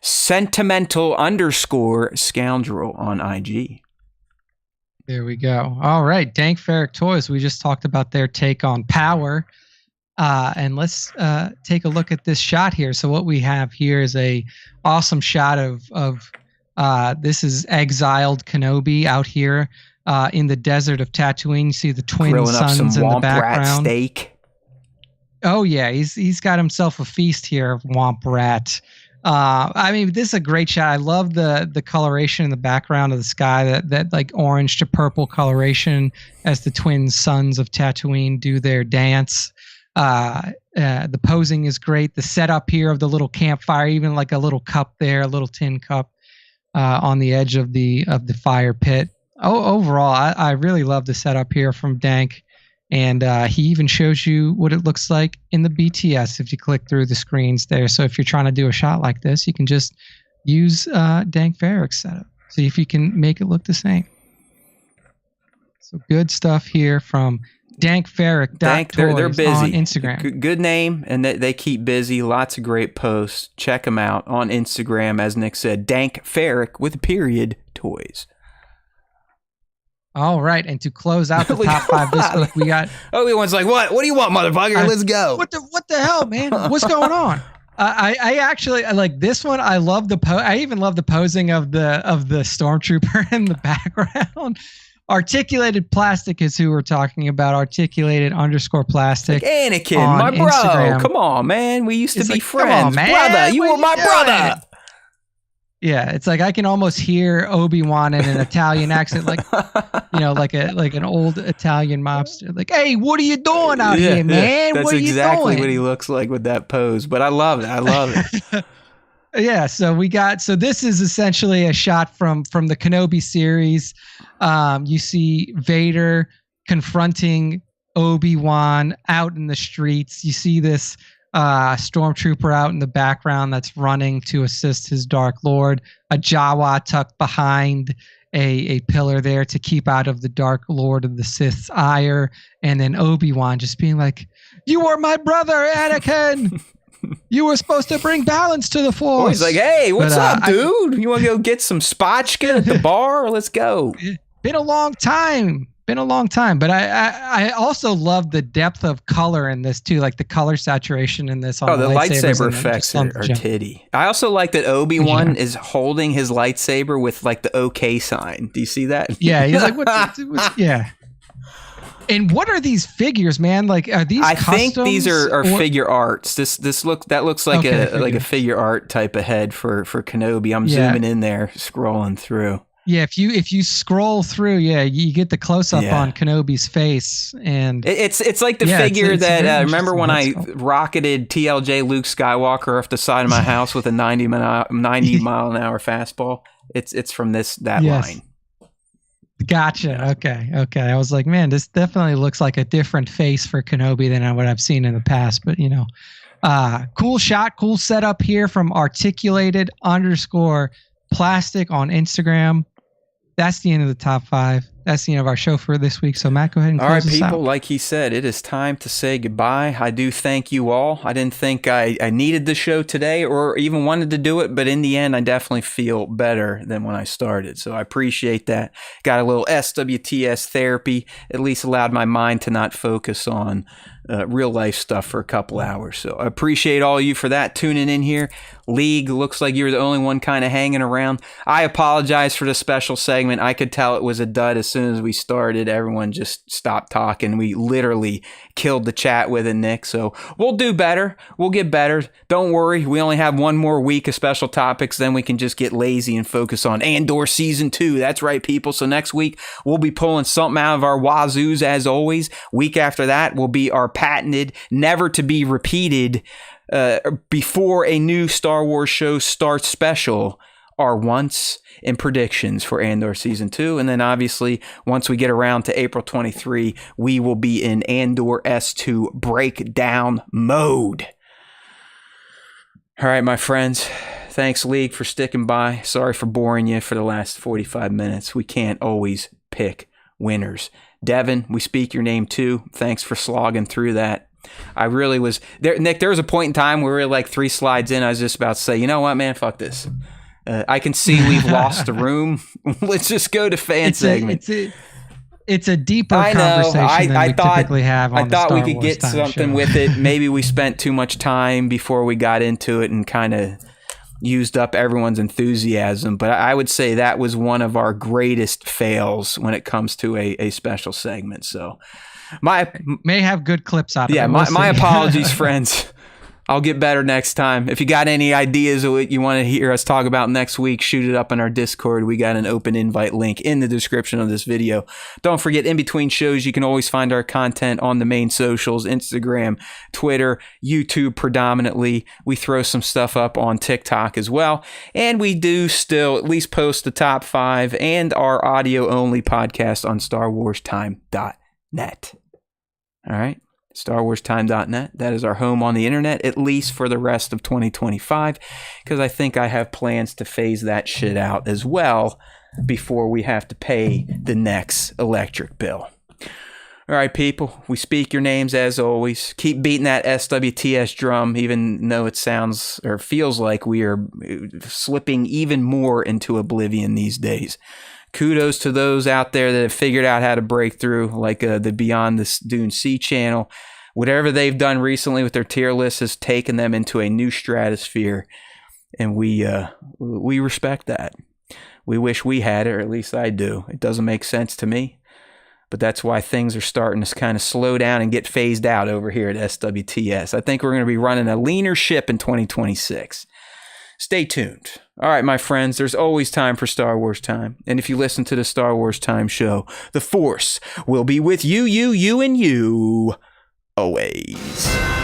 S3: Sentimental_Scoundrel on IG.
S2: There we go. All right, Dank Ferric Toys. We just talked about their take on power, and let's take a look at this shot here. So what we have here is a awesome shot of this is exiled Kenobi out here. In the desert of Tatooine, you see the twin suns in the background.
S3: Steak.
S2: Oh yeah, he's got himself a feast here of Womp Rat. I mean, this is a great shot. I love the coloration in the background of the sky, that like orange to purple coloration as the twin suns of Tatooine do their dance. The posing is great. The setup here of the little campfire, even like a little cup there, a little tin cup on the edge of the fire pit. Overall, I really love the setup here from Dank, and he even shows you what it looks like in the BTS if you click through the screens there. So if you're trying to do a shot like this, you can just use Dank Ferric's setup. See if you can make it look the same. So good stuff here from Dank Ferric.
S3: Dank, they're busy
S2: on Instagram.
S3: Good name, and they keep busy. Lots of great posts. Check them out on Instagram. As Nick said, Dank Ferric with a period toys.
S2: All right, and to close out the top 5 this week, we got
S3: Obi-Wan's like, what do you want, motherfucker? Let's go.
S2: What the hell, man? What's going on? I actually like this one. I love I even love the posing of the stormtrooper in the background. Articulated Plastic is who we're talking about. Articulated_Plastic.
S3: Like Anakin, my bro. Instagram. Come on, man. We used to be friends.
S2: Man.
S3: Brother, you were my brother.
S2: Yeah, it's like I can almost hear Obi-Wan in an Italian accent, like like an old Italian mobster. Like, hey, what are you doing out here, man?
S3: That's
S2: what are
S3: exactly
S2: you doing?
S3: What he looks like with that pose. But I love it.
S2: Yeah, so this is essentially a shot from the Kenobi series. You see Vader confronting Obi-Wan out in the streets. You see this stormtrooper out in the background that's running to assist his Dark Lord. A Jawa tucked behind a pillar there to keep out of the Dark Lord of the Sith's ire. And then Obi-Wan just being like, "You are my brother, Anakin! You were supposed to bring balance to the Force."
S3: Oh, he's like, "Hey, what's up, dude? You want to go get some spotchka at the bar? Let's go."
S2: Been a long time, but I also love the depth of color in this too, like the color saturation in this.
S3: The lightsaber effects are titty. I also like that Obi-Wan is holding his lightsaber with like the OK sign. Do you see that?
S2: Yeah, he's like, what? Yeah. And what are these figures, man? Like, are these?
S3: I think these are figure arts. That looks like a figure art type of head for Kenobi. I'm zooming in there, scrolling through.
S2: Yeah, if you scroll through, you get the close up on Kenobi's face, and
S3: it's like the figure that remember when I rocketed TLJ Luke Skywalker off the side of my house with a 90 mile an hour fastball. It's from that line.
S2: Gotcha. Okay. I was like, man, this definitely looks like a different face for Kenobi than what I've seen in the past. But cool shot, cool setup here from articulated_plastic on Instagram. That's the end of the top 5. That's the end of our show for this week. So Matt, go ahead and close us out.
S3: All right, people, like he said, it is time to say goodbye. I do thank you all. I didn't think I needed the show today or even wanted to do it, but in the end, I definitely feel better than when I started. So I appreciate that. Got a little SWTS therapy, at least allowed my mind to not focus on real life stuff for a couple hours. So I appreciate all of you for that, tuning in here. League, looks like you're the only one kind of hanging around. I apologize for the special segment. I could tell it was a dud as soon as we started. Everyone just stopped talking. We literally killed the chat with it, Nick. So we'll do better. We'll get better. Don't worry. We only have one more week of special topics. Then we can just get lazy and focus on Andor Season 2. That's right, people. So next week, we'll be pulling something out of our wazoos as always. Week after that will be our patented, never to be repeated before a new Star Wars show starts special, our wants and predictions for Andor Season 2. And then obviously, once we get around to April 23, we will be in Andor S2 breakdown mode. All right, my friends. Thanks, League, for sticking by. Sorry for boring you for the last 45 minutes. We can't always pick winners. Devin, we speak your name too. Thanks for slogging through that. I really was there, Nick. There was a point in time where we were like 3 slides in. I was just about to say, you know what, man, fuck this. I can see we've lost the room. Let's just go to fan segment.
S2: It's a deeper conversation than we typically have on the Star
S3: Wars. I thought we could get something with it. Maybe we spent too much time before we got into it and kind of used up everyone's enthusiasm. But I would say that was one of our greatest fails when it comes to a special segment. So
S2: may have good clips out of it.
S3: My apologies, friends. I'll get better next time. If you got any ideas of what you want to hear us talk about next week, shoot it up in our Discord. We got an open invite link in the description of this video. Don't forget, in between shows, you can always find our content on the main socials, Instagram, Twitter, YouTube predominantly. We throw some stuff up on TikTok as well. And we do still at least post the top 5 and our audio-only podcast on StarWarsTime.net. All right? StarWarsTime.net. That is our home on the internet, at least for the rest of 2025, because I think I have plans to phase that shit out as well before we have to pay the next electric bill. All right, people, we speak your names as always. Keep beating that SWTS drum, even though it sounds or feels like we are slipping even more into oblivion these days. Kudos to those out there that have figured out how to break through, like the Beyond the Dune Sea channel. Whatever they've done recently with their tier list has taken them into a new stratosphere, and we respect that. We wish we had it, or at least I do. It doesn't make sense to me, but that's why things are starting to kind of slow down and get phased out over here at SWTS. I think we're going to be running a leaner ship in 2026. Stay tuned. All right, my friends, there's always time for Star Wars Time. And if you listen to the Star Wars Time show, the Force will be with you, and you, always.